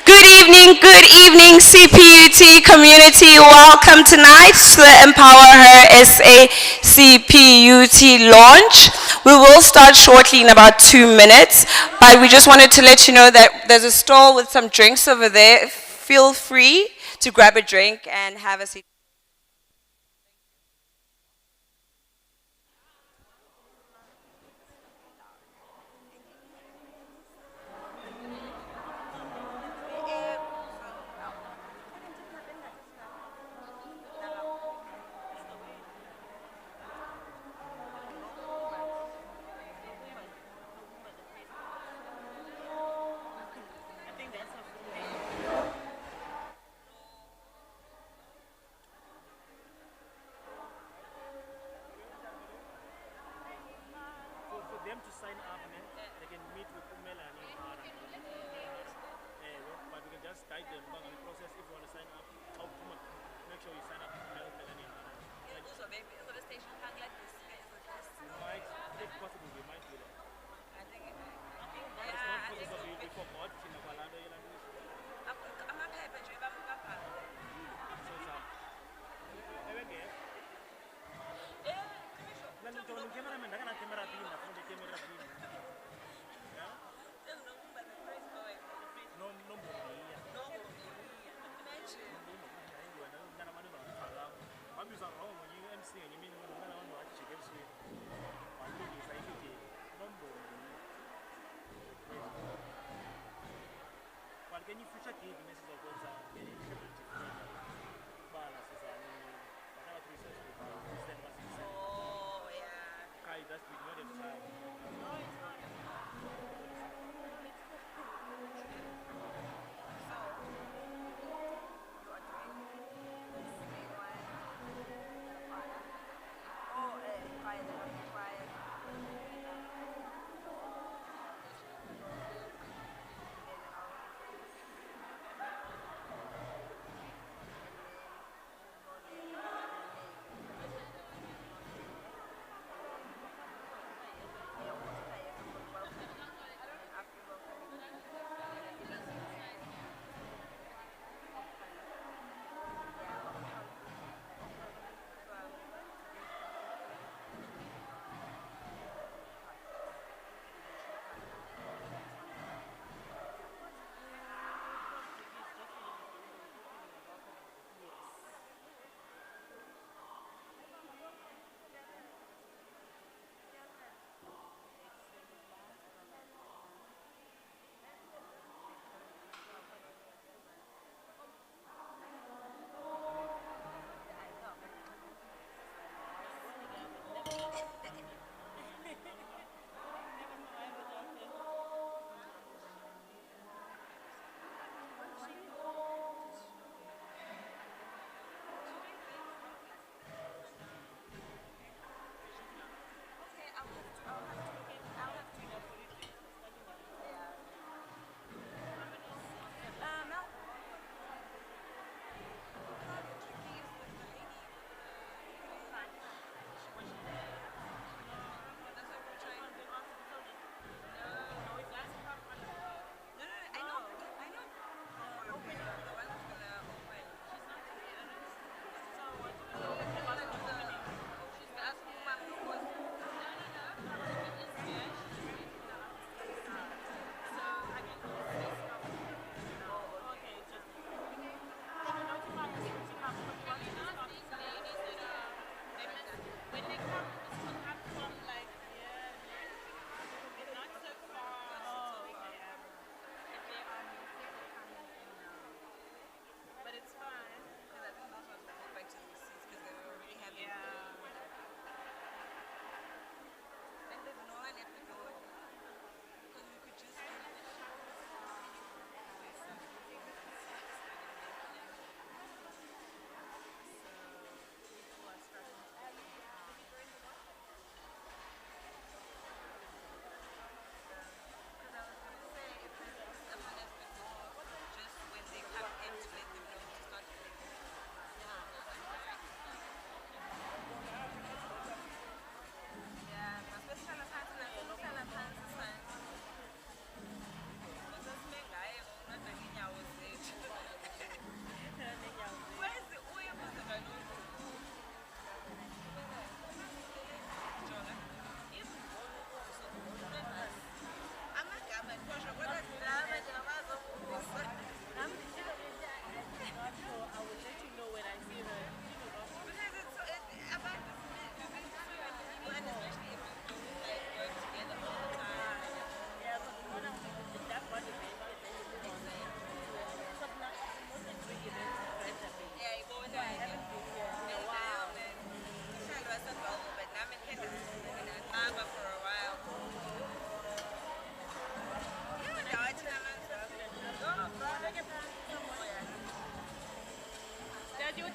Good evening, CPUT community. Welcome tonight to the EmpowHer SA-CPUT launch. We will start shortly in about 2 minutes, but we just wanted to let you know that there's a stall with some drinks over there. Feel free to grab a drink and have a seat.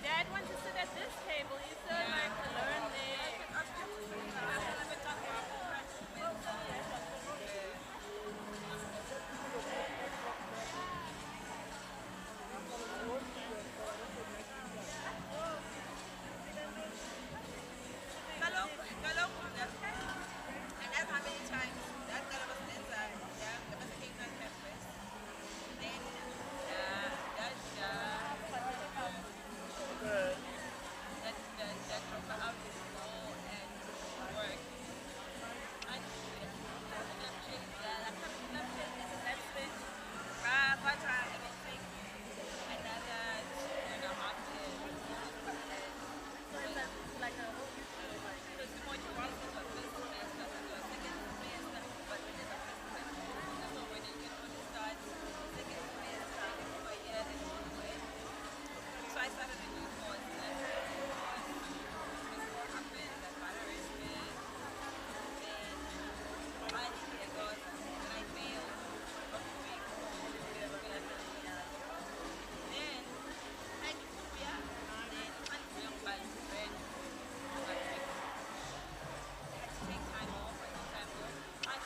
Dad wants to sit at this table. You still like to learn there. And that's how many times that girl was inside. Yeah, the person came on campus. Then, that drove her out to go and work. And another 2.5 years. So it's like a whole future, like. Because the more you want to do a first semester, to do a second semester, but when it's a first semester. So when you start second semester, you go a year and you do it. So I started a new course, and I started a new course. This what happened, that got arrested. Then I did a course, and I failed. Then I did Korea. Then I did young man friend. Take time off, I took time off. I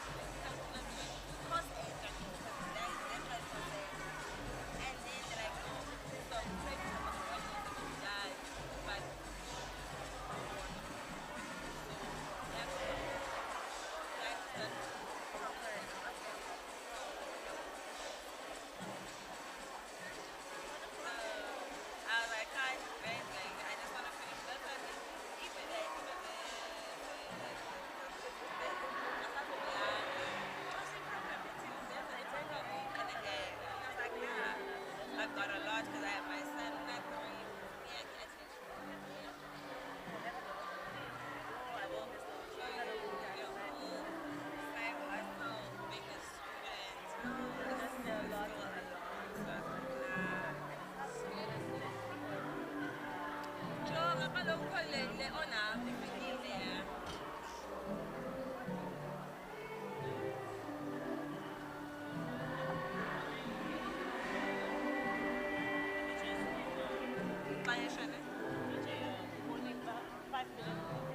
cost me that was for them. And then they're like, no, so maybe some of the questions that you die, but I was like, I just want to finish. That's why even like I've got a lot because I have my son and I have three. Yeah, I can I won't show you your whole cycle. I still being a student. It's still a lot. Joe, I'm a local honor. There. Spanish, Only about 5 minutes.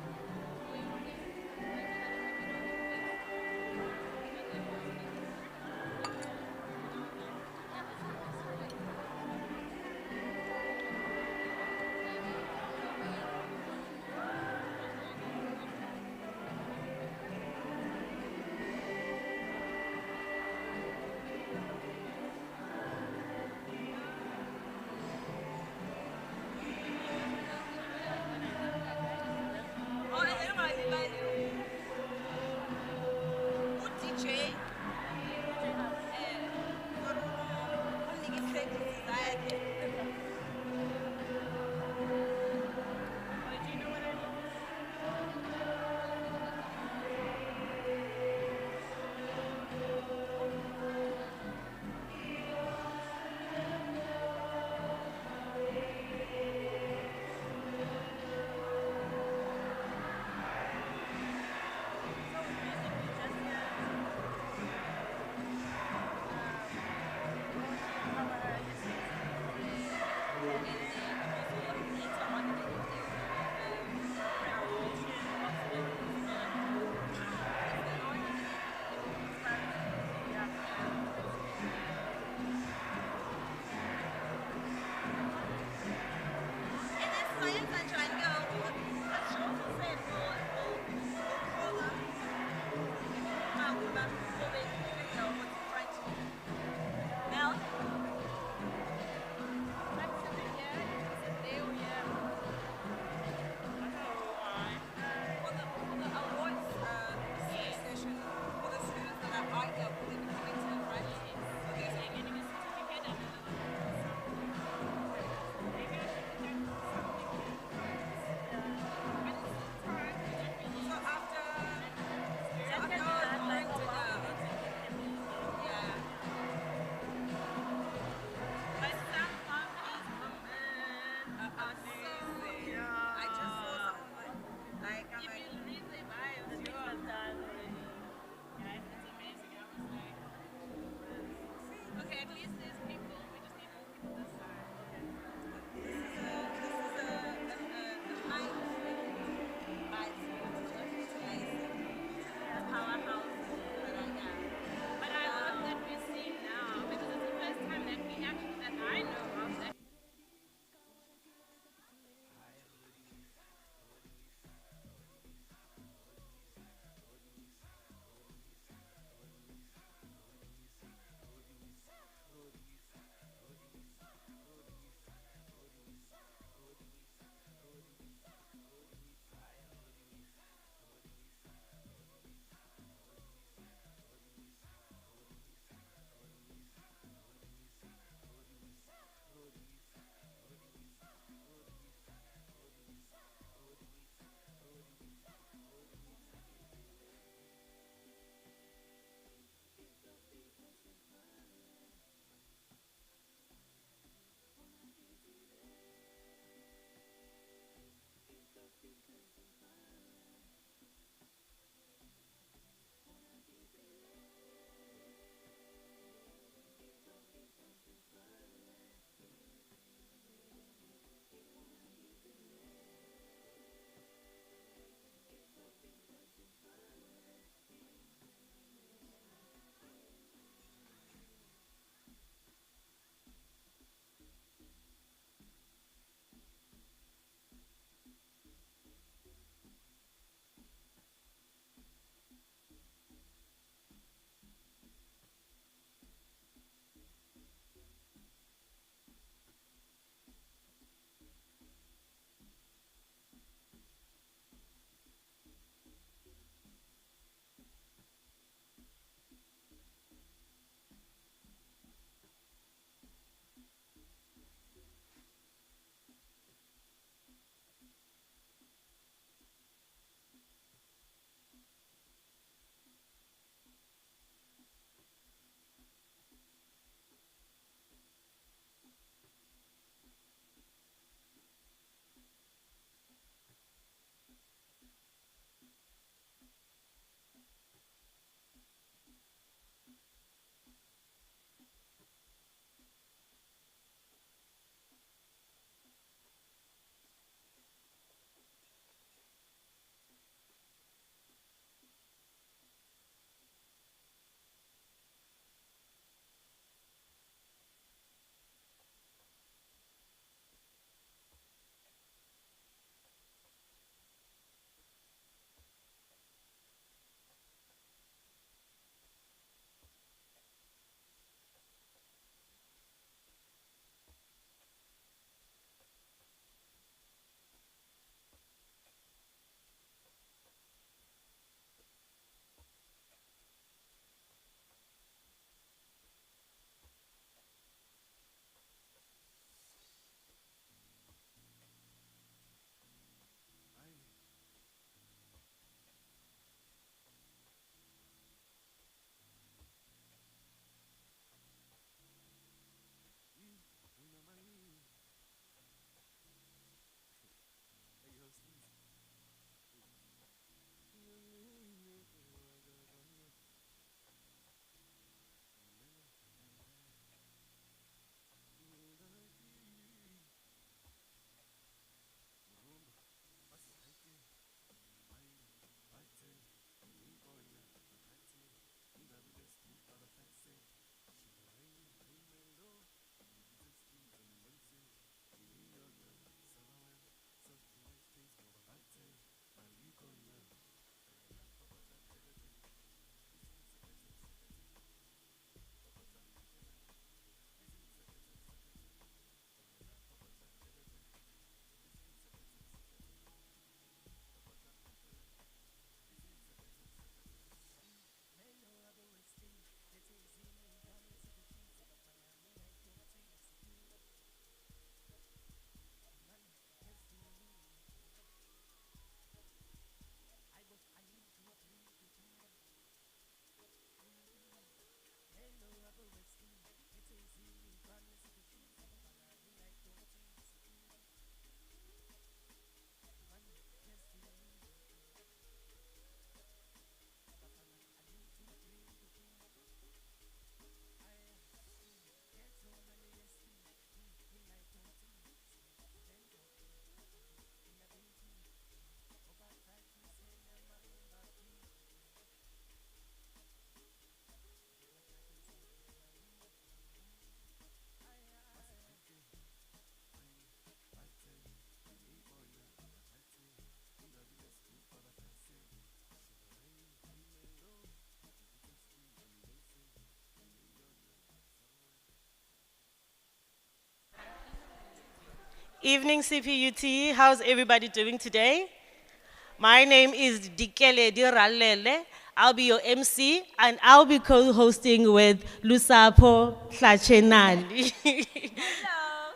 Evening CPUT, how's everybody doing today? My name is Dikele Diralele. I'll be your MC and I'll be co-hosting with Lusapo Tlachenani. Hello.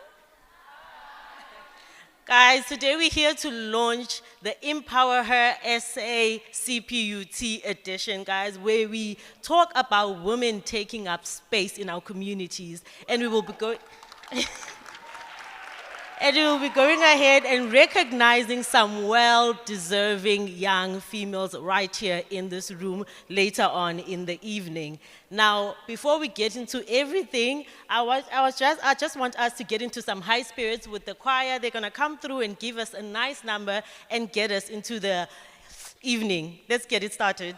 Guys, today we're here to launch the EmpowHer SA-CPUT edition, guys, where we talk about women taking up space in our communities. And we will be going... And we will be going ahead and recognizing some well-deserving young females right here in this room later on in the evening. Now, before we get into everything, I just want us to get into some high spirits with the choir. They're gonna come through and give us a nice number and get us into the evening. Let's get it started.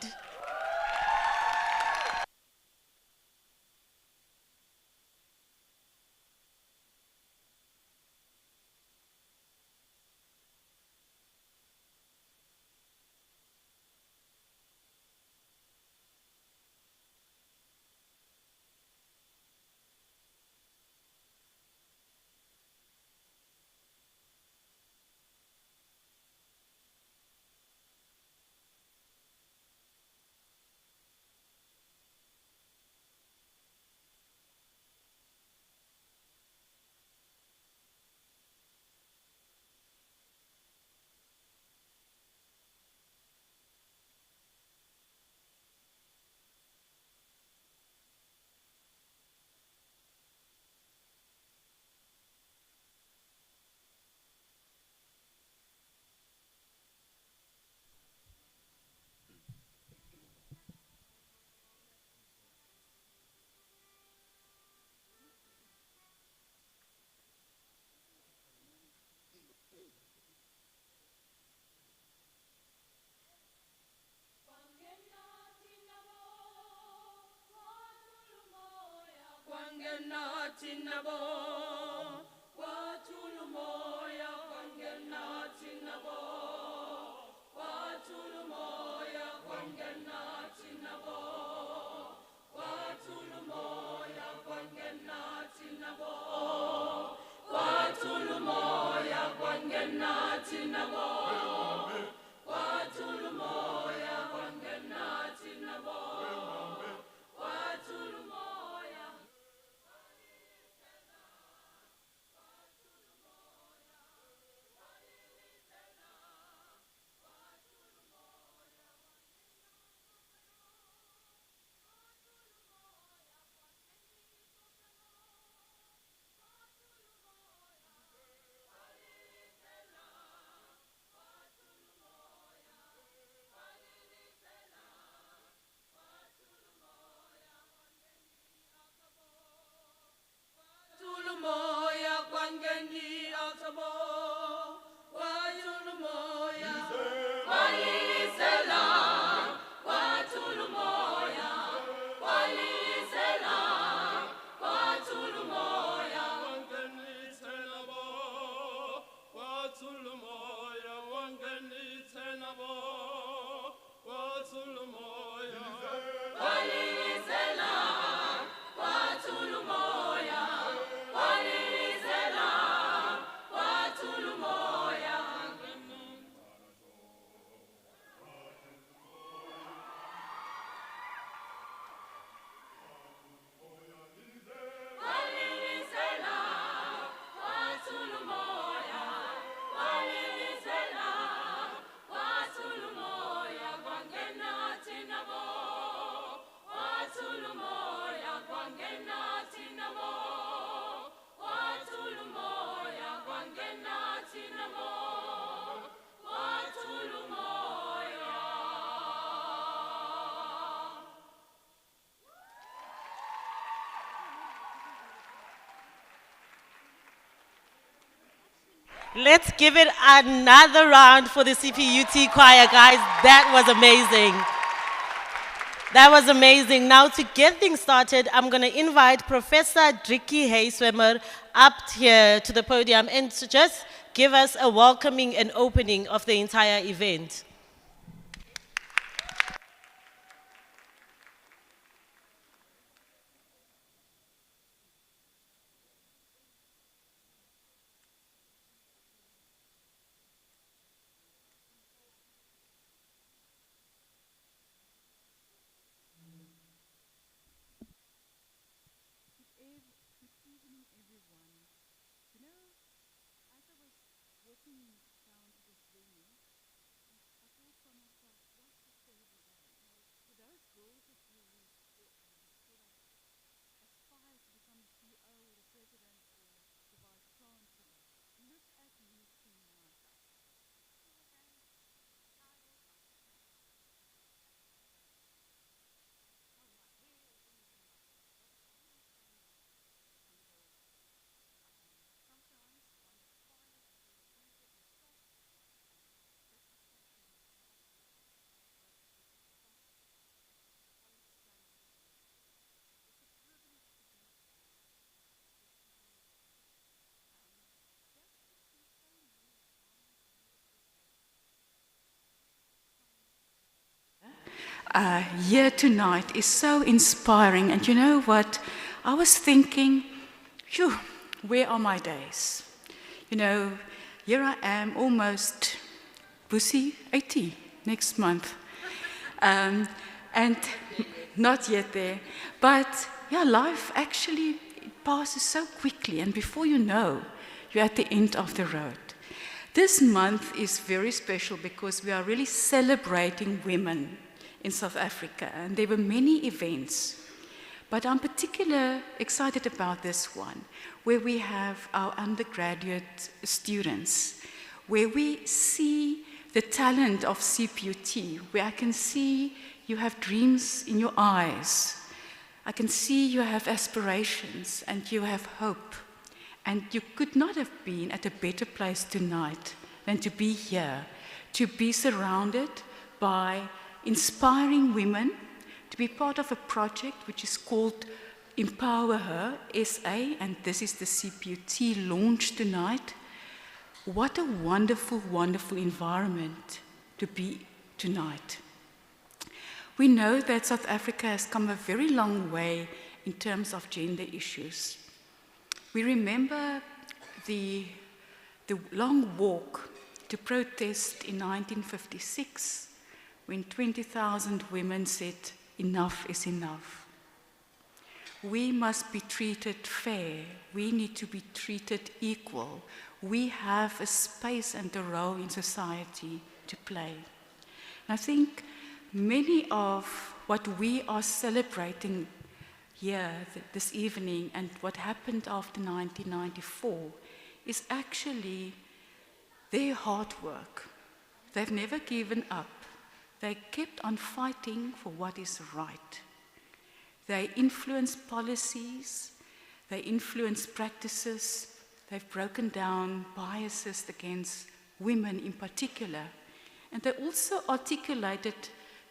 Let's give it another round for the CPUT choir, guys. That was amazing. That was amazing. Now, to get things started, I'm going to invite Professor Dricky Hayswemmer up here to the podium and to just give us a welcoming and opening of the entire event. here tonight is so inspiring. And you know what? I was thinking, phew, where are my days? You know, here I am, almost Bussy 80 next month. And not yet there. But yeah, life actually passes so quickly, and before you know, you're at the end of the road. This month is very special because we are really celebrating women in South Africa, and there were many events. But I'm particularly excited about this one, where we have our undergraduate students, where we see the talent of CPUT, where I can see you have dreams in your eyes. I can see you have aspirations and you have hope. And you could not have been at a better place tonight than to be here, to be surrounded by inspiring women, to be part of a project which is called EmpowHer, SA, and this is the CPUT launch tonight. What a wonderful, wonderful environment to be tonight. We know that South Africa has come a very long way in terms of gender issues. We remember the long walk to protest in 1956 when 20,000 women said, enough is enough. We must be treated fair. We need to be treated equal. We have a space and a role in society to play. And I think many of what we are celebrating here this evening and what happened after 1994 is actually their hard work. They've never given up. They kept on fighting for what is right. They influence policies, they influence practices, they've broken down biases against women in particular, and they also articulated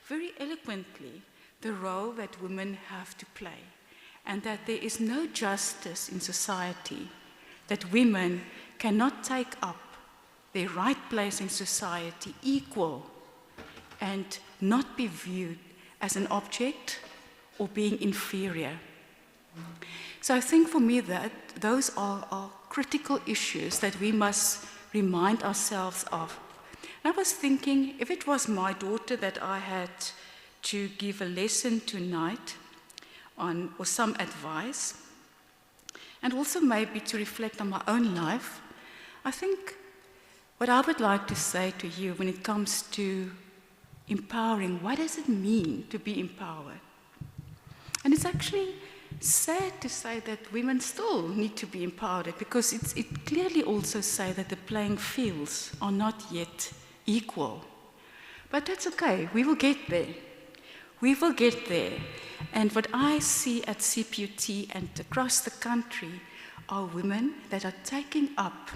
very eloquently the role that women have to play, and that there is no justice in society, that women cannot take up their right place in society equal and not be viewed as an object or being inferior. So I think for me that those are critical issues that we must remind ourselves of. And I was thinking, if it was my daughter that I had to give a lesson tonight on, or some advice, and also maybe to reflect on my own life, I think what I would like to say to you when it comes to empowering, what does it mean to be empowered? And it's actually sad to say that women still need to be empowered, because it clearly also says that the playing fields are not yet equal. But that's okay, we will get there. We will get there. And what I see at CPUT and across the country are women that are taking up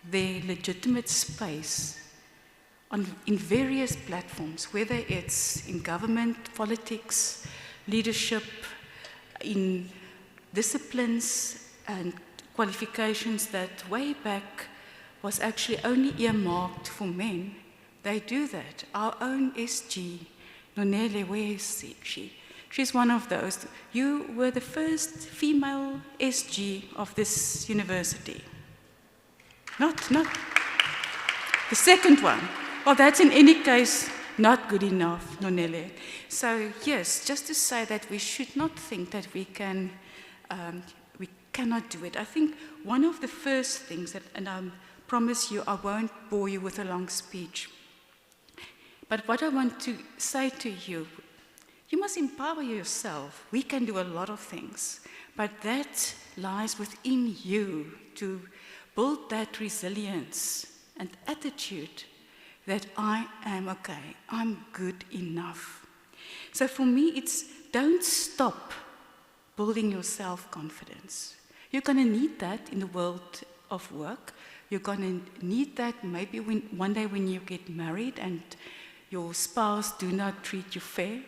their legitimate space in various platforms, whether it's in government, politics, leadership, in disciplines and qualifications that way back was actually only earmarked for men. They do that. Our own SG, Nonele, where is she? She's one of those. You were the first female SG of this university. Not the second one. Well, that's in any case not good enough, Nonele. So yes, just to say that we should not think that we cannot do it. I think one of the first things that, and I promise you I won't bore you with a long speech, but what I want to say to you, you must empower yourself. We can do a lot of things, but that lies within you to build that resilience and attitude that I am okay, I'm good enough. So for me, it's don't stop building your self-confidence. You're going to need that in the world of work. You're going to need that maybe one day when you get married and your spouse do not treat you fair.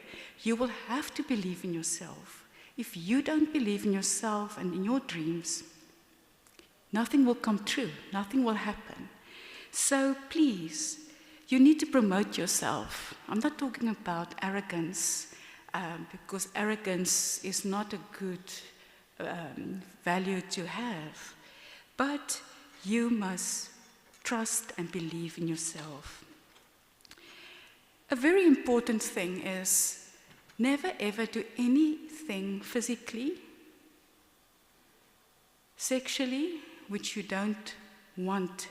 You will have to believe in yourself. If you don't believe in yourself and in your dreams, nothing will come true, nothing will happen. So please, you need to promote yourself. I'm not talking about arrogance, because arrogance is not a good value to have. But you must trust and believe in yourself. A very important thing is never ever do anything physically, sexually, which you don't want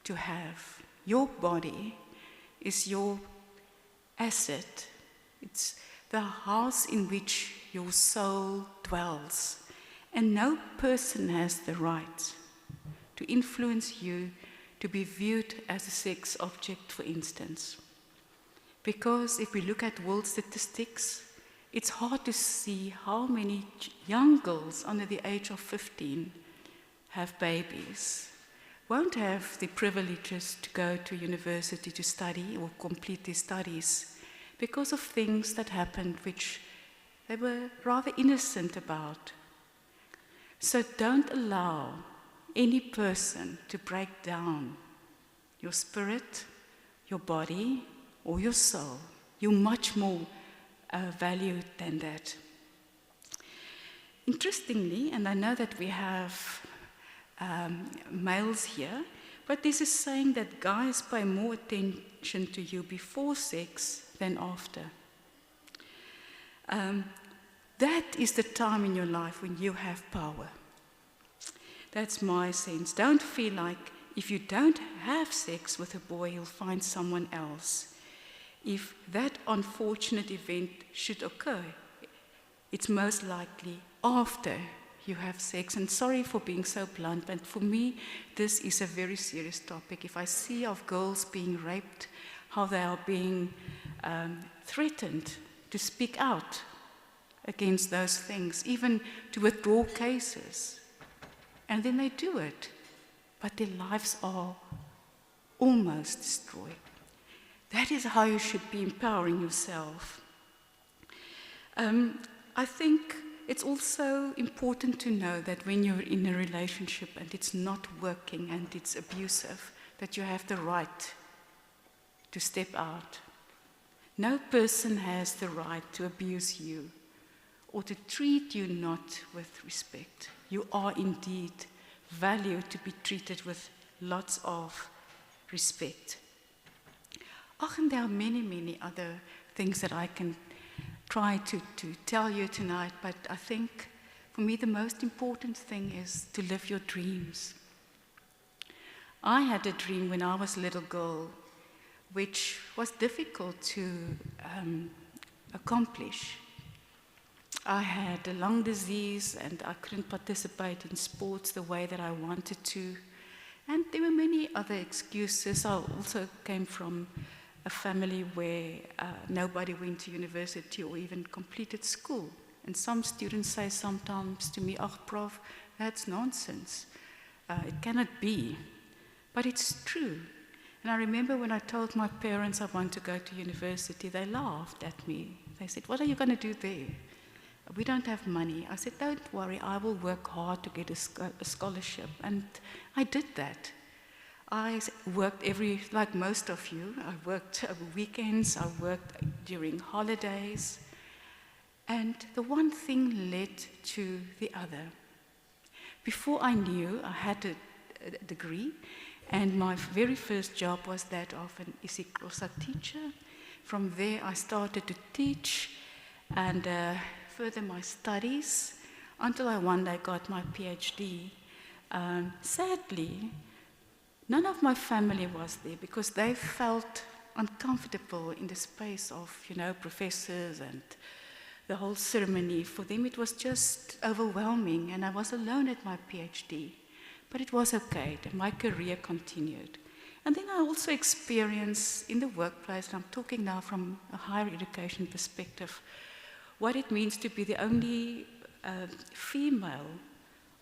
to have. Your body is your asset. It's the house in which your soul dwells. And no person has the right to influence you to be viewed as a sex object, for instance. Because if we look at world statistics, it's hard to see how many young girls under the age of 15 have babies, won't have the privileges to go to university to study or complete their studies because of things that happened which they were rather innocent about. So don't allow any person to break down your spirit, your body, or your soul. You're much more valued than that. Interestingly, and I know that we have males here, but this is saying that guys pay more attention to you before sex than after. That is the time in your life when you have power. That's my sense. Don't feel like if you don't have sex with a boy, you'll find someone else. If that unfortunate event should occur, it's most likely after you have sex. And sorry for being so blunt, but for me, this is a very serious topic. If I see of girls being raped, how they are being threatened to speak out against those things, even to withdraw cases. And then they do it, but their lives are almost destroyed. That is how you should be empowering yourself. I think it's also important to know that when you're in a relationship and it's not working and it's abusive, that you have the right to step out. No person has the right to abuse you or to treat you not with respect. You are indeed valued to be treated with lots of respect. And there are many, many other things that I can try to tell you tonight, but I think for me the most important thing is to live your dreams. I had a dream when I was a little girl, which was difficult to accomplish. I had a lung disease and I couldn't participate in sports the way that I wanted to. And there were many other excuses. I also came from a family where nobody went to university or even completed school. And some students say sometimes to me, "Oh, Prof, that's nonsense. It cannot be." But it's true. And I remember when I told my parents I want to go to university, they laughed at me. They said, "What are you going to do there? We don't have money." I said, "Don't worry, I will work hard to get a scholarship." And I did that. I worked like most of you, I worked weekends, I worked during holidays. And the one thing led to the other. Before I knew, I had a degree, and my very first job was that of an isiXhosa teacher. From there, I started to teach and further my studies until I one day got my PhD. Sadly, none of my family was there because they felt uncomfortable in the space of, professors and the whole ceremony. For them, it was just overwhelming, and I was alone at my PhD. But it was okay, my career continued. And then I also experienced in the workplace, and I'm talking now from a higher education perspective, what it means to be the only female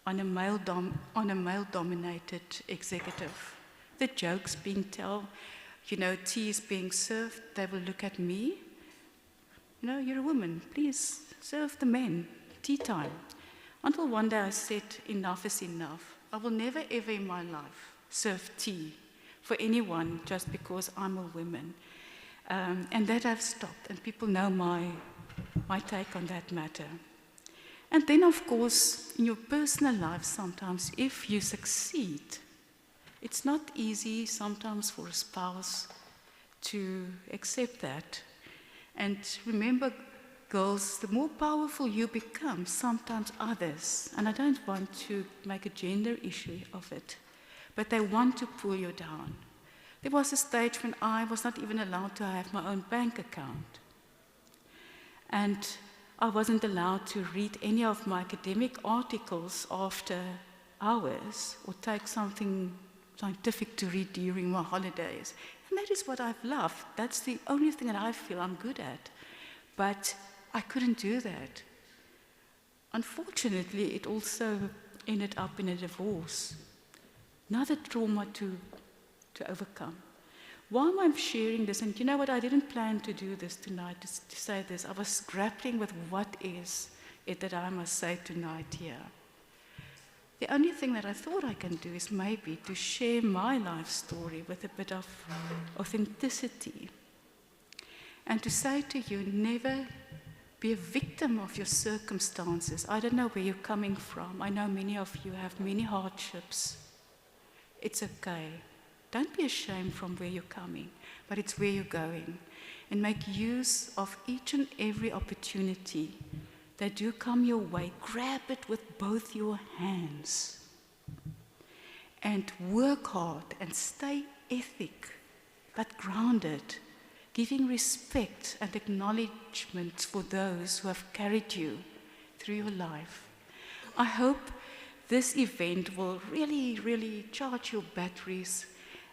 on a male-dominated executive. The jokes being told, tea is being served, they will look at me. You're a woman, please serve the men, tea time. Until one day I said, enough is enough. I will never ever in my life serve tea for anyone just because I'm a woman. And that I've stopped, and people know my take on that matter. And then, of course, in your personal life, sometimes, if you succeed, it's not easy sometimes for a spouse to accept that. And remember, girls, the more powerful you become, sometimes others, and I don't want to make a gender issue of it, but they want to pull you down. There was a stage when I was not even allowed to have my own bank account. And I wasn't allowed to read any of my academic articles after hours or take something scientific to read during my holidays. And that is what I've loved. That's the only thing that I feel I'm good at. But I couldn't do that. Unfortunately, it also ended up in a divorce. Another trauma to overcome. Why am I sharing this? And you know what? I didn't plan to do this tonight, to say this. I was grappling with what is it that I must say tonight here. The only thing that I thought I can do is maybe to share my life story with a bit of authenticity. And to say to you, never be a victim of your circumstances. I don't know where you're coming from. I know many of you have many hardships. It's okay. Don't be ashamed from where you're coming, but it's where you're going. And make use of each and every opportunity that do come your way. Grab it with both your hands. And work hard and stay ethic, but grounded, giving respect and acknowledgement for those who have carried you through your life. I hope this event will really, really charge your batteries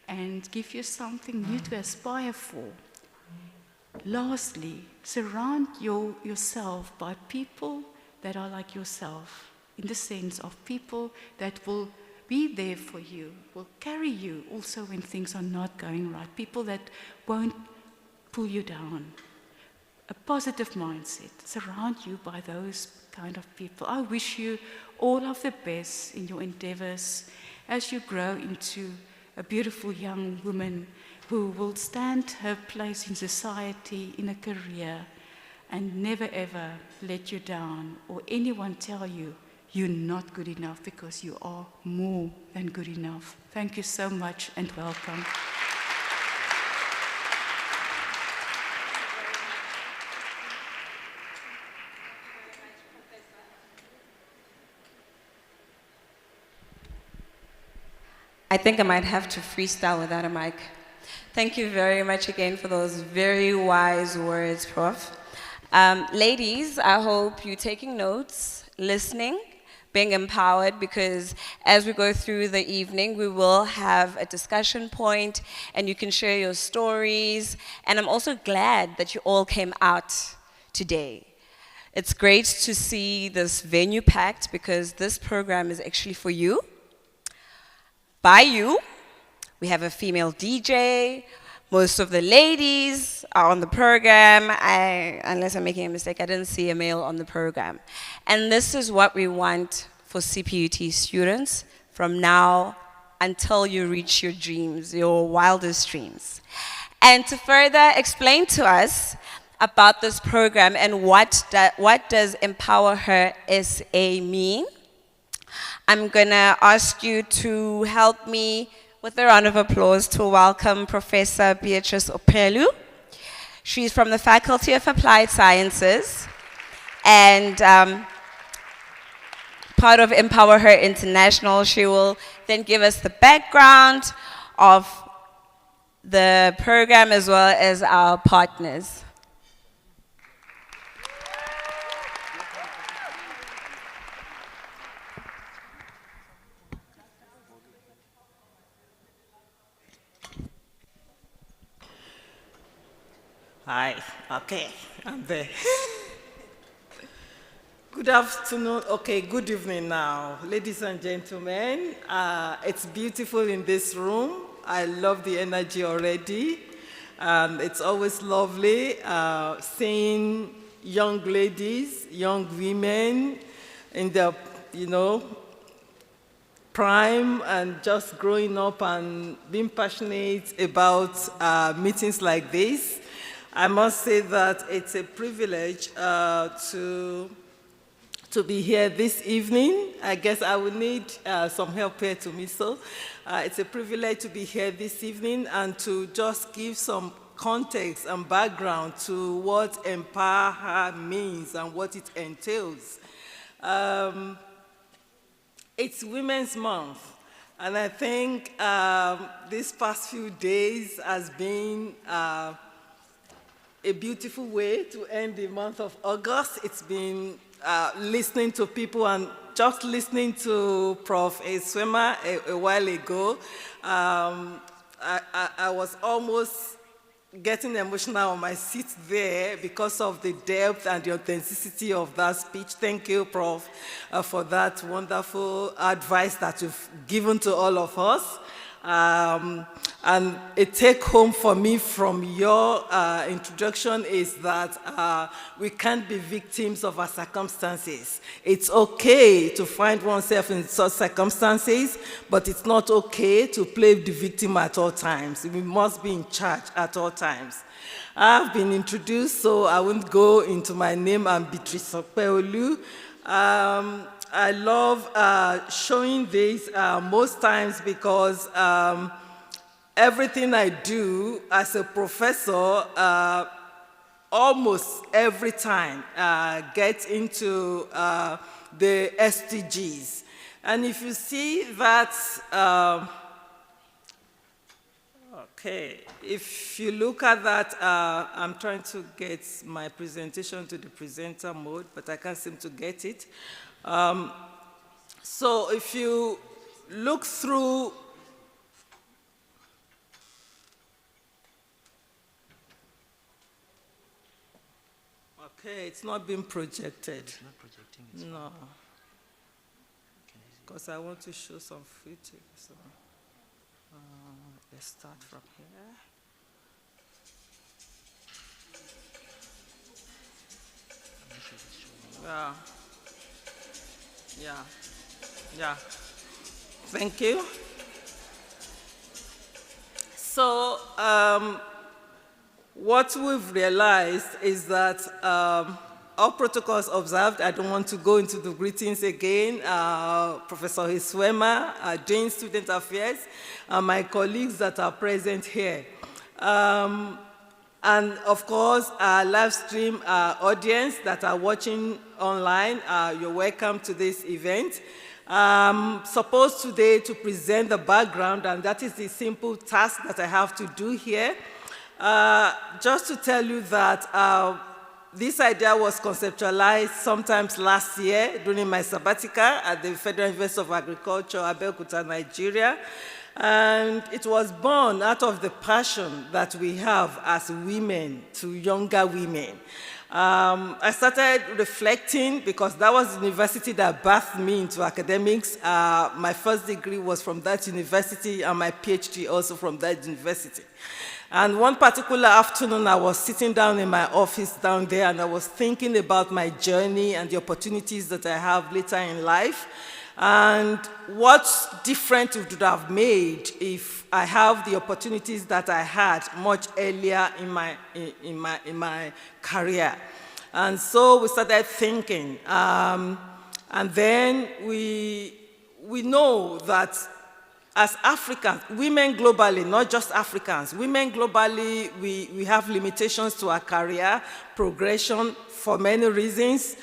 and give you something new to aspire for. Lastly, surround yourself by people that are like yourself, in the sense of people that will be there for you, will carry you also when things are not going right, people that won't pull you down. A positive mindset. Surround you by those kind of people. I wish you all of the best in your endeavors as you grow into a beautiful young woman who will stand her place in society, in a career, and never ever let you down or anyone tell you you're not good enough, because you are more than good enough. Thank you so much and welcome. I think I might have to freestyle without a mic. Thank you very much again for those very wise words, Prof. Ladies, I hope you're taking notes, listening, being empowered, because as we go through the evening, we will have a discussion point and you can share your stories. And I'm also glad that you all came out today. It's great to see this venue packed, because this program is actually for you. By you. We have a female DJ. Most of the ladies are on the program. Unless I'm making a mistake, I didn't see a male on the program. And this is what we want for CPUT students from now until you reach your dreams, your wildest dreams. And to further explain to us about this program and what does EmpowHer SA mean, I'm gonna ask you to help me with a round of applause to welcome Professor Beatrice Opelu. She's from the Faculty of Applied Sciences and part of EmpowHer International. She will then give us the background of the program as well as our partners. Hi, okay, I'm there. Good afternoon, okay, good evening now, ladies and gentlemen. It's beautiful in this room. I love the energy already. It's always lovely seeing young ladies, young women in the, prime and just growing up and being passionate about meetings like this. I must say that it's a privilege to be here this evening. I guess I will need some help here to me, so it's a privilege to be here this evening and to just give some context and background to what EmpowHer means and what it entails. It's Women's Month, and I think these past few days has been a beautiful way to end the month of August. It's been listening to people and just listening to Prof. Swema a while ago. I was almost getting emotional on my seat there because of the depth and the authenticity of that speech. Thank you, Prof, for that wonderful advice that you've given to all of us. And a take home for me from your introduction is that we can't be victims of our circumstances. It's okay to find oneself in such circumstances, but it's not okay to play the victim at all times. We must be in charge at all times. I've been introduced, so I won't go into my name. I'm Beatrice Okpeolu. I love showing this most times because everything I do as a professor, almost every time, gets into the SDGs. And if you see that, okay, if you look at that, I'm trying to get my presentation to the presenter mode, but I can't seem to get it. So if you look through okay, it's not being projected. It's not projecting. It's no, okay, because I want to show some footage. So let's start from here. Yeah. Yeah. Yeah. Thank you. So, what we've realized is that all protocols observed. I don't want to go into the greetings again. Professor Swema, Dean Student Affairs, and my colleagues that are present here. And of course, our live stream audience that are watching online, you're welcome to this event. I'm supposed today to present the background, and that is the simple task that I have to do here. Just to tell you that this idea was conceptualized sometimes last year during my sabbatical at the Federal University of Agriculture, Abeokuta, Nigeria. And it was born out of the passion that we have as women to younger women. I started reflecting because that was the university that birthed me into academics. My first degree was from that university and my PhD also from that university. And one particular afternoon, I was sitting down in my office down there and I was thinking about my journey and the opportunities that I have later in life. And what difference it would have made if I have the opportunities that I had much earlier in my career. And so we started thinking. And then we know that as Africans, women globally, not just Africans, women globally, we have limitations to our career progression for many reasons,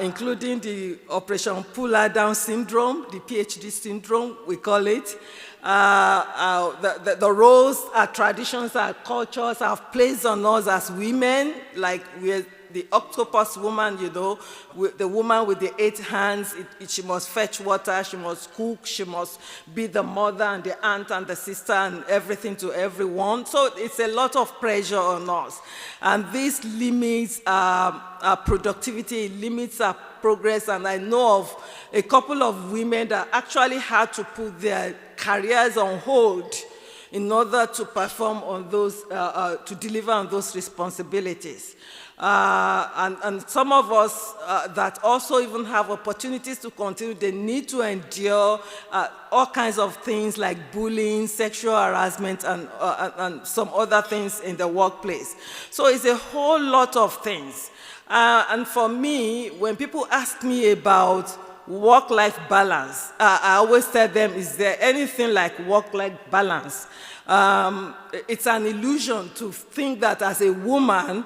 including the Operation Pull-Her-Down syndrome, the PhD syndrome, we call it. The roles, our traditions, our cultures have placed on us as women, like we're the octopus woman, you know, the woman with the 8 hands, she must fetch water, she must cook, she must be the mother and the aunt and the sister and everything to everyone. So it's a lot of pressure on us. And this limits our productivity, limits our progress. And I know of a couple of women that actually had to put their careers on hold in order to perform on those, to deliver on those responsibilities. And some of us that also even have opportunities to continue, they need to endure all kinds of things like bullying, sexual harassment, and some other things in the workplace. So it's a whole lot of things. And for me, when people ask me about work-life balance, I always tell them, is there anything like work-life balance? It's an illusion to think that as a woman,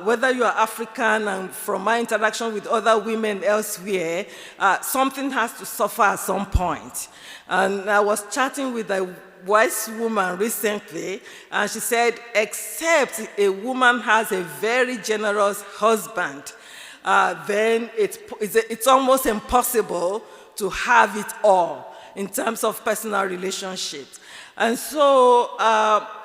whether you are African and from my interaction with other women elsewhere, something has to suffer at some point. And I was chatting with a wise woman recently, and she said, except a woman has a very generous husband, then it's almost impossible to have it all in terms of personal relationships. And so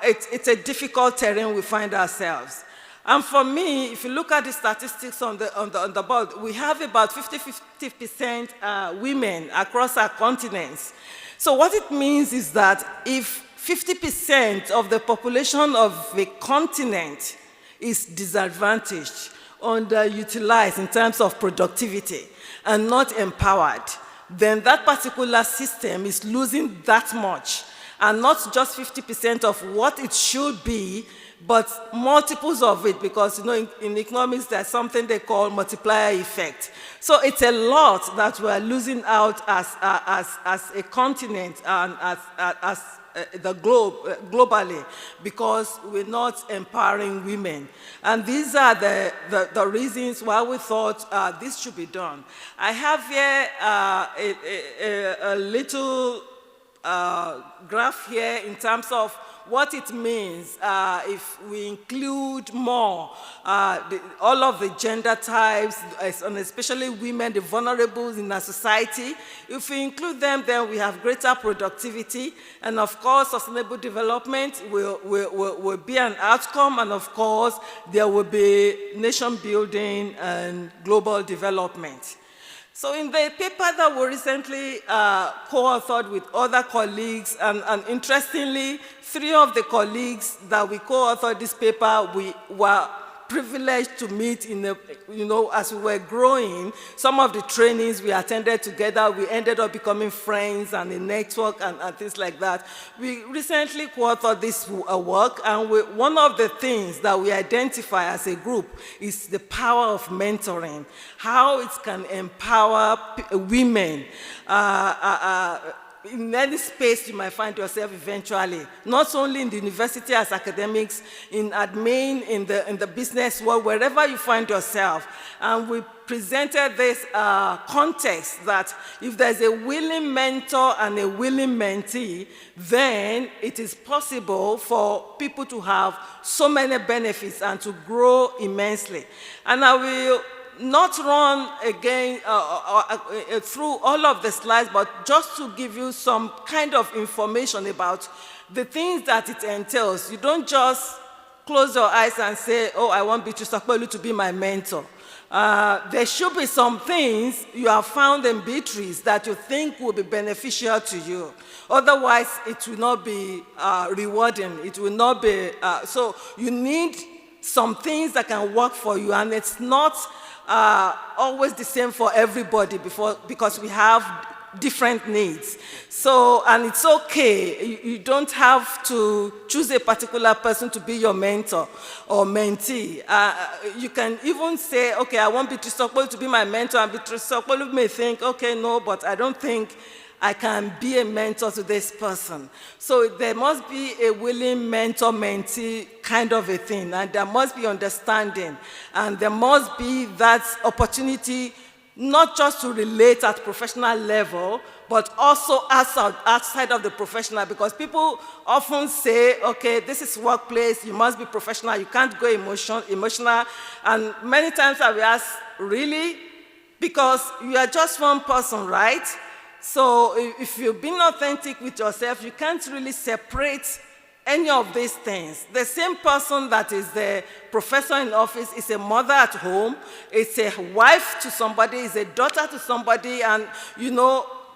it's a difficult terrain we find ourselves. And for me, if you look at the statistics on the board, we have about 50% women across our continents. So what it means is that if 50% of the population of a continent is disadvantaged, underutilized in terms of productivity, and not empowered, then that particular system is losing that much, and not just 50% of what it should be, but multiples of it, because in economics there's something they call multiplier effect. So it's a lot that we're losing out as a continent and as the globe, globally, because we're not empowering women. And these are the reasons why we thought this should be done. I have here a little graph here in terms of what it means if we include more all of the gender types, and especially women, the vulnerables in our society. If we include them, then we have greater productivity, and of course, sustainable development will be an outcome, and of course, there will be nation building and global development. So in the paper that we recently co-authored with other colleagues, and interestingly, 3 of the colleagues that we co-authored this paper, we were privileged to meet as we were growing. Some of the trainings we attended together, we ended up becoming friends and a network and things like that. We recently co-authored this work, and one of the things that we identify as a group is the power of mentoring, how it can empower women. In any space you might find yourself eventually, not only in the university as academics, in admin, in the business world, wherever you find yourself. And we presented this context that if there's a willing mentor and a willing mentee, then it is possible for people to have so many benefits and to grow immensely. And I will not run again through all of the slides, but just to give you some kind of information about the things that it entails. You don't just close your eyes and say, oh, I want Beatrice Akpolu to be my mentor. There should be some things you have found in Beatrice that you think will be beneficial to you. Otherwise, it will not be rewarding. It will not be, so you need some things that can work for you, and it's not always the same for everybody because we have different needs. So, and it's okay. You don't have to choose a particular person to be your mentor or mentee. You can even say, okay, I want Beatrice Akpolu to be my mentor, and Beatrice Akpolu may think, okay, no, but I don't think I can be a mentor to this person. So there must be a willing mentor-mentee kind of a thing, and there must be understanding, and there must be that opportunity not just to relate at professional level, but also outside of the professional, because people often say, okay, this is workplace, you must be professional, you can't go emotional, and many times I will ask, really? Because you are just one person, right? So if you've been authentic with yourself, you can't really separate any of these things. The same person that is the professor in office is a mother at home, it's a wife to somebody, is a daughter to somebody, and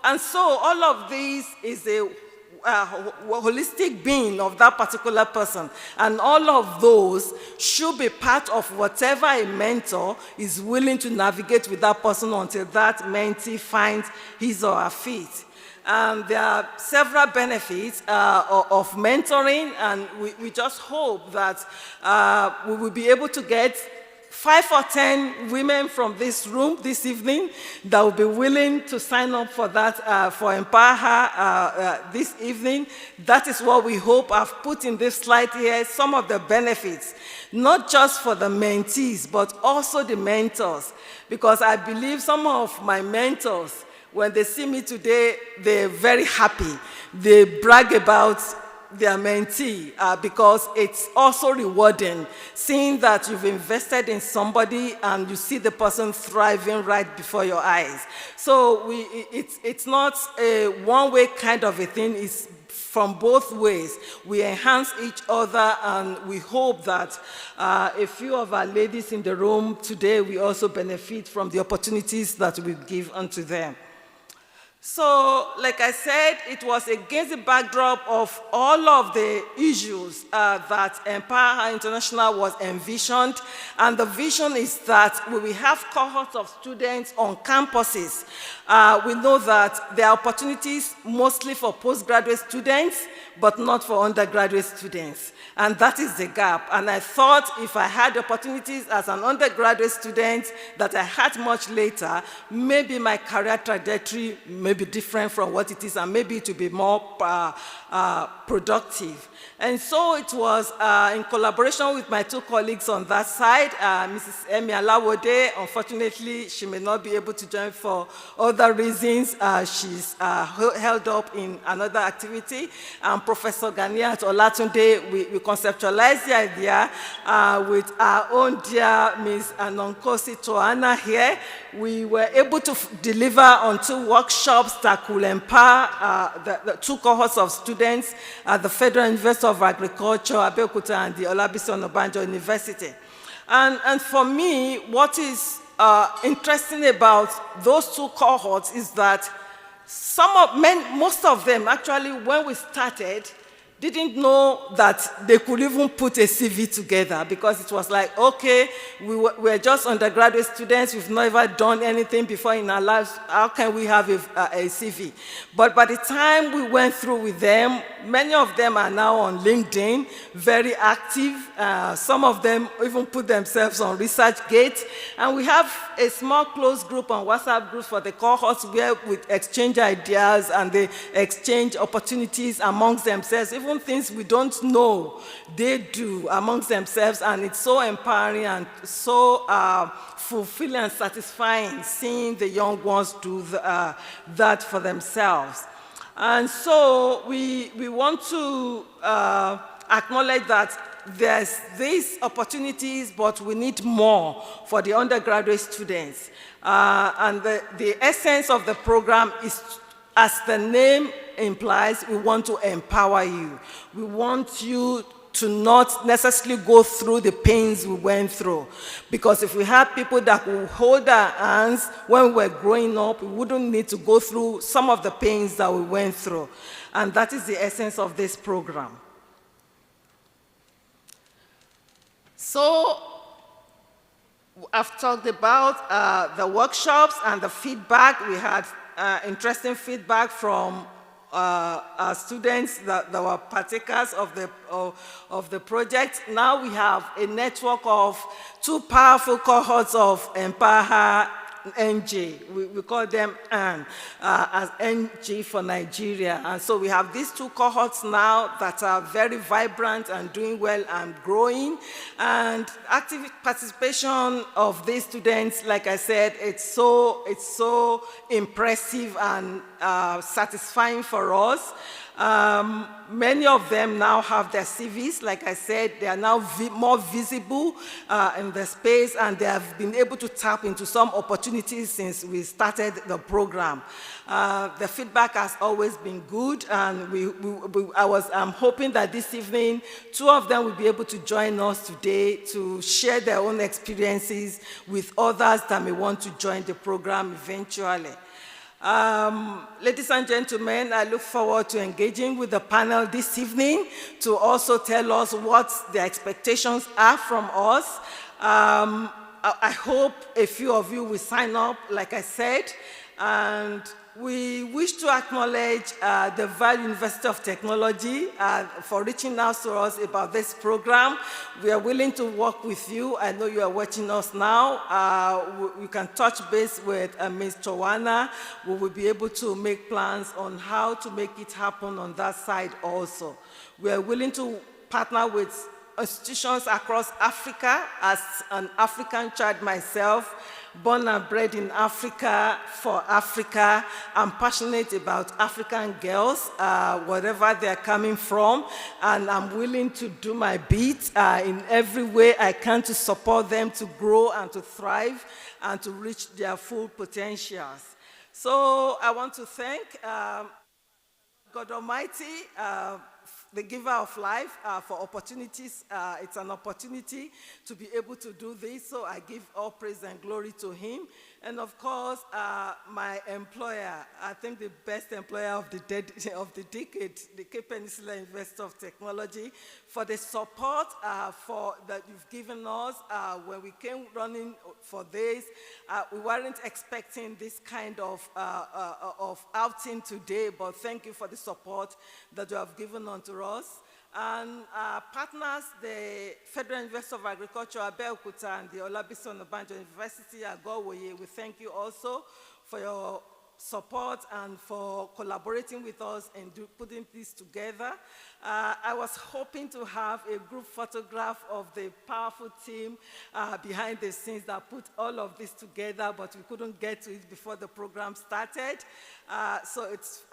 and so all of these is a holistic being of that particular person. And all of those should be part of whatever a mentor is willing to navigate with that person until that mentee finds his or her feet. There are several benefits of mentoring, and we just hope that we will be able to get 5 or 10 women from this room this evening that will be willing to sign up for that, for EmpowHer this evening. That is what we hope. I've put in this slide here some of the benefits, not just for the mentees, but also the mentors. Because I believe some of my mentors, when they see me today, they're very happy. They brag about their mentee because it's also rewarding seeing that you've invested in somebody and you see the person thriving right before your eyes. So it's not a one-way kind of a thing. It's from both ways. We enhance each other, and we hope that a few of our ladies in the room today will also benefit from the opportunities that we give unto them. So, like I said, it was against the backdrop of all of the issues that EmpowHer International was envisioned, and the vision is that we will have cohorts of students on campuses. We know that there are opportunities mostly for postgraduate students, but not for undergraduate students. And that is the gap. And I thought if I had opportunities as an undergraduate student that I had much later, maybe my career trajectory may be different from what it is, and maybe it will be more productive. And so it was in collaboration with my two colleagues on that side, Mrs. Emi Alawode. Unfortunately, she may not be able to join for other reasons. She's held up in another activity. And Professor Ganiat Olatunde, we conceptualized the idea with our own dear Ms. Anonkosi Toana here. We were able to deliver on 2 workshops that could empower the 2 cohorts of students at the Federal University of Agriculture, Abeokuta, and the Olabisi Onabanjo University. And for me, what is interesting about those 2 cohorts is that most of them, actually, when we started, didn't know that they could even put a CV together, because it was like, okay, we're just undergraduate students, we've never done anything before in our lives, how can we have a CV? But by the time we went through with them, many of them are now on LinkedIn, very active. Some of them even put themselves on ResearchGate. And we have a small closed group on WhatsApp groups for the cohorts where we exchange ideas and they exchange opportunities amongst themselves, even things we don't know, they do amongst themselves, and it's so empowering and so fulfilling and satisfying seeing the young ones do that for themselves. And so we want to acknowledge that there's these opportunities, but we need more for the undergraduate students. And the essence of the program is, as the name implies, we want to empower you. We want you to not necessarily go through the pains we went through. Because if we had people that would hold our hands when we were growing up, we wouldn't need to go through some of the pains that we went through. And that is the essence of this program. So I've talked about the workshops and the feedback. We had interesting feedback from our students that were partakers of the project. Now we have a network of 2 powerful cohorts of EmpowHer NG. We call them AN, as NG for Nigeria. And so we have these 2 cohorts now that are very vibrant and doing well and growing. And active participation of these students, like I said, it's so impressive and satisfying for us. Many of them now have their CVs. Like I said, they are now more visible in the space, and they have been able to tap into some opportunities since we started the program. The feedback has always been good, and I'm hoping that this evening, 2 of them will be able to join us today to share their own experiences with others that may want to join the program eventually. Ladies and gentlemen, I look forward to engaging with the panel this evening to also tell us what the expectations are from us. I hope a few of you will sign up, like I said, and we wish to acknowledge the Val University of Technology for reaching out to us about this program. We are willing to work with you. I know you are watching us now. We can touch base with Ms. Chowana. We will be able to make plans on how to make it happen on that side also. We are willing to partner with institutions across Africa. As an African child myself, born and bred in Africa, for Africa, I'm passionate about African girls, wherever they're coming from, and I'm willing to do my bit in every way I can to support them to grow and to thrive and to reach their full potentials. So I want to thank God Almighty, the giver of life, for opportunities. It's an opportunity to be able to do this, so I give all praise and glory to him. And of course, my employer, I think the best employer of the decade, the Cape Peninsula University of Technology, for the support that you've given us when we came running for this. We weren't expecting this kind of outing today, but thank you for the support that you have given unto us. And partners, the Federal University of Agriculture, Abeokuta, and the Olabisi Onabanjo University, Agowoye, we thank you also for your support and for collaborating with us and putting this together. I was hoping to have a group photograph of the powerful team behind the scenes that put all of this together, but we couldn't get to it before the program started. So it's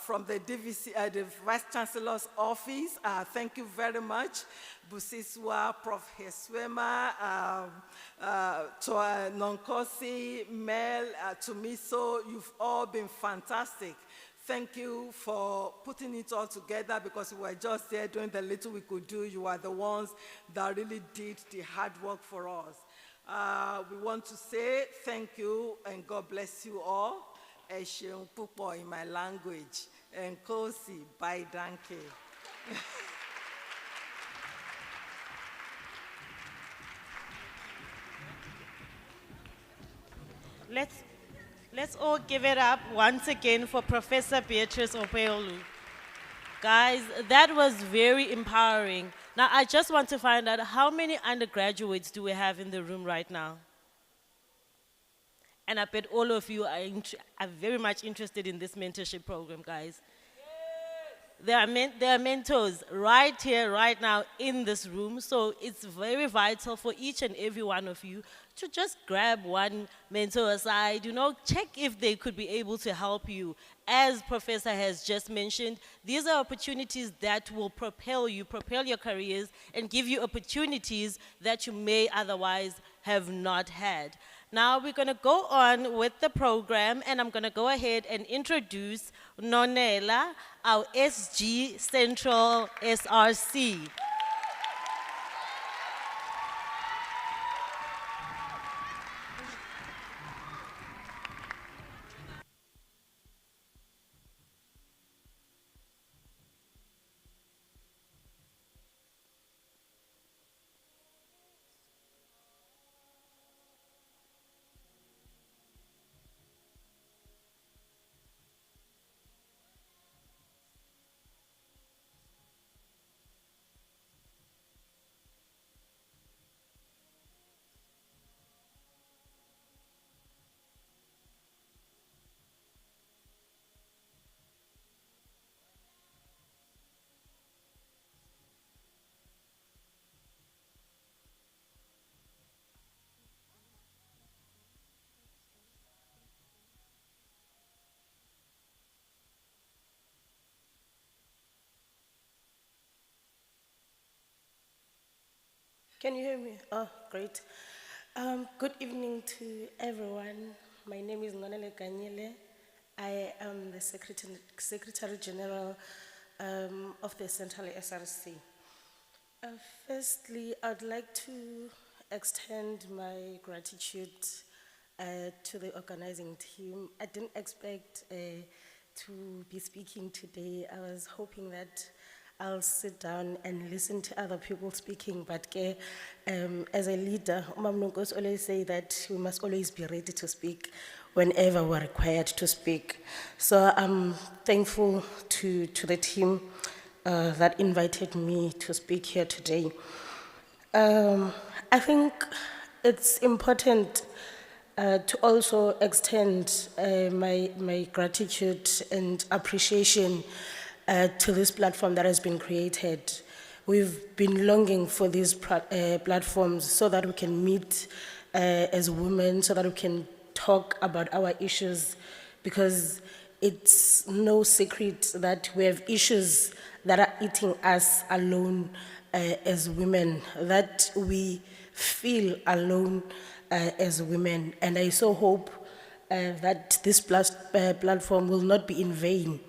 from the DVC, the Vice Chancellor's office. Thank you very much. Busiswa, Prof. Heswema, Nonkosi, Mel, Tumiso, you've all been fantastic. Thank you for putting it all together, because we were just there doing the little we could do. You are the ones that really did the hard work for us. We want to say thank you and God bless you all. Esheun pupo in my language. And Kosi, bye, danke. Let's all give it up once again for Professor Beatrice Opeolu. Guys, that was very empowering. Now, I just want to find out, how many undergraduates do we have in the room right now? And I bet all of you are very much interested in this mentorship program, guys. There are mentors right here, right now, in this room. So it's very vital for each and every one of you to just grab one mentor aside, check if they could be able to help you. As Professor has just mentioned, these are opportunities that will propel your careers, and give you opportunities that you may otherwise have not had. Now we're going to go on with the program, and I'm going to go ahead and introduce Nonela, our SG Central SRC. Can you hear me? Oh, great. Good evening to everyone. My name is Nonele Ganyele. I am the Secretary General of the Central SRC. Firstly, I'd like to extend my gratitude to the organizing team. I didn't expect to be speaking today. I was hoping that I'll sit down and listen to other people speaking, but as a leader, Umamnukos always say that we must always be ready to speak whenever we're required to speak. So I'm thankful to the team that invited me to speak here today. I think it's important to also extend my gratitude and appreciation to this platform that has been created. We've been longing for these platforms so that we can meet as women, so that we can talk about our issues, because it's no secret that we have issues that are eating us alone as women, that we feel alone as women. And I so hope that this platform will not be in vain.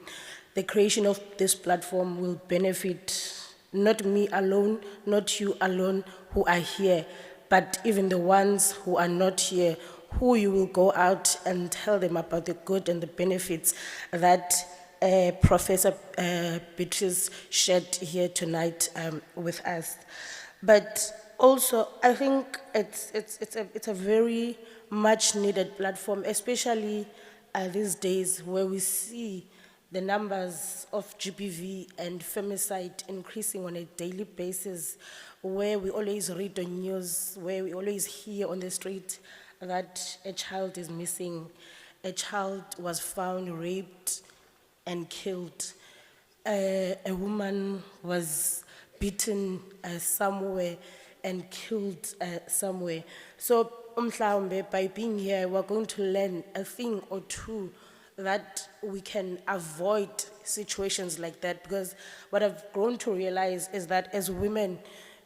The creation of this platform will benefit not me alone, not you alone who are here, but even the ones who are not here, who you will go out and tell them about the good and the benefits that Professor Beatrice shared here tonight with us. But also, I think it's a very much needed platform, especially these days where we see the numbers of GBV and femicide increasing on a daily basis, where we always read on news, where we always hear on the street that a child is missing, a child was found raped and killed, a woman was beaten somewhere and killed somewhere. So, umhlawumbe, by being here, we're going to learn a thing or two that we can avoid situations like that, because what I've grown to realize is that as women,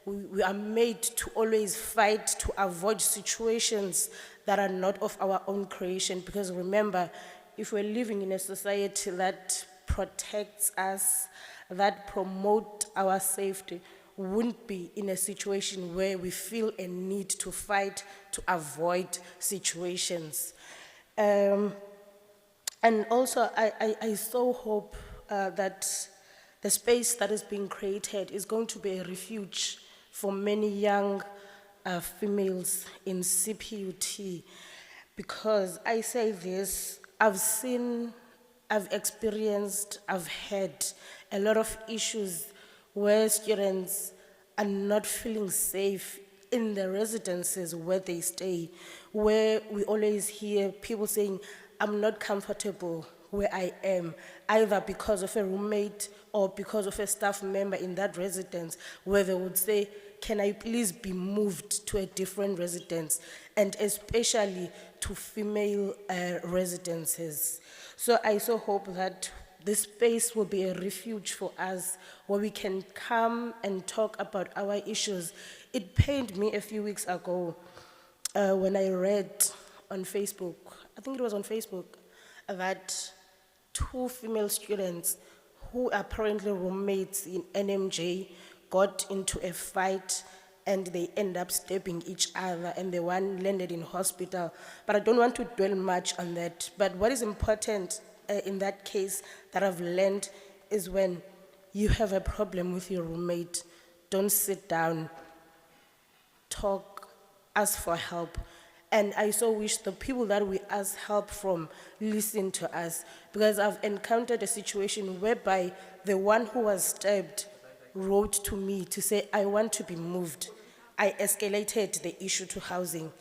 we are made to always fight to avoid situations that are not of our own creation, because remember, if we're living in a society that protects us, that promotes our safety, we wouldn't be in a situation where we feel a need to fight to avoid situations. And also, I so hope that the space that is being created is going to be a refuge for many young females in CPUT, because I say this, I've seen, I've experienced, I've had a lot of issues where students are not feeling safe in the residences where they stay, where we always hear people saying, I'm not comfortable where I am, either because of a roommate or because of a staff member in that residence, where they would say, can I please be moved to a different residence, and especially to female residences. So I so hope that this space will be a refuge for us, where we can come and talk about our issues. It pained me a few weeks ago when I read on Facebook, I think it was on Facebook, that 2 female students who are apparently roommates in NMJ got into a fight and they end up stabbing each other, and the one landed in hospital. But I don't want to dwell much on that. But what is important in that case that I've learned is, when you have a problem with your roommate, don't sit down, talk, ask for help. And I so wish the people that we ask help from listen to us, because I've encountered a situation whereby the one who was stabbed wrote to me to say, I want to be moved. I escalated the issue to housing,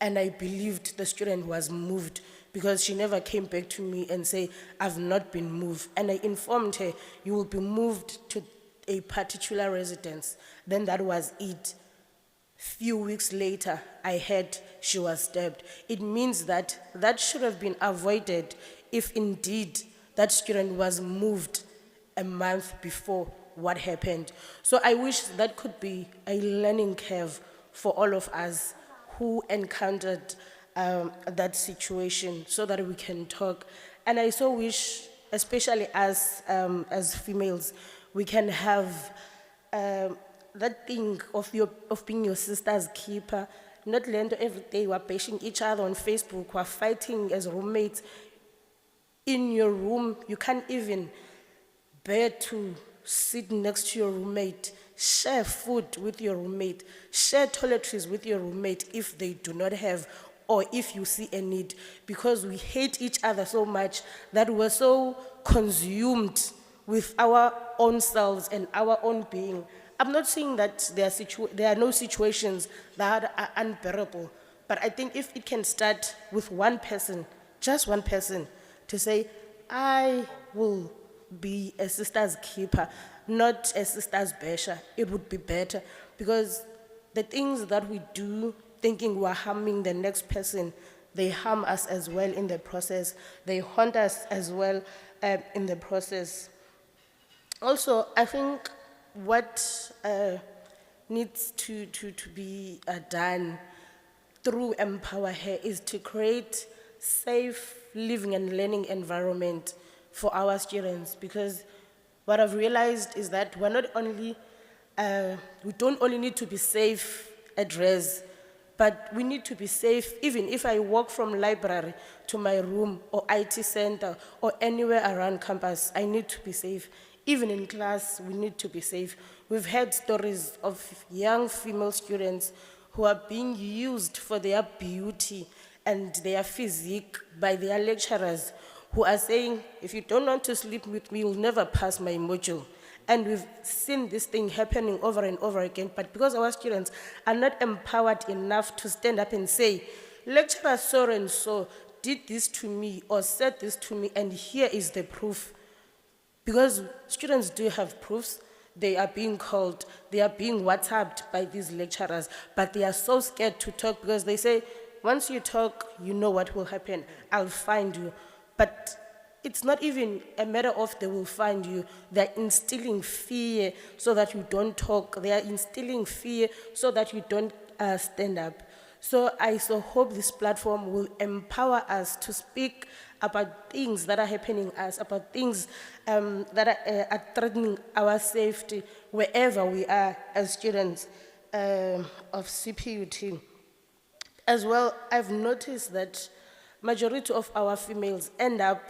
and I believed the student was moved, because she never came back to me and say, I've not been moved. And I informed her, you will be moved to a particular residence. Then that was it. Few weeks later, I heard she was stabbed. It means that that should have been avoided if indeed that student was moved a month before what happened. So I wish that could be a learning curve for all of us who encountered that situation, so that we can talk. And I so wish, especially as females, we can have that thing of being your sister's keeper, Not lento every day we're bashing each other on Facebook, we're fighting as roommates. In your room, you can't even bear to sit next to your roommate, share food with your roommate, share toiletries with your roommate if they do not have, or if you see a need, because we hate each other so much that we're so consumed with our own selves and our own being. I'm not saying that there are no situations that are unbearable, but I think if it can start with one person, just one person, to say, I will be a sister's keeper, not a sister's basher, it would be better. Because the things that we do thinking we're harming the next person, they harm us as well in the process. They haunt us as well in the process. Also, I think what needs to be done through EmpowHer is to create safe living and learning environment for our students, because what I've realized is that we're not only, we don't only need to be safe at res, but we need to be safe even if I walk from library to my room or IT center or anywhere around campus, I need to be safe. Even in class, we need to be safe. We've heard stories of young female students who are being used for their beauty and their physique by their lecturers, who are saying, if you don't want to sleep with me, you'll never pass my module. And we've seen this thing happening over and over again, but because our students are not empowered enough to stand up and say, lecturer so and so did this to me or said this to me, and here is the proof. Because students do have proofs, they are being called, they are being WhatsApped by these lecturers, but they are so scared to talk because they say, once you talk, you know what will happen, I'll find you. But it's not even a matter of they will find you, they're instilling fear so that you don't talk, they are instilling fear so that you don't stand up. So I so hope this platform will empower us to speak about things that are happening to us, about things that are threatening our safety wherever we are as students of CPUT. As well, I've noticed that majority of our females end up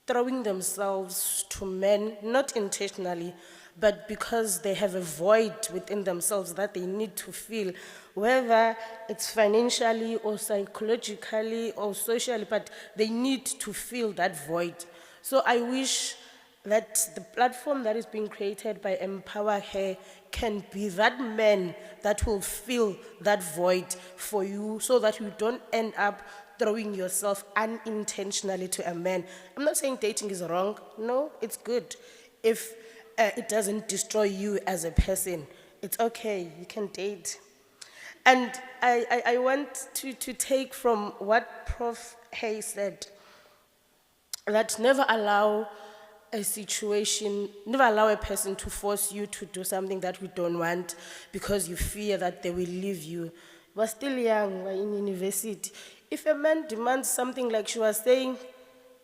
throwing themselves to men, not intentionally, but because they have a void within themselves that they need to fill, whether it's financially or psychologically or socially, but they need to fill that void. So I wish that the platform that is being created by EmpowHer can be that man that will fill that void for you so that you don't end up throwing yourself unintentionally to a man. I'm not saying dating is wrong. No, it's good. If it doesn't destroy you as a person, it's okay, you can date. And I want to take from what Prof. Hay said, that never allow a situation, never allow a person to force you to do something that you don't want because you fear that they will leave you. We're still young, we're in university. If a man demands something like she was saying,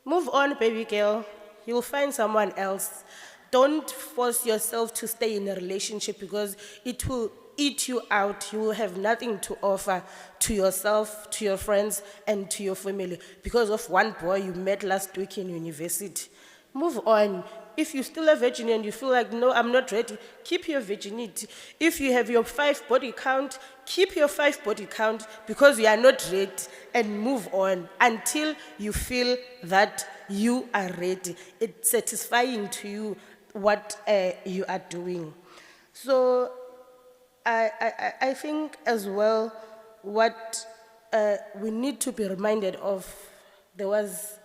move on, baby girl, you'll find someone else. Don't force yourself to stay in a relationship because it will eat you out. You will have nothing to offer to yourself, to your friends, and to your family because of one boy you met last week in university. Move on. If you're still a virgin and you feel like, no, I'm not ready, keep your virginity. If you have your 5 body count, keep your 5 body count because you are not ready, and move on until you feel that you are ready. It's satisfying to you what you are doing. So I think as well what we need to be reminded of, there was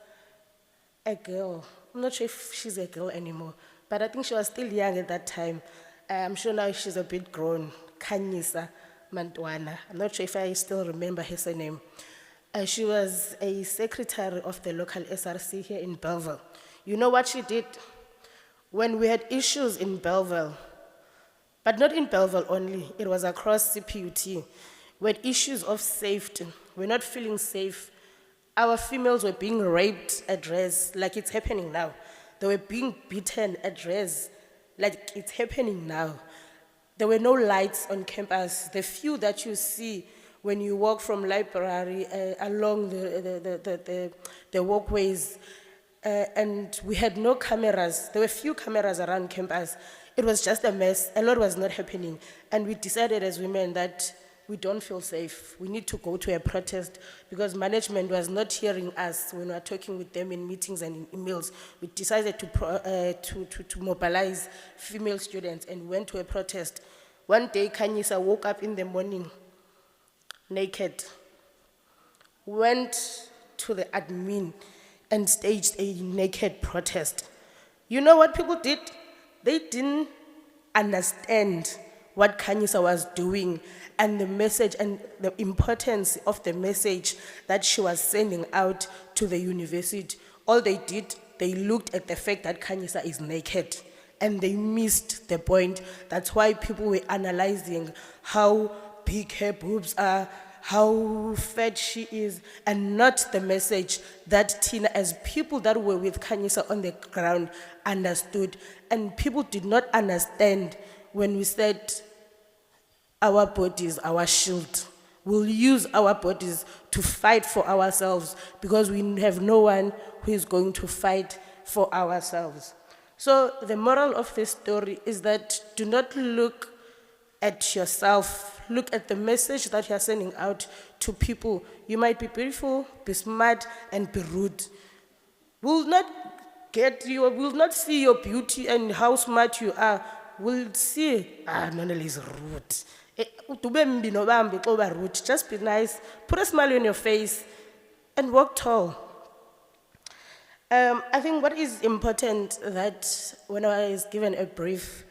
a girl, I'm not sure if she's a girl anymore, but I think she was still young at that time. I'm sure now she's a bit grown, Kanyisa Mantwana. I'm not sure if I still remember her surname. She was a secretary of the local SRC here in Belleville. You know what she did? When we had issues in Belleville, but not in Belleville only, it was across CPUT, we had issues of safety. We're not feeling safe. Our females were being raped at res, like it's happening now. They were being beaten at res, like it's happening now. there were no lights on campus. The few that you see when you walk from library along the walkways, and we had no cameras. There were few cameras around campus. It was just a mess. A lot was not happening. And we decided as women that we don't feel safe. We need to go to a protest because management was not hearing us when we were talking with them in meetings and in emails. We decided to mobilize female students and went to a protest. One day, Kanyisa woke up in the morning naked, went to the admin and staged a naked protest. You know what people did? They didn't understand what Kanyisa was doing and the message and the importance of the message that she was sending out to the university. All they did, they looked at the fact that Kanyisa is naked and they missed the point. That's why people were analyzing how big her boobs are, how fat she is, and not the message that Tina, as people that were with Kanyisa on the ground, understood. And people did not understand when we said our bodies, our shield. We'll use our bodies to fight for ourselves because we have no one who is going to fight for ourselves. So the moral of this story is that do not look at yourself. Look at the message that you're sending out to people. You might be beautiful, be smart, and be rude. We'll not see your beauty and how smart you are. We'll see, Nonele is rude. Just be nice, put a smile on your face, and walk tall. I think what is important that when I was given a brief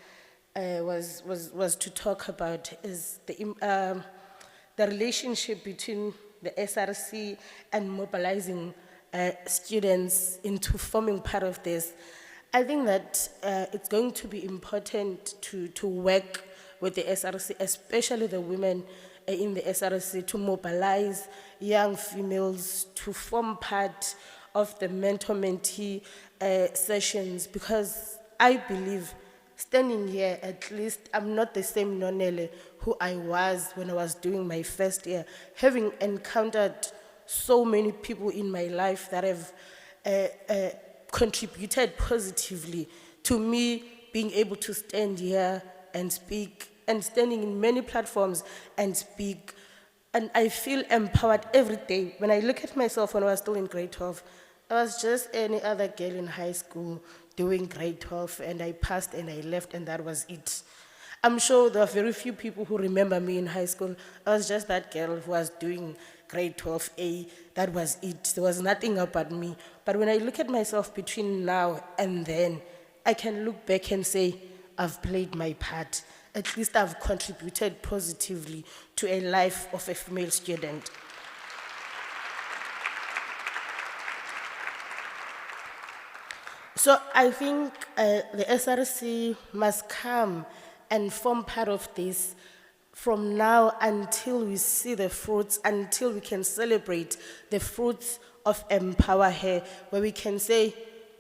was to talk about is the relationship between the SRC and mobilizing students into forming part of this. I think that it's going to be important to work with the SRC, especially the women in the SRC, to mobilize young females to form part of the mentor-mentee sessions, because I believe, standing here, at least I'm not the same Nonele who I was when I was doing my first year, having encountered so many people in my life that have contributed positively to me being able to stand here and speak, and standing in many platforms and speak. And I feel empowered every day. When I look at myself when I was still in grade 12, I was just any other girl in high school doing grade 12, and I passed and I left, and that was it. I'm sure there are very few people who remember me in high school. I was just that girl who was doing grade 12A. That was it. There was nothing about me. But when I look at myself between now and then, I can look back and say, I've played my part. At least I've contributed positively to a life of a female student. So I think the SRC must come and form part of this from now until we see the fruits, until we can celebrate the fruits of EmpowHer, where we can say,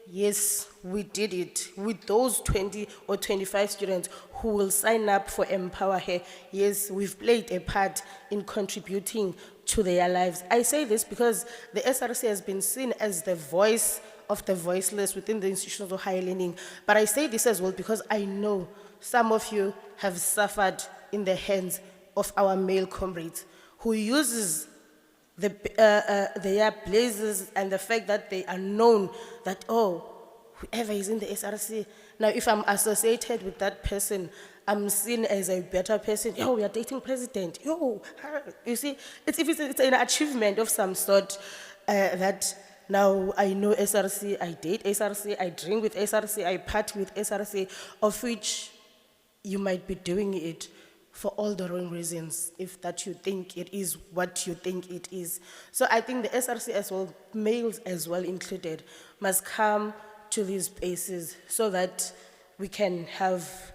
yes, we did it. With those 20 or 25 students who will sign up for EmpowHer, yes, we've played a part in contributing to their lives. I say this because the SRC has been seen as the voice of the voiceless within the institutions of higher learning. But I say this as well because I know some of you have suffered in the hands of our male comrades who uses their blazes and the fact that they are known that, oh, whoever is in the SRC, now if I'm associated with that person, I'm seen as a better person. Yo, we are dating president. Yo, you see, it's an achievement of some sort that now I know SRC, I date SRC, I drink with SRC, I party with SRC, of which you might be doing it for all the wrong reasons, if that you think it is what you think it is. So I think the SRC as well, males as well included, must come to these spaces so that we can have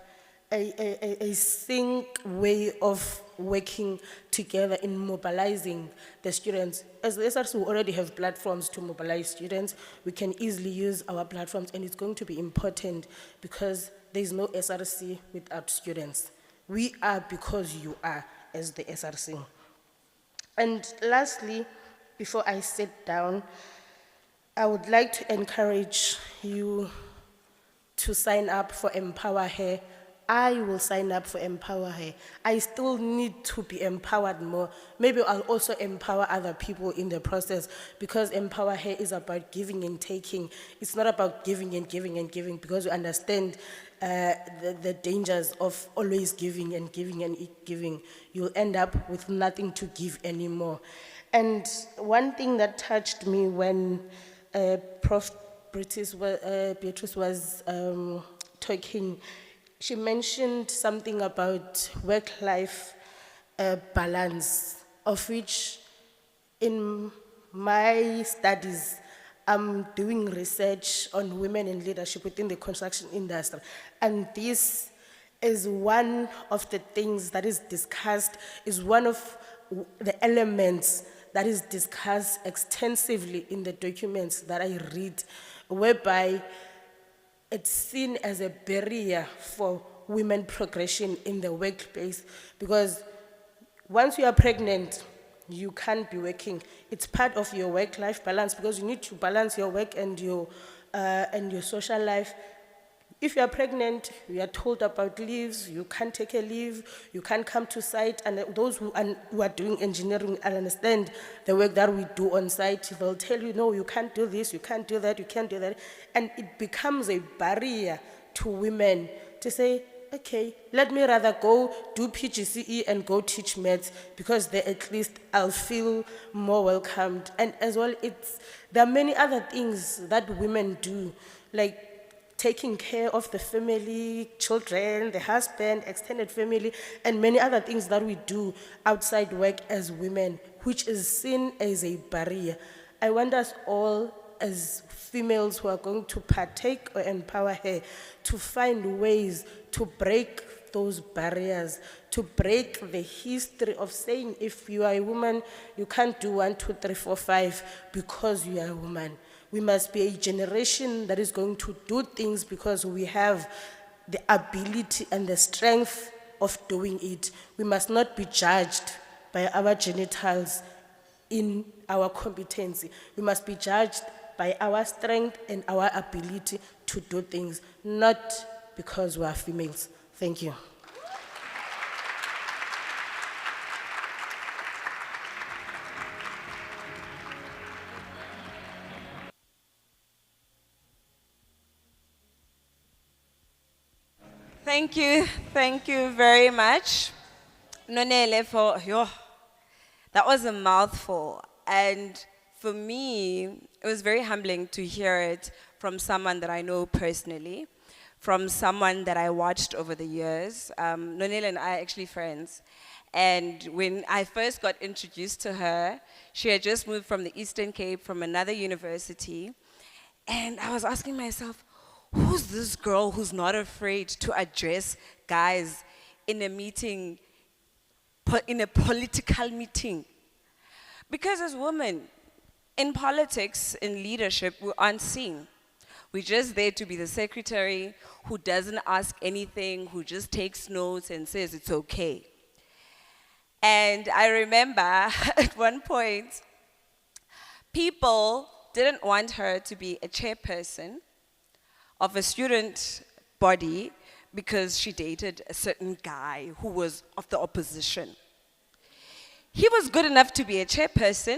a sync way of working together in mobilizing the students. As the SRC, we already have platforms to mobilize students. We can easily use our platforms, and it's going to be important because there's no SRC without students. We are because you are, as the SRC. And lastly, before I sit down, I would like to encourage you to sign up for EmpowHer. I will sign up for EmpowHer. I still need to be empowered more. Maybe I'll also empower other people in the process, because EmpowHer is about giving and taking. It's not about giving and giving and giving, because we understand the dangers of always giving and giving and giving. You'll end up with nothing to give anymore. And one thing that touched me when Prof. Beatrice was talking, she mentioned something about work-life balance, of which in my studies, I'm doing research on women in leadership within the construction industry. And this is one of the things that is discussed, is one of the elements that is discussed extensively in the documents that I read, whereby it's seen as a barrier for women progression in the workplace, because once you are pregnant, you can't be working. It's part of your work-life balance, because you need to balance your work and your social life. If you are pregnant, you are told about leaves, you can't take a leave, you can't come to site, and those who are doing engineering and understand the work that we do on site, they'll tell you, no, you can't do this, you can't do that, you can't do that. And it becomes a barrier to women to say, okay, let me rather go do PGCE and go teach maths, because there at least I'll feel more welcomed. And as well, there are many other things that women do, like taking care of the family, children, the husband, extended family, and many other things that we do outside work as women, which is seen as a barrier. I want us all, as females who are going to partake or EmpowHer, to find ways to break those barriers, to break the history of saying if you are a woman, you can't do 1, 2, 3, 4, 5 because you are a woman. We must be a generation that is going to do things because we have the ability and the strength of doing it. We must not be judged by our genitals in our competency. We must be judged by our strength and our ability to do things, not because we are females. Thank you. Thank you very much, Nonele, for that was a mouthful. And for me, it was very humbling to hear it from someone that I know personally, from someone that I watched over the years. Nonele and I are actually friends. And when I first got introduced to her, she had just moved from the Eastern Cape from another university. And I was asking myself, who's this girl who's not afraid to address guys in a meeting, in a political meeting? Because as women, in politics, in leadership, we aren't seen. We're just there to be the secretary who doesn't ask anything, who just takes notes and says it's okay. And I remember at one point, people didn't want her to be a chairperson of a student body because she dated a certain guy who was of the opposition. He was good enough to be a chairperson,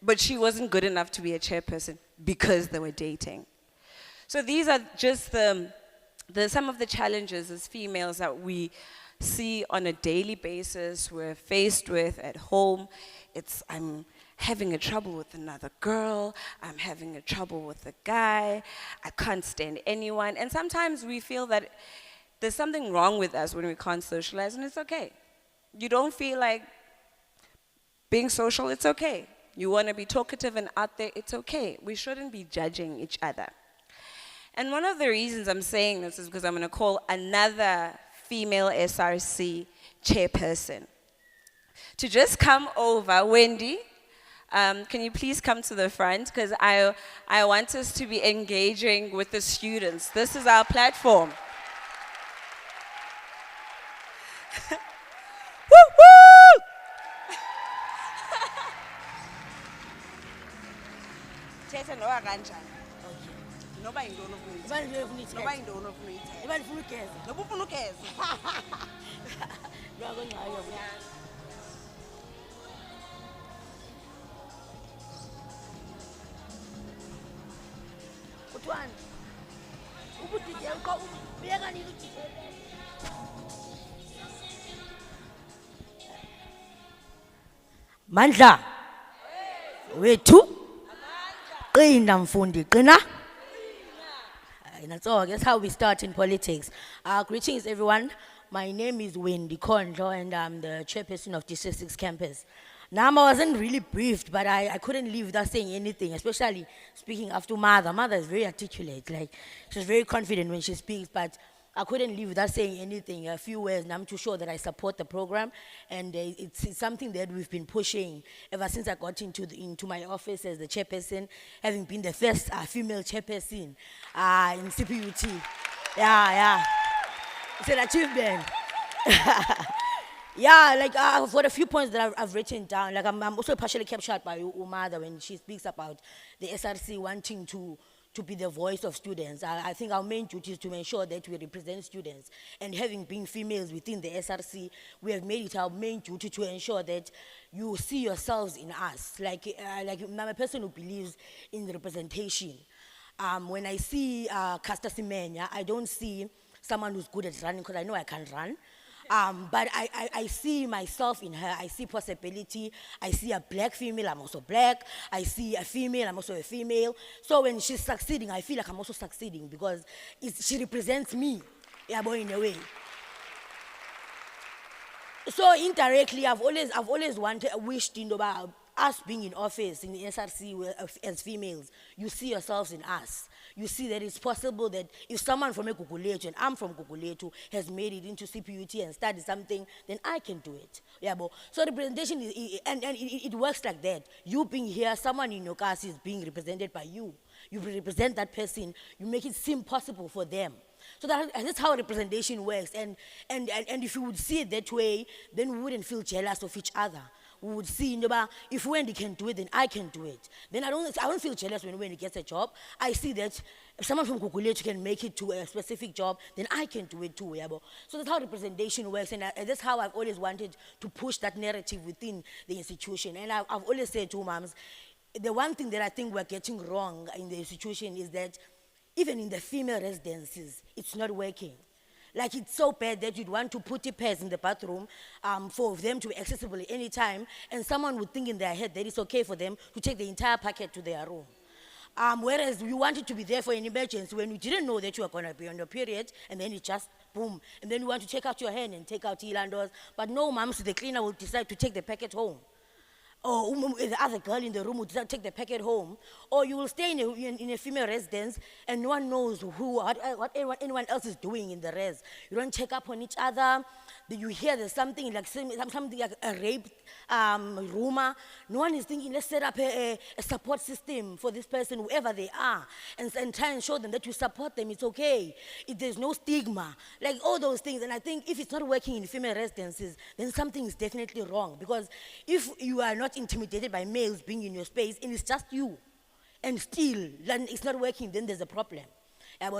but she wasn't good enough to be a chairperson because they were dating. So these are just some of the challenges as females that we see on a daily basis, we're faced with at home. I'm having a trouble with another girl, I'm having a trouble with a guy, I can't stand anyone. And sometimes we feel that there's something wrong with us when we can't socialize, and it's okay. You don't feel like being social, it's okay. You want to be talkative and out there, it's okay. We shouldn't be judging each other. And one of the reasons I'm saying this is because I'm going to call another female SRC chairperson to just come over. Wendy, can you please come to the front? Because I want us to be engaging with the students. This is our platform. Thetha noba kanjani. Noba yintoni ofuna uyithetha. Imali nje efuna uyithetha. Noba yintoni ofuna uyithetha. Imali ifuna ugeza. Noba ufuna ugeza. Ngiyakwencayo. Kuthiwani? Ubudije uyeka nini udije? Mandla wethu qina mfundi qina. That's all. That's how we start in politics. Greetings, everyone. My name is Wendy Kondlo, and I'm the chairperson of DC6 campus. Now, I wasn't really briefed, but I couldn't leave without saying anything, especially speaking after Mother. Mother is very articulate. Like, she's very confident when she speaks, but I couldn't leave without saying anything, a few words, and I'm too sure that I support the program, and it's something that we've been pushing ever since I got into my office as the chairperson, having been the first female chairperson in CPUT. Yeah. It's an achievement. Yeah, like I've got a few points that I've written down. Like I'm also partially captured by Umada when she speaks about the SRC wanting to be the voice of students. I think our main duty is to ensure that we represent students. And having been females within the SRC, we have made it our main duty to ensure that you see yourselves in us. Like I'm a person who believes in representation. When I see Caster Semenya, I don't see someone who's good at running because I know I can't run. But I see myself in her. I see possibility. I see a black female, I'm also black. I see a female, I'm also a female. So when she's succeeding, I feel like I'm also succeeding because she represents me, yeah, boy, in a way. So indirectly, I've always wished about us being in office in the SRC as females. You see yourselves in us. You see that it's possible that if someone from a Guguletu, and I'm from Guguletu, has made it into CPUT and started something, then I can do it. Yeah, but so representation it works like that. You being here, someone in your class is being represented by you. You represent that person. You make it seem possible for them. So that's how representation works. And if you would see it that way, then we wouldn't feel jealous of each other. We would see, if Wendy can do it, then I can do it. Then I don't feel jealous when Wendy gets a job. I see that if someone from Kukuletu can make it to a specific job, then I can do it too. Yabo. So that's how representation works, and that's how I've always wanted to push that narrative within the institution. And I've always said to moms, the one thing that I think we're getting wrong in the institution is that even in the female residences, it's not working. Like it's so bad that you'd want to put the pads in the bathroom for them to be accessible at any time, and someone would think in their head that it's okay for them to take the entire packet to their room. Whereas you wanted to be there for an emergency when you didn't know that you were going to be on your period, and then it just boom, and then you want to take out your hand and take out Ilandos, but no, moms, the cleaner will decide to take the packet home. Or the other girl in the room will decide to take the packet home. Or you will stay in a female residence and no one knows what anyone else is doing in the res. You don't check up on each other. You hear there's something like a rape rumor. No one is thinking, let's set up a support system for this person, whoever they are, and try and show them that you support them. It's okay. There's no stigma. Like all those things. And I think if it's not working in female residences, then something is definitely wrong. Because if you are not intimidated by males being in your space and it's just you, and still then it's not working, then there's a problem.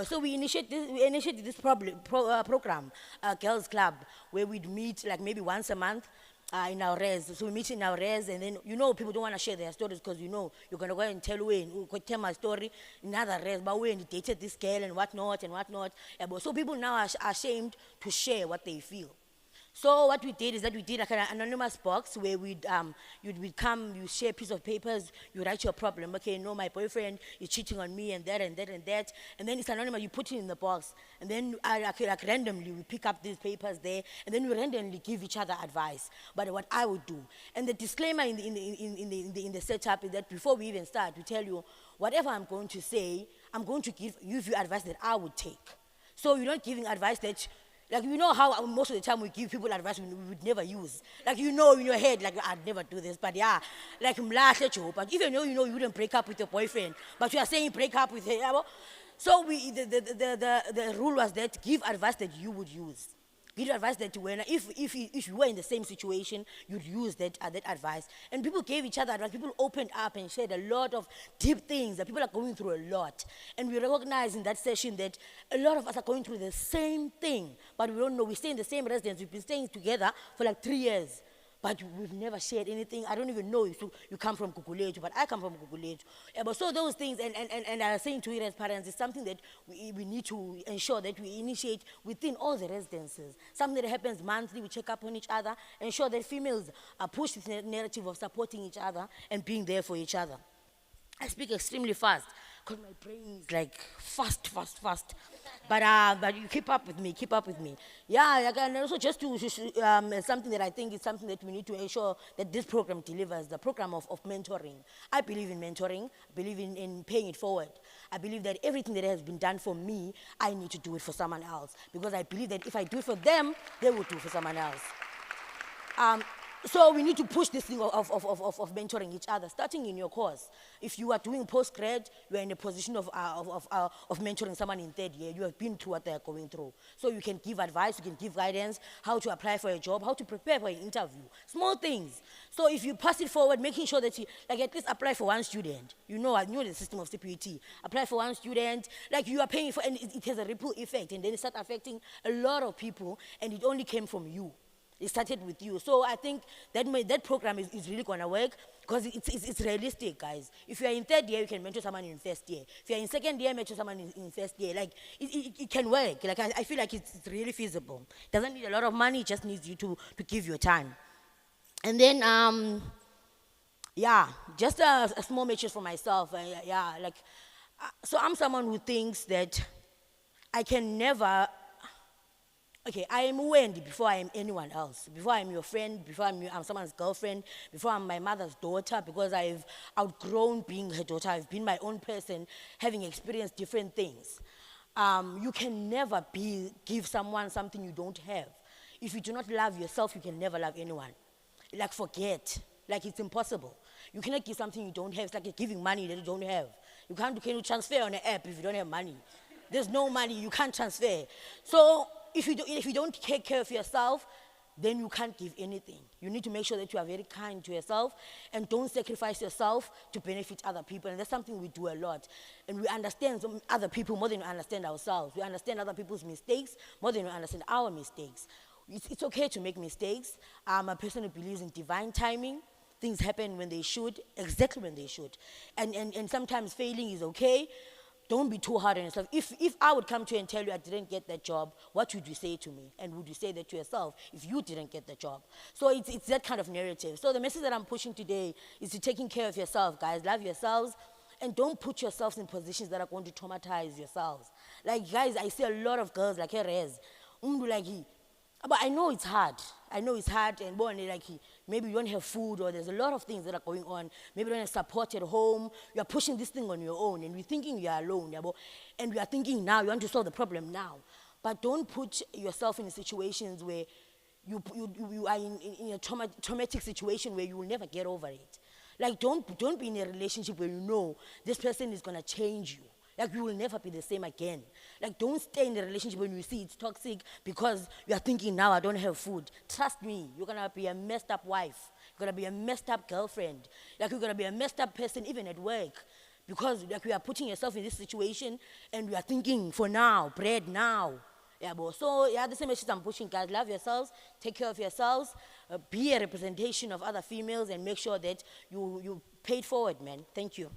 So we initiated this program, Girls Club, where we'd meet like maybe once a month in our res. So we meet in our res, and then people don't want to share their stories because you're going to go and tell my story in other res, but when you dated this girl and whatnot. So people now are ashamed to share what they feel. So what we did is that we did like an anonymous box where you'd come, you share a piece of papers, you write your problem. Okay, no, my boyfriend is cheating on me and that and that and that. And then it's anonymous, you put it in the box. And then like randomly, we pick up these papers there, and then we randomly give each other advice about what I would do. And the disclaimer in the setup is that before we even start, we tell you, whatever I'm going to say, I'm going to give you advice that I would take. So you're not giving advice that, like, how most of the time we give people advice we would never use. Like, in your head, like, I'd never do this, but yeah, like, but even though you wouldn't break up with your boyfriend, but you are saying break up with her. So the rule was that give advice that you would use. give you advice that when if you were in the same situation, you'd use that advice. And people gave each other advice. People opened up and shared a lot of deep things that people are going through a lot. And we recognize in that session that a lot of us are going through the same thing, but we don't know. We stay in the same residence. We've been staying together for like 3 years. But we've never shared anything. I don't even know if you come from Kukuletu, but I come from Kukuletu. Yeah, but so those things, and I was saying to it as parents, is something that we need to ensure that we initiate within all the residences. Something that happens monthly, we check up on each other, ensure that females are pushed with the narrative of supporting each other and being there for each other. I speak extremely fast, because my brain is like fast. But you keep up with me. Yeah, and also just to, something that I think is something that we need to ensure that this program delivers, the program of mentoring. I believe in mentoring, I believe in paying it forward. I believe that everything that has been done for me, I need to do it for someone else. Because I believe that if I do it for them, they will do it for someone else. So we need to push this thing of mentoring each other, starting in your course. If you are doing postgrad, you are in a position of mentoring someone in third year. You have been through what they are going through. So you can give advice, you can give guidance, how to apply for a job, how to prepare for an interview. Small things. So if you pass it forward, making sure that you, like at least apply for one student. You know the system of CPUT. Apply for one student, like you are paying for, and it has a ripple effect, and then it starts affecting a lot of people, and it only came from you. It started with you. So I think that program is really going to work, because it's realistic, guys. If you are in third year, you can mentor someone in first year. If you are in second year, mentor someone in first year. Like, it can work. Like, I feel like it's really feasible. It doesn't need a lot of money. It just needs you to give your time. And then, yeah, just a small message for myself. So I'm someone who thinks that I can never... Okay, I am Wendy before I am anyone else. Before I'm your friend, before I'm someone's girlfriend, before I'm my mother's daughter, because I've outgrown being her daughter. I've been my own person, having experienced different things. You can never give someone something you don't have. If you do not love yourself, you can never love anyone. Like, forget. Like, it's impossible. You cannot give something you don't have. It's like you're giving money that you don't have. Can you transfer on an app if you don't have money? There's no money, you can't transfer. So, if you don't take care of yourself, then you can't give anything. You need to make sure that you are very kind to yourself and don't sacrifice yourself to benefit other people. And that's something we do a lot. And we understand some other people more than we understand ourselves. We understand other people's mistakes more than we understand our mistakes. It's okay to make mistakes. I'm a person who believes in divine timing. Things happen when they should, exactly when they should. And sometimes failing is okay. Don't be too hard on yourself. If I would come to you and tell you I didn't get that job, what would you say to me? And would you say that to yourself if you didn't get the job? So it's that kind of narrative. So the message that I'm pushing today is to taking care of yourself, guys. Love yourselves. And don't put yourselves in positions that are going to traumatize yourselves. Like, guys, I see a lot of girls like Rez. But I know it's hard. And maybe you don't have food, or there's a lot of things that are going on. Maybe you don't have support at home. You are pushing this thing on your own, and we're thinking you are alone. And we are thinking now, you want to solve the problem now. But don't put yourself in situations where you are in a traumatic situation where you will never get over it. Like, don't be in a relationship where you know this person is going to change you. Like, you will never be the same again. Like, don't stay in a relationship when you see it's toxic because you are thinking, now I don't have food. Trust me, you're going to be a messed up wife. You're going to be a messed up girlfriend. Like, you're going to be a messed up person even at work. Because, like, you are putting yourself in this situation and you are thinking, for now, bread now. So, the same message I'm pushing, guys. Love yourselves, take care of yourselves, be a representation of other females, and make sure that you pay it forward, man. Thank you.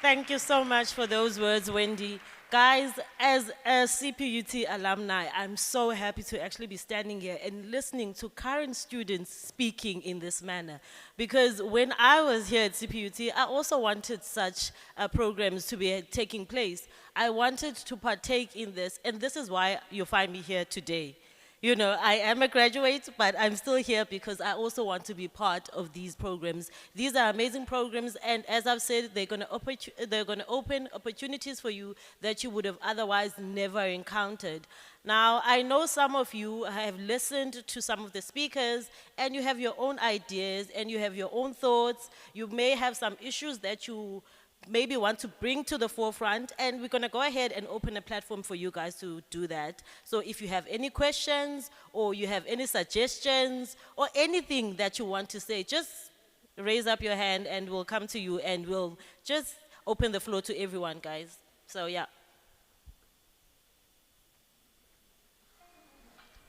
Thank you so much for those words, Wendy. Guys, as a CPUT alumni, I'm so happy to actually be standing here and listening to current students speaking in this manner. Because when I was here at CPUT, I also wanted such programs to be taking place. I wanted to partake in this, and this is why you find me here today. You know, I am a graduate, but I'm still here because I also want to be part of these programs. These are amazing programs, and as I've said, they're going to open opportunities for you that you would have otherwise never encountered. Now, I know some of you have listened to some of the speakers, and you have your own ideas, and you have your own thoughts. You may have some issues that you maybe want to bring to the forefront, and we're going to go ahead and open a platform for you guys to do that. So if you have any questions or you have any suggestions or anything that you want to say, just raise up your hand and we'll come to you and we'll just open the floor to everyone, guys. So yeah.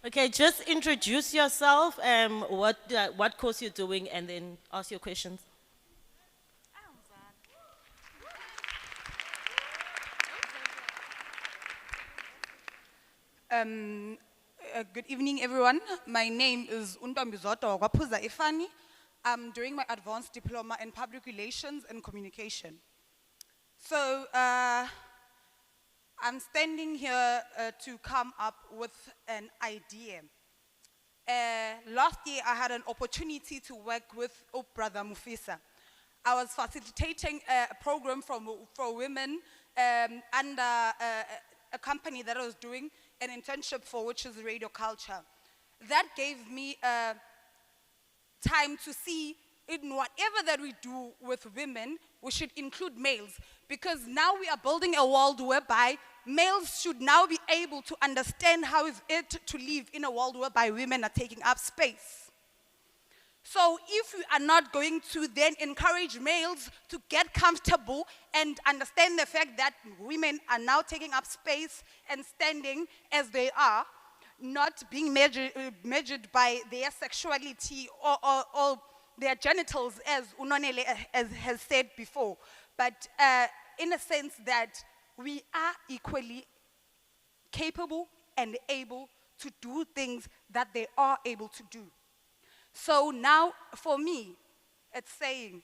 Okay, just introduce yourself, what course you're doing, and then ask your questions. Good evening, everyone. My name is Untombizoto Waphuza Ifani. I'm doing my advanced diploma in public relations and communication. So I'm standing here to come up with an idea. Last year, I had an opportunity to work with Brother Mufisa. I was facilitating a program for women under a company that I was doing an internship for, which is radio culture. That gave me time to see in whatever that we do with women, we should include males, because now we are building a world whereby males should now be able to understand how is it to live in a world whereby women are taking up space. So if we are not going to then encourage males to get comfortable and understand the fact that women are now taking up space and standing as they are, not being measured by their sexuality or their genitals, as Unonele has said before, but in a sense that we are equally capable and able to do things that they are able to do. So now, for me, it's saying,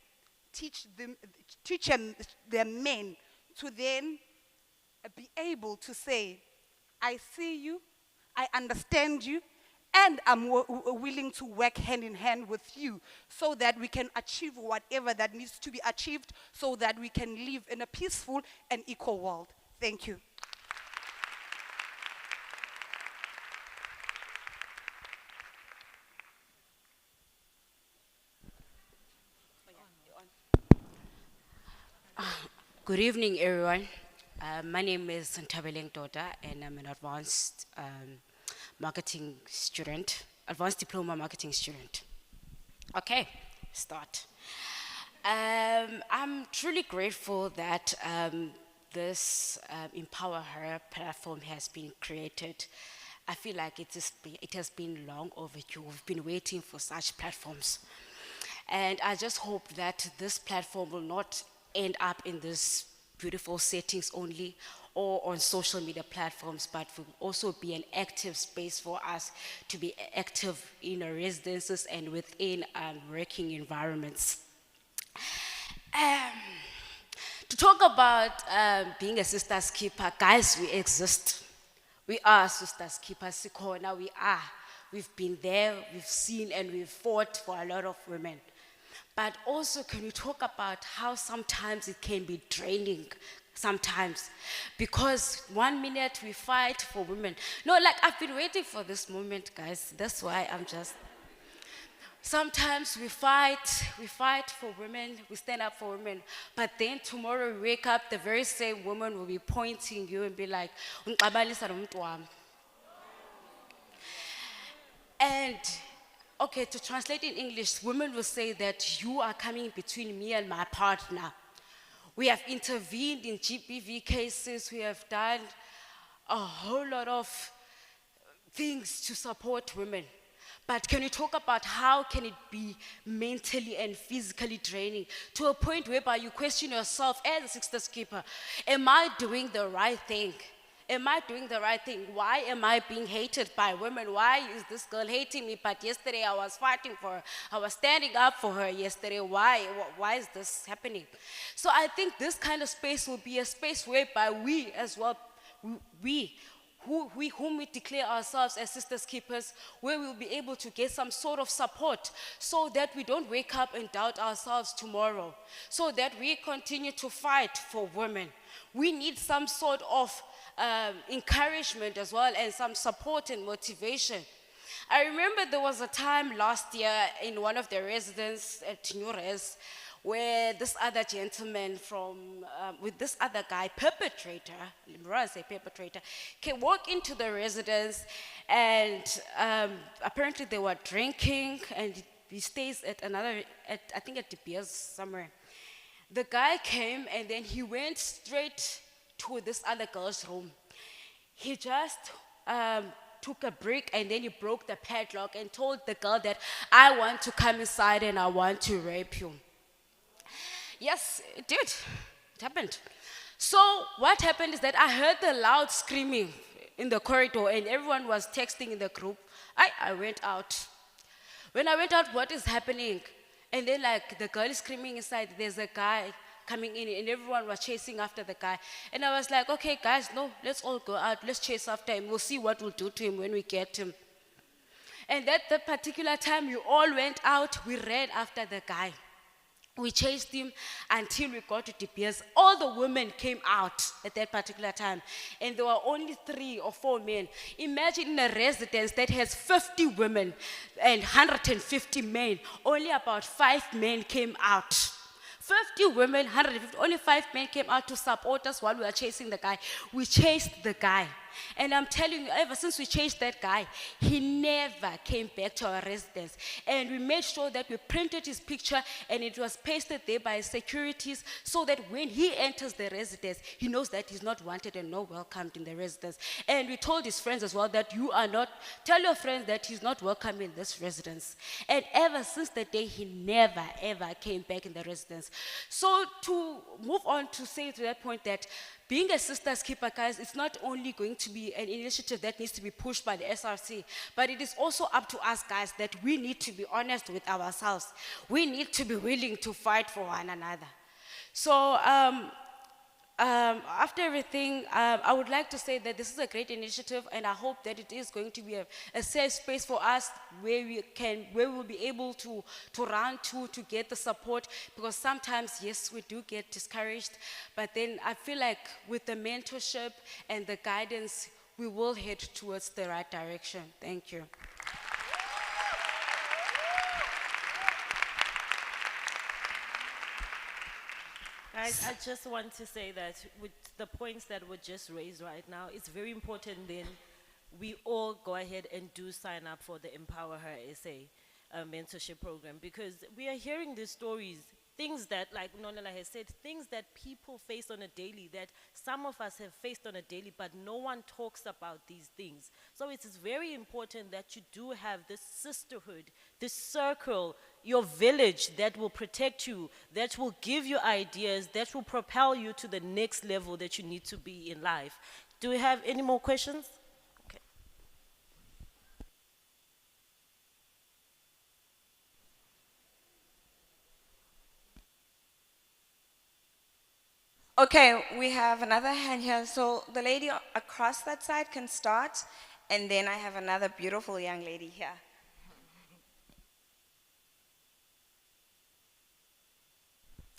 teach the men to then be able to say, I see you, I understand you, and I'm willing to work hand in hand with you so that we can achieve whatever that needs to be achieved so that we can live in a peaceful and equal world. Thank you. Good evening, everyone. My name is Ntabeleng Tota, and I'm an advanced marketing student, advanced diploma marketing student. Okay, start. I'm truly grateful that this EmpowHer platform has been created. I feel like it has been long overdue. We've been waiting for such platforms. And I just hope that this platform will not end up in this beautiful settings only or on social media platforms, but will also be an active space for us to be active in our residences and within working environments. To talk about being a sister's keeper, guys, we exist. We are sisters keepers. Now we are. We've been there, we've seen, and we've fought for a lot of women. But also, can we talk about how sometimes it can be draining sometimes? Because 1 minute we fight for women. No, like I've been waiting for this moment, guys. That's why I'm just... Sometimes we fight for women, we stand up for women, but then tomorrow we wake up, the very same woman will be pointing you and be like, "Ungiqabalisa nomuntu wami." And okay, to translate in English, women will say that you are coming between me and my partner. We have intervened in GBV cases, we have done a whole lot of things to support women. But can you talk about how can it be mentally and physically draining to a point whereby you question yourself as a sister's keeper, am I doing the right thing? Am I doing the right thing? Why am I being hated by women? Why is this girl hating me? But yesterday I was fighting for her. I was standing up for her yesterday. Why is this happening? So I think this kind of space will be a space whereby we as well, whom we declare ourselves as sisters keepers, where we'll be able to get some sort of support so that we don't wake up and doubt ourselves tomorrow, so that we continue to fight for women. We need some sort of encouragement as well, and some support and motivation. I remember there was a time last year in one of the residents at New Res where this other gentleman with this other guy, perpetrator, I say perpetrator, can walk into the residence, and apparently they were drinking, and he stays at I think at De Beers somewhere. The guy came and then he went straight to this other girl's room. He just took a brick and then he broke the padlock and told the girl that, I want to come inside and I want to rape you. Yes, it did. It happened. So what happened is that I heard the loud screaming in the corridor and everyone was texting in the group. I went out. When I went out, what is happening? And then like the girl is screaming inside, there's a guy coming in and everyone was chasing after the guy. And I was like, okay guys, no, let's all go out, let's chase after him. We'll see what we'll do to him when we get him. And at that particular time, we all went out, we ran after the guy. We chased him until we got to De Beers. All the women came out at that particular time, and there were only 3 or 4 men. Imagine in a residence that has 50 women and 150 men, only about 5 men came out. 50 women, 150, only 5 men came out to support us while we were chasing the guy. We chased the guy. And I'm telling you, ever since we chased that guy, he never came back to our residence. And we made sure that we printed his picture and it was pasted there by securities so that when he enters the residence, he knows that he's not wanted and not welcomed in the residence. And we told his friends as well that tell your friends that he's not welcome in this residence. And ever since that day, he never, ever came back in the residence. So to move on to say to that point that being a sister's keeper, guys, it's not only going to be an initiative that needs to be pushed by the SRC, but it is also up to us, guys, that we need to be honest with ourselves. We need to be willing to fight for one another. So after everything, I would like to say that this is a great initiative, and I hope that it is going to be a safe space for us where we will be able to run to get the support, because sometimes, yes, we do get discouraged, but then I feel like with the mentorship and the guidance, we will head towards the right direction. Thank you. I just want to say that with the points that were just raised right now, it's very important then we all go ahead and do sign up for the EmpowHer SA mentorship program, because we are hearing these stories, things that, like Nonela has said, things that people face on a daily, that some of us have faced on a daily, but no one talks about these things. So it is very important that you do have this sisterhood, this circle, your village that will protect you, that will give you ideas, that will propel you to the next level that you need to be in life. Do we have any more questions? Okay. Okay, we have another hand here. So the lady across that side can start, and then I have another beautiful young lady here.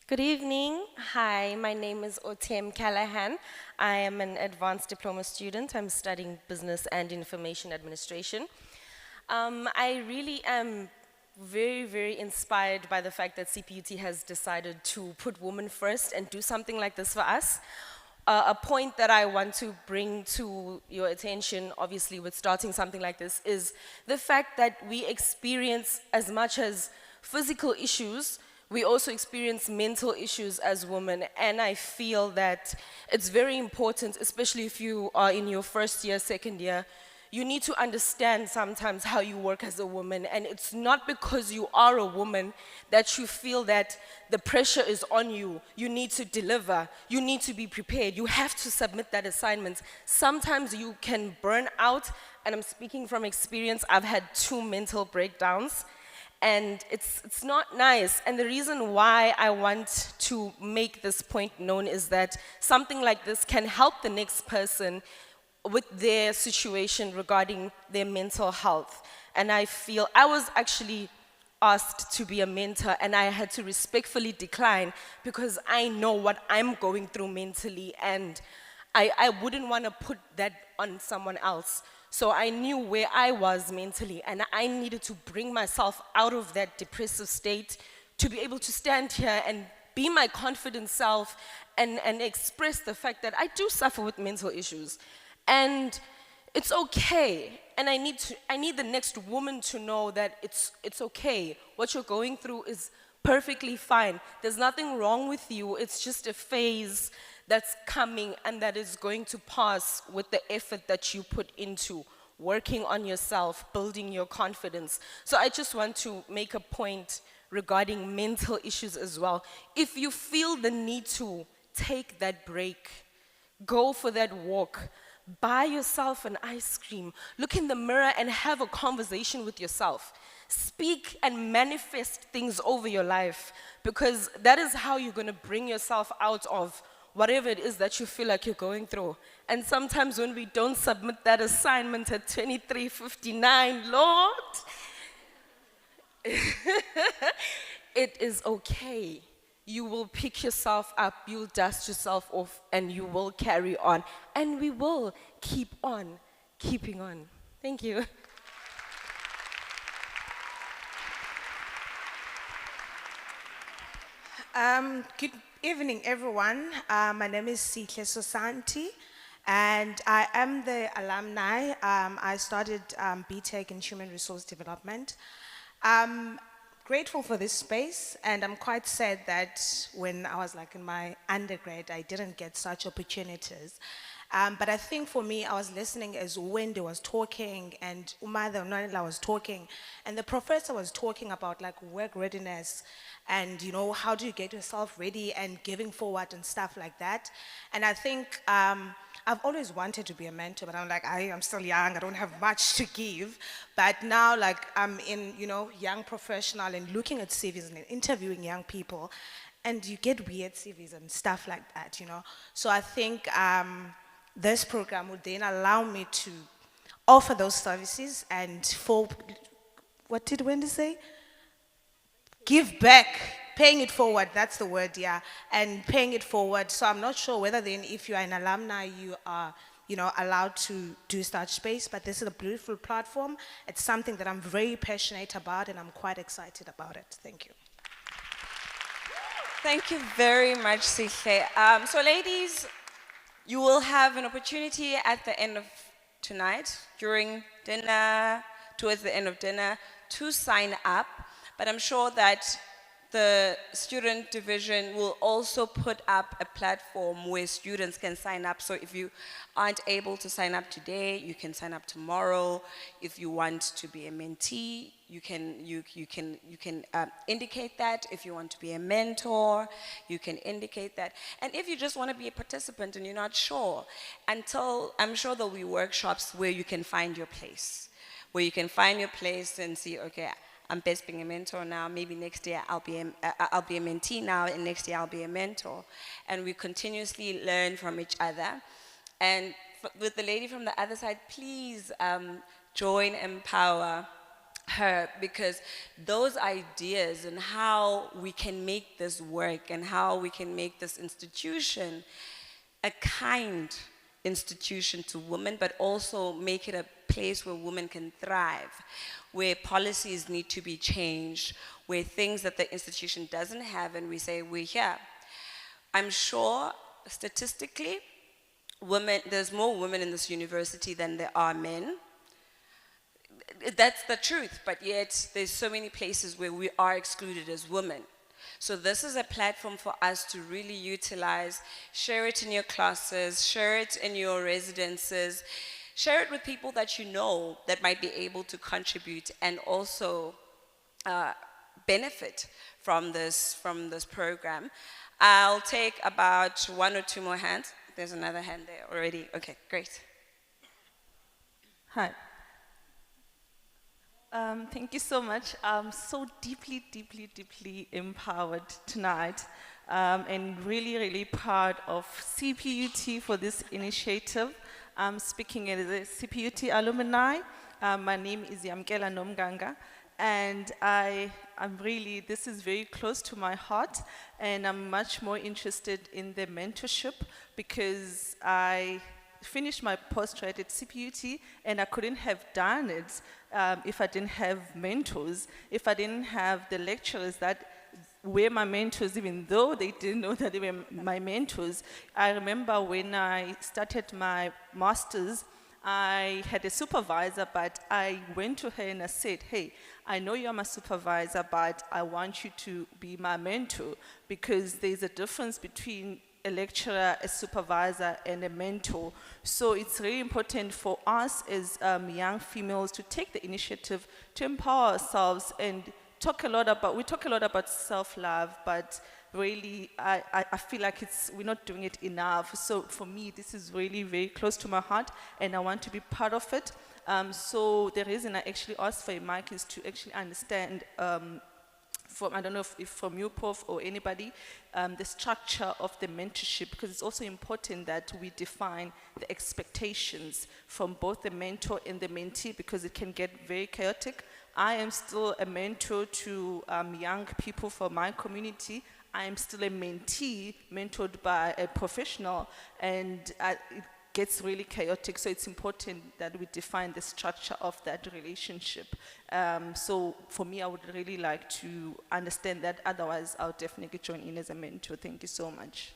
Good evening. Hi, my name is Otem Callahan. I am an advanced diploma student. I'm studying business and information administration. I really am very, very inspired by the fact that CPUT has decided to put women first and do something like this for us. A point that I want to bring to your attention, obviously, with starting something like this, is the fact that we experience as much as physical issues, we also experience mental issues as women, and I feel that it's very important, especially if you are in your first year, second year, you need to understand sometimes how you work as a woman, and it's not because you are a woman that you feel that the pressure is on you. You need to deliver, you need to be prepared, you have to submit that assignment. Sometimes you can burn out, and I'm speaking from experience. I've had 2 mental breakdowns, and it's not nice. And the reason why I want to make this point known is that something like this can help the next person with their situation regarding their mental health. And I feel I was actually asked to be a mentor, and I had to respectfully decline because I know what I'm going through mentally, and I wouldn't want to put that on someone else. So I knew where I was mentally, and I needed to bring myself out of that depressive state to be able to stand here and be my confident self and express the fact that I do suffer with mental issues. And it's okay. And I need the next woman to know that it's okay. What you're going through is perfectly fine. There's nothing wrong with you. It's just a phase that's coming and that is going to pass with the effort that you put into working on yourself, building your confidence. So I just want to make a point regarding mental issues as well. If you feel the need to take that break, go for that walk, buy yourself an ice cream, look in the mirror and have a conversation with yourself. Speak and manifest things over your life, because that is how you're going to bring yourself out of whatever it is that you feel like you're going through. And sometimes when we don't submit that assignment at 23:59, Lord, it is okay. You will pick yourself up, you'll dust yourself off, and you will carry on. And we will keep on keeping on. Thank you. Good evening, everyone. My name is Sihle Sosanti, and I am the alumni. I studied BTech in Human Resource Development. I'm grateful for this space, and I'm quite sad that when I was like in my undergrad, I didn't get such opportunities. But I think for me, I was listening as Wendy was talking and Umadha Nwanela was talking, and the professor was talking about like work readiness and, you know, how do you get yourself ready and giving forward and stuff like that. And I think I've always wanted to be a mentor, but I'm like, I'm still young, I don't have much to give. But now, like, I'm in, you know, young professional and looking at CVs and interviewing young people, and you get weird CVs and stuff like that, you know. So I think this program would then allow me to offer those services and for, what did Wendy say? Give back, paying it forward, that's the word, yeah, and paying it forward. So I'm not sure whether then if you're an alumni, you are, you know, allowed to do such space, but this is a beautiful platform. It's something that I'm very passionate about and I'm quite excited about it. Thank you. Thank you very much, Sihle. So ladies, you will have an opportunity at the end of tonight, during dinner, towards the end of dinner, to sign up. But I'm sure that the student division will also put up a platform where students can sign up. So if you aren't able to sign up today, you can sign up tomorrow. If you want to be a mentee, you can indicate that. If you want to be a mentor, you can indicate that. And if you just want to be a participant and you're not sure, I'm sure there'll be workshops where you can find your place, and see, okay, I'm best being a mentor now. Maybe next year I'll be a mentee now, and next year I'll be a mentor. And we continuously learn from each other. And with the lady from the other side, please join EmpowHer, because those ideas and how we can make this work and how we can make this institution a kind institution to women, but also make it a place where women can thrive, where policies need to be changed, where things that the institution doesn't have, and we say, we're here. I'm sure statistically, there's more women in this university than there are men. That's the truth, but yet there's so many places where we are excluded as women. So this is a platform for us to really utilize, share it in your classes, share it in your residences, share it with people that you know that might be able to contribute and also benefit from this program. I'll take about 1 or 2 more hands. There's another hand there already. Okay, great. Hi. Thank you so much. I'm so deeply, deeply, deeply empowered tonight, and really, really proud of CPUT for this initiative. I'm speaking as a CPUT alumni. My name is Yamkela Nomganga, and this is very close to my heart, and I'm much more interested in the mentorship because I finished my postgrad at CPUT, and I couldn't have done it if I didn't have mentors, if I didn't have the lecturers that were my mentors, even though they didn't know that they were my mentors. I remember when I started my master's, I had a supervisor, but I went to her and I said, hey, I know you're my supervisor, but I want you to be my mentor, because there's a difference between a lecturer, a supervisor, and a mentor. So it's really important for us as young females to take the initiative to empower ourselves and we talk a lot about self-love, but really I feel like we're not doing it enough. So for me, this is really very close to my heart and I want to be part of it. So the reason I actually asked for a mic is to actually understand I don't know if from you, Prof, or anybody, the structure of the mentorship, because it's also important that we define the expectations from both the mentor and the mentee, because it can get very chaotic. I am still a mentor to young people from my community. I am still a mentee, mentored by a professional, and it gets really chaotic. So it's important that we define the structure of that relationship. So for me, I would really like to understand that. Otherwise, I'll definitely join in as a mentor. Thank you so much.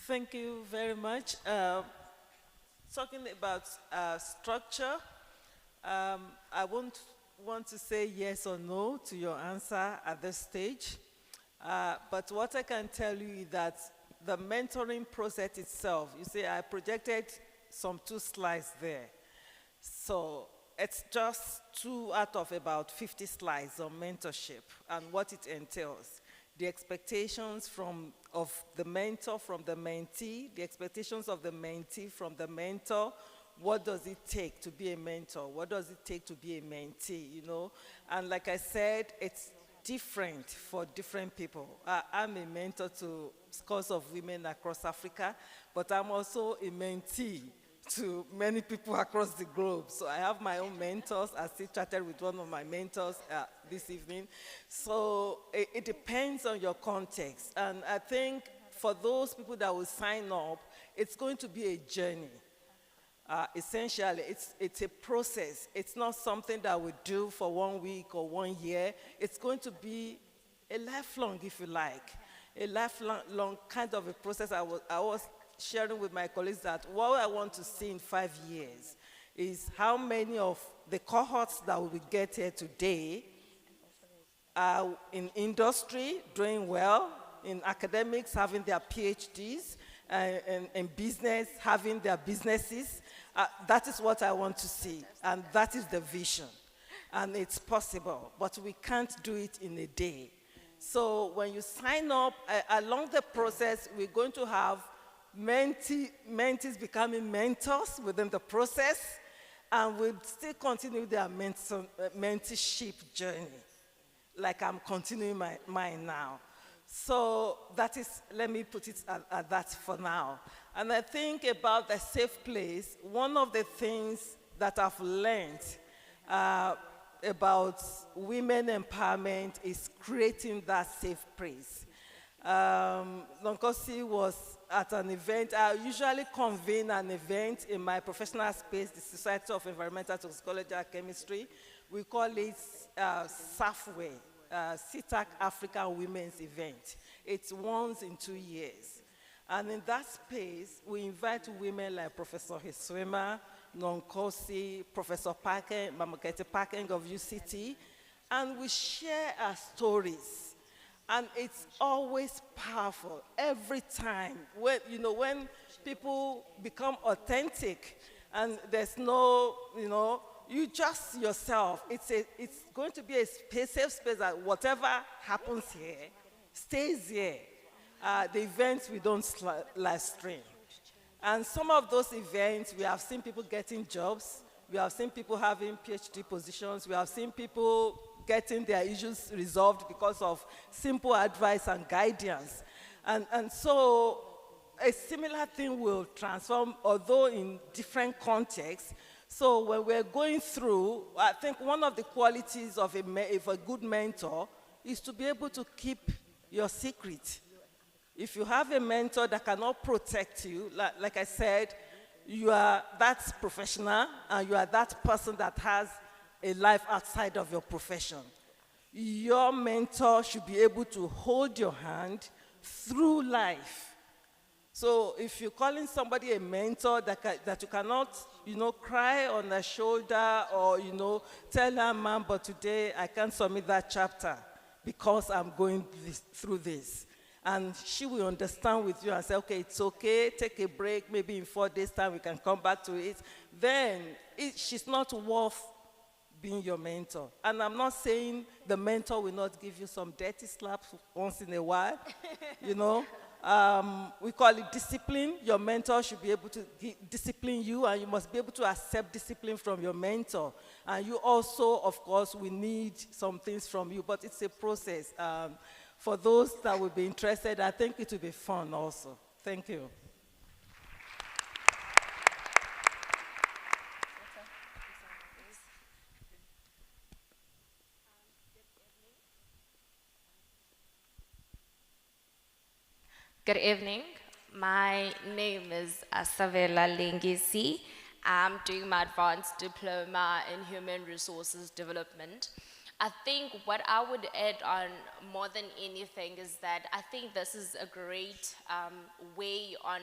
Thank you very much. Talking about structure, I won't want to say yes or no to your answer at this stage. But what I can tell you is that the mentoring process itself, you see, I projected some 2 slides there. So it's just 2 out of about 50 slides on mentorship and what it entails. The expectations of the mentor from the mentee, the expectations of the mentee from the mentor. What does it take to be a mentor? What does it take to be a mentee, you know? And like I said, it's different for different people. I'm a mentor to scores of women across Africa, but I'm also a mentee to many people across the globe. So I have my own mentors. I still chatted with one of my mentors this evening. So it depends on your context. And I think for those people that will sign up, it's going to be a journey. Essentially, it's a process. It's not something that we do for 1 week or 1 year. It's going to be a lifelong, if you like, a lifelong kind of a process. I was sharing with my colleagues that what I want to see in 5 years is how many of the cohorts that we get here today are in industry, doing well, in academics, having their PhDs, and in business, having their businesses. That is what I want to see, and that is the vision. And it's possible, but we can't do it in a day. So when you sign up, along the process, we're going to have mentees becoming mentors within the process, and we'll still continue their mentorship journey, like I'm continuing mine now. So that is, let me put it at that for now. And I think about the safe place, one of the things that I've learned about women empowerment is creating that safe place. Nonkosi was at an event. I usually convene an event in my professional space, the Society of Environmental Toxicology and Chemistry. We call it SAFWE, CTAC African Women's Event. It's once in 2 years. And in that space, we invite women like Professor Hiswema, Nonkosi, Professor Parken, Mamokete Parken of UCT, and we share our stories. And it's always powerful every time. When people become authentic and there's no, you just yourself. It's going to be a safe space that whatever happens here stays here. The events we don't live stream. And some of those events, we have seen people getting jobs. We have seen people having PhD positions. We have seen people getting their issues resolved because of simple advice and guidance. And so a similar thing will transform, although in different contexts. So when we're going through, I think one of the qualities of a good mentor is to be able to keep your secret. If you have a mentor that cannot protect you, like I said, you are that professional and you are that person that has a life outside of your profession. Your mentor should be able to hold your hand through life. So if you're calling somebody a mentor that you cannot, cry on their shoulder or, tell her, "Ma'am, but today I can't submit that chapter because I'm going through this." And she will understand with you and say, "Okay, it's okay, take a break, maybe in 4 days' time we can come back to it." Then she's not worth being your mentor. And I'm not saying the mentor will not give you some dirty slaps once in a while, we call it discipline. Your mentor should be able to discipline you, and you must be able to accept discipline from your mentor. And you also, of course, will need some things from you, but it's a process. For those that would be interested, I think it will be fun also. Thank you. Good evening. My name is Asavela Lengisi. I'm doing my advanced diploma in human resources development. I think what I would add on more than anything is that I think this is a great way on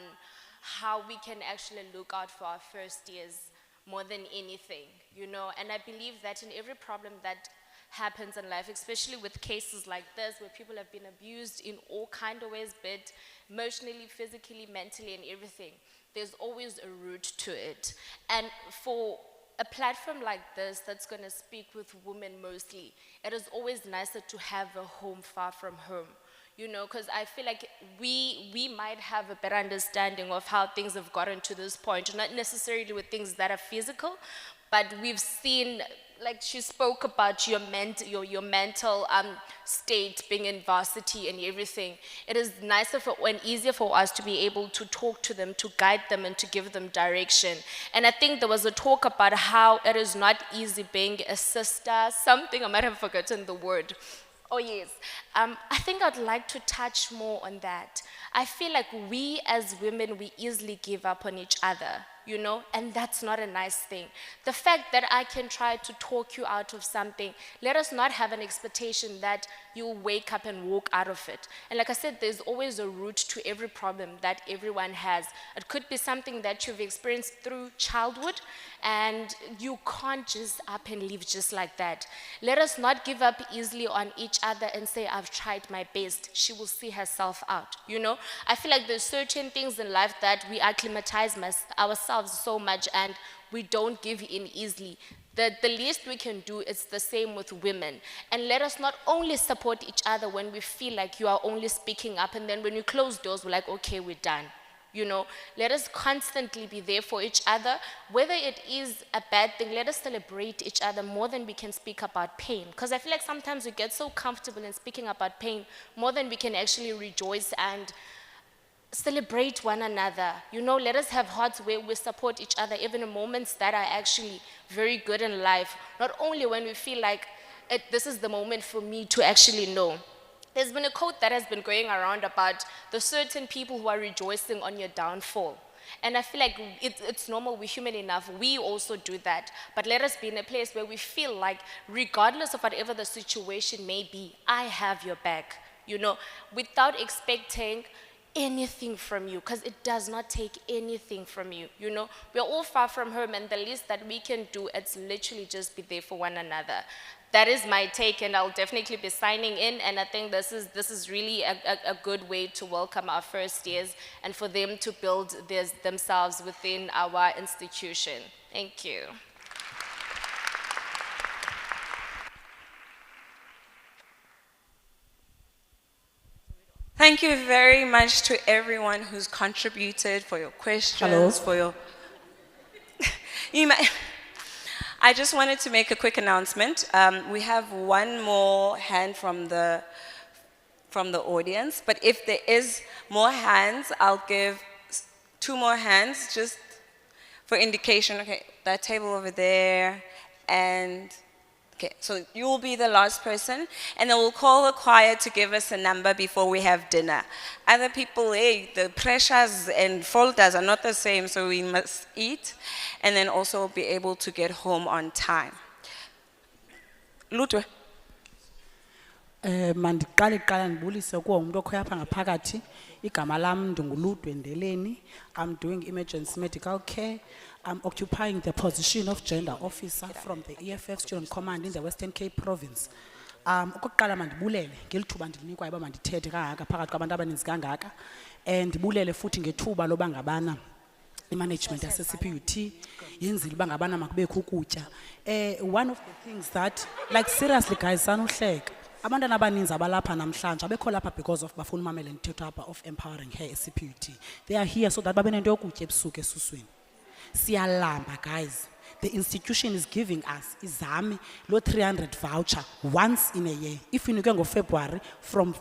how we can actually look out for our first years more than anything, and I believe that in every problem that happens in life, especially with cases like this where people have been abused in all kind of ways, but emotionally, physically, mentally, and everything, there's always a root to it. And for a platform like this that's going to speak with women mostly, it is always nicer to have a home far from home, because I feel like we might have a better understanding of how things have gotten to this point, not necessarily with things that are physical, but we've seen, like she spoke about your mental state being in varsity and everything. It is nicer and easier for us to be able to talk to them, to guide them, and to give them direction. And I think there was a talk about how it is not easy being a sister, something, I might have forgotten the word. Oh yes, I think I'd like to touch more on that. I feel like we as women, we easily give up on each other, and that's not a nice thing. The fact that I can try to talk you out of something, let us not have an expectation that you'll wake up and walk out of it. And like I said, there's always a root to every problem that everyone has. It could be something that you've experienced through childhood, and you can't just up and leave just like that. Let us not give up easily on each other and say, "I've tried my best, she will see herself out." I feel like there's certain things in life that we acclimatize ourselves so much and we don't give in easily. The least we can do is the same with women. And let us not only support each other when we feel like you are only speaking up, and then when you close doors, we're like, "Okay, we're done." Let us constantly be there for each other. Whether it is a bad thing, let us celebrate each other more than we can speak about pain. Because I feel like sometimes we get so comfortable in speaking about pain more than we can actually rejoice and celebrate one another. Let us have hearts where we support each other, even in moments that are actually very good in life. Not only when we feel like this is the moment for me to actually know. There's been a quote that has been going around about the certain people who are rejoicing on your downfall. And I feel like it's normal, we're human enough, we also do that. But let us be in a place where we feel like, regardless of whatever the situation may be, I have your back, without expecting anything from you, because it does not take anything from you. We're all far from home, and the least that we can do is literally just be there for one another. That is my take, and I'll definitely be signing in, and I think this is really a good way to welcome our first years and for them to build themselves within our institution. Thank you. Thank you very much to everyone who's contributed, for your questions, for your... I just wanted to make a quick announcement. We have one more hand from the audience, but if there is more hands, I'll give 2 more hands just for indication. Okay, that table over there, and Okay, so you will be the last person, and then we'll call the choir to give us a number before we have dinner. Other people, hey, the pressures and folders are not the same, so we must eat, and then also be able to get home on time. Lutwe. Mandiqale kuqala ndibulise kuwo umuntu okhoyo apha ngaphakathi. Igama lam ndinguludwe Ndeleni. I'm doing emergency medical care. I'm occupying the position of gender officer from the EFF Student Command in the Western Cape Province. Okokuqala mandibulele ngelithuba ndinikwayo uba mandithethe kangaka phakathi kwabantu abaninzi kangaka. Ndibulele futhi ngethuba loba ngabana i-management yase-CPUT yenzile uba ngabana makubekho ukutya. One of the things that, like seriously guys, sanuhleka. Abantwana abaninzi abalapha namhlanje abekho lapha because of bafuna umamela ndithetho apha of empowering her CPUT. They are here so that babe nento yokutya ebusuku esuswini. Siyalamba guys. The institution is giving us izame lo 300 voucher once in a year. If you go February from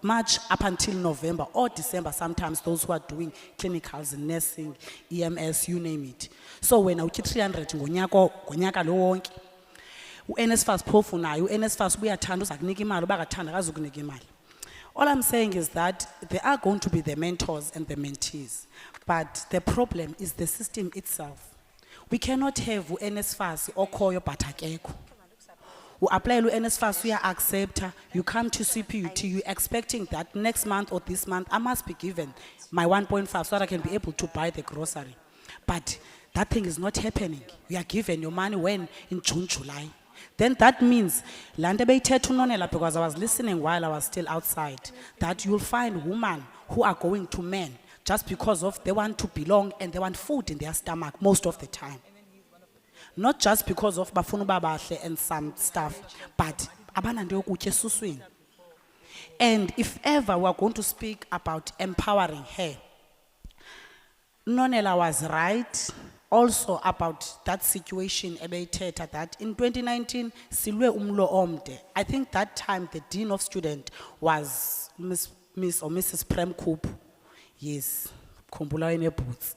March up until November or December, sometimes those who are doing clinicals, nursing, EMS, you name it. So when I 300 ngonyaka lo wonke. U-NSFAS phofu nayo, u-NSFAS uyathanda uzakunika imali ubakathanda akazukunika imali. All I'm saying is that there are going to be the mentors and the mentees, but the problem is the system itself. We cannot have u-NSFAS okhoyo but akekho. U-apply u-NSFAS uya-accepta, you come to CPUT, you're expecting that next month or this month I must be given my 1.5 so that I can be able to buy the grocery. But that thing is not happening. You are given your money when? In June, July. Then that means, because I was listening while I was still outside, that you'll find women who are going to men just because of they want to belong and they want food in their stomach most of the time. Not just because of bafunu babahle and some stuff, but abanande ukutya esuswini. And if ever we are going to speak about empowering her, Nonela was right also about that situation ebeyithetha that in 2019 silwe umlo omde. I think that time the dean of student was Miss or Mrs. Prem Koop. Yes, khumbula ine boots.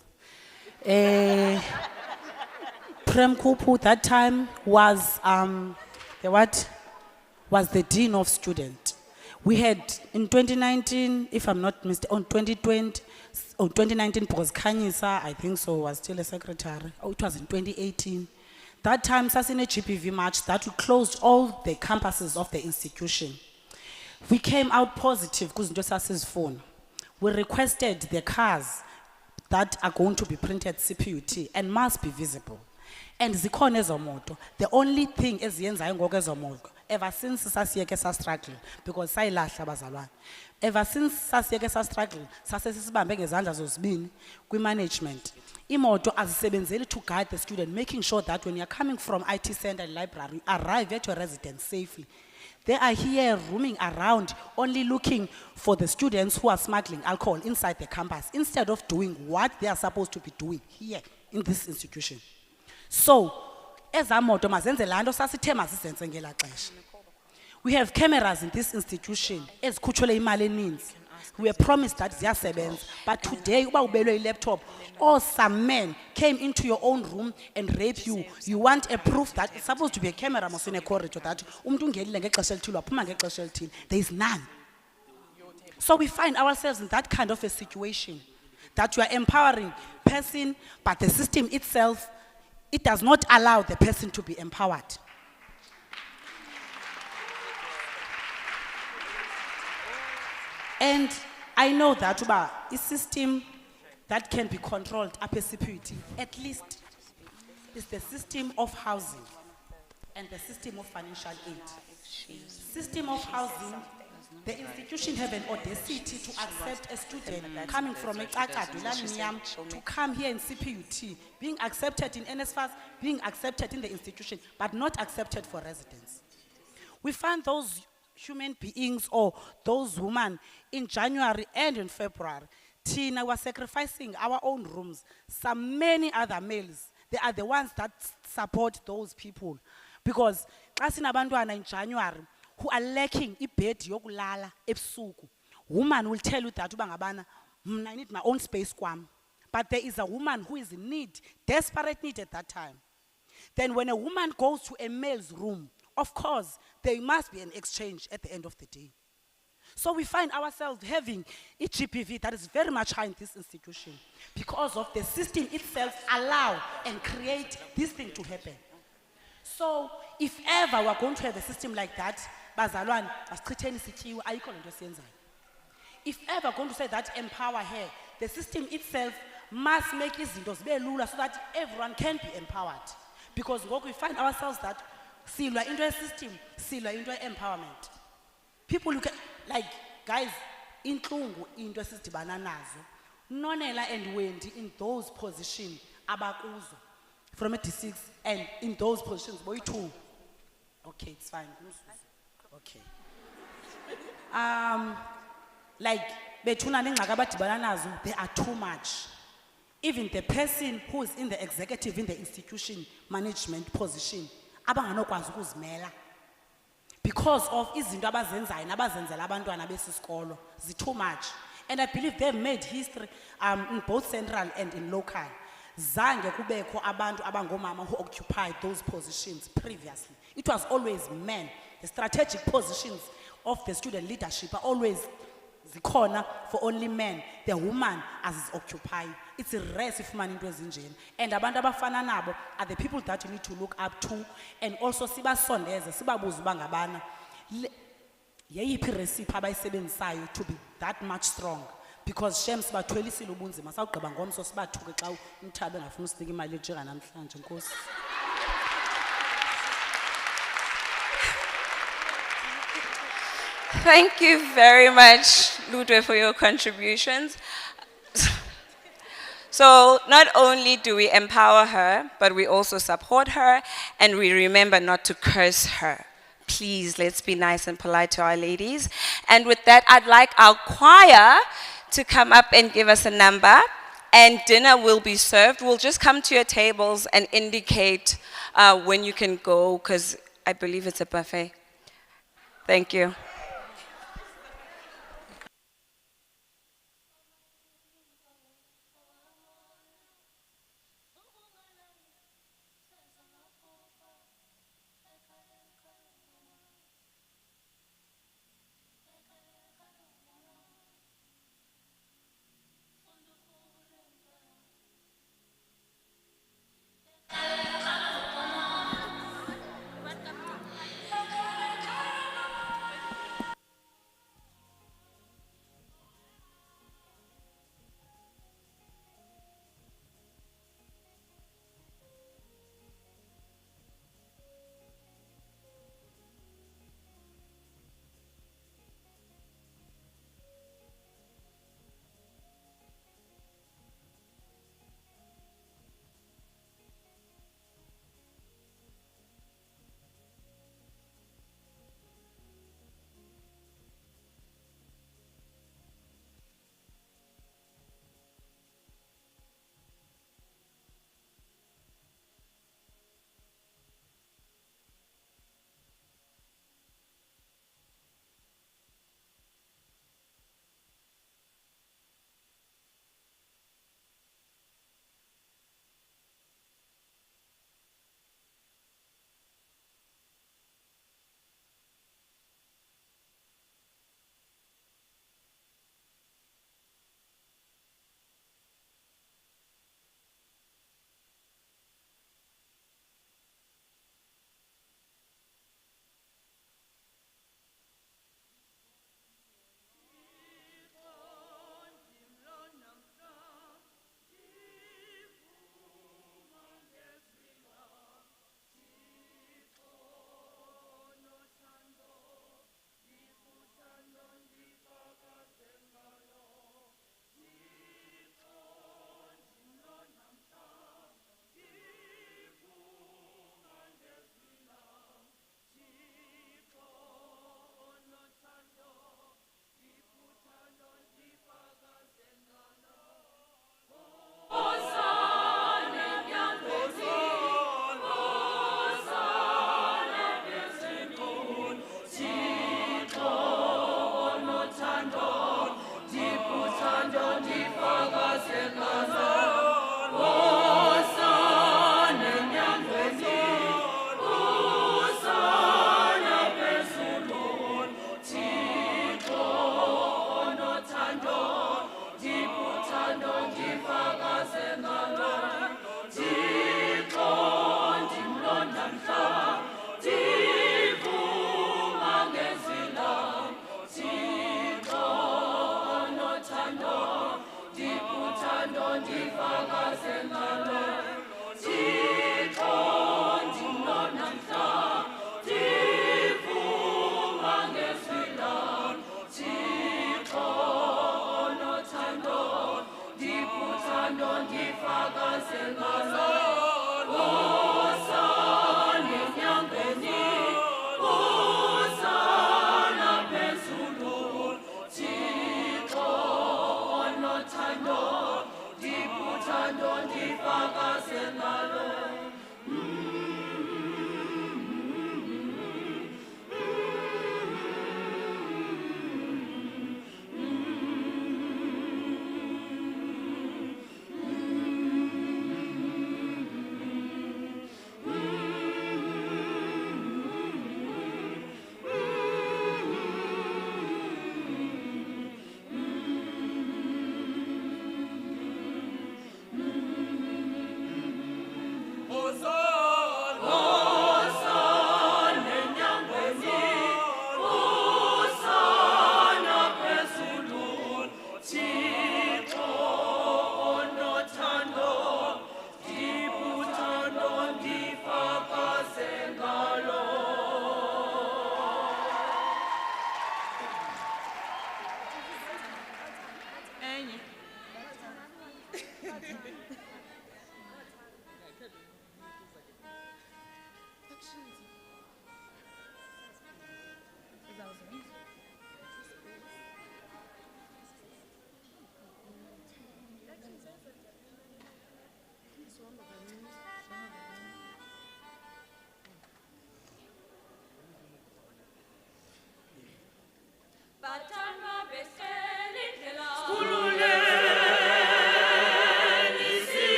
Prem Koop that time was the dean of student. We had in 2019, if I'm not mistaken, on 2020, or 2019, because Kanyisa, I think so, was still a secretary. Oh, it was in 2018. That time, Sasine GPV march that we closed all the campuses of the institution. We came out positive because Josas's phone. We requested the cars that are going to be printed CPUT and must be visible. And zikhona ezomoto. The only thing eziyenzayo ngoku ezomoto ever since sasiyeke sa struggle because sayilahla abazalwane. Ever since sasiyeke sa struggle sase sisibambe ngezandla zozibini kwi management. Imoto azisebenzeli to guide the student, making sure that when you are coming from IT center and library, you arrive at your residence safely. They are here roaming around, only looking for the students who are smuggling alcohol inside the campus, instead of doing what they are supposed to be doing here in this institution. So, ezamoto mazenze lando sasithe mazizenze ngela xesha. We have cameras in this institution ezikhutshwele imali eninzi. We were promised that ziyasebenza, but today uba ubelwe i-laptop or some men came into your own room and raped you. You want a proof that it's supposed to be a camera in a corridor that umuntu ungenile ngexesha elithile waphuma ngexesha elithile. There is none. So we find ourselves in that kind of a situation that you are empowering person, but the system itself, it does not allow the person to be empowered. And I know that a system that can be controlled up a CPUT, at least, is the system of housing and the system of financial aid. System of housing, the institution have an audacity to accept a student coming from a to come here in CPUT, being accepted in NSFAS, being accepted in the institution, but not accepted for residence. We find those human beings or those women in January and in February. Tina was sacrificing our own rooms. Some many other males, they are the ones that support those people. Because as in abantwana in January, who are lacking ibed yokulala ebusuku, woman will tell you that I need my own space kwam. But there is a woman who is in need, desperate need at that time. Then when a woman goes to a male's room, of course, there must be an exchange at the end of the day. So we find ourselves having a GPV that is very much high in this institution because of the system itself allow and create this thing to happen. So if ever we're going to have a system like that, bazalwane, asichitheni isityiwa, ayikho le nto esiyenzayo. If ever going to say that EmpowHer, the system itself must make izinto zibe lula so that everyone can be empowered. Because what we find ourselves that silwa into ye-system, silwa into ye-empowerment. People look at, like, guys, intlungu into esidibana nazo. Nonela and Wendy in those positions, abakuzo, from a D6, and in those positions, boy too. Okay, it's fine. Okay. Like, bethuna nengxaki abadibana nazo, they are too much. Even the person who is in the executive, in the institution management position, abanganokwazi ukuzimela. Because of izinto abazenzayo nabazenzela abantwana besisikolo, too much. And I believe they've made history in both central and in local. Zange kubekho abantu abangomama who occupied those positions previously. It was always men. The strategic positions of the student leadership are always the corner for only men. The woman as is occupied. It's a race if man into ezinjeni. And abantu abafana nabo are the people that you need to look up to. And also sibasondeze, sibabuze uba ngabana. Yeyiphi recipe abayisebenzisayo to be that much strong. Because shem sibathwelisile ubunzima sawugqiba ngomso sibathuke xa umthabe engafuna usinika imali enjenga namhlanje Nkosi. Thank you very much, Ludwe, for your contributions. So not only do we empower her, but we also support her, and we remember not to curse her. Please, let's be nice and polite to our ladies. And with that, I'd like our choir to come up and give us a number, and dinner will be served. We'll just come to your tables and indicate when you can go, because I believe it's a buffet. Thank you.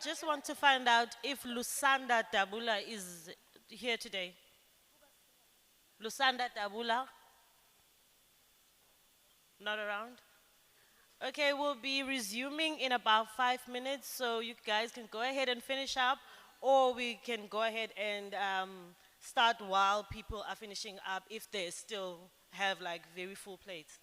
just want to find out if Lusanda Dabula is here today. Lusanda Dabula? Not around? Okay, we'll be resuming in about 5 minutes, so you guys can go ahead and finish up, or we can go ahead and start while people are finishing up if they still have like very full plates.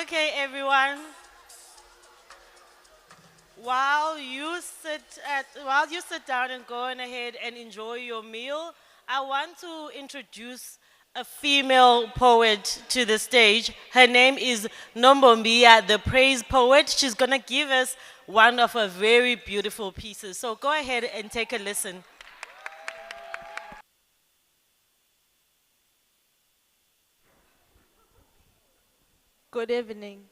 Okay, everyone. While you sit down and go on ahead and enjoy your meal, I want to introduce a female poet to the stage. Her name is Nombombia, the praise poet. She's gonna give us one of her very beautiful pieces. So go ahead and take a listen. Good evening.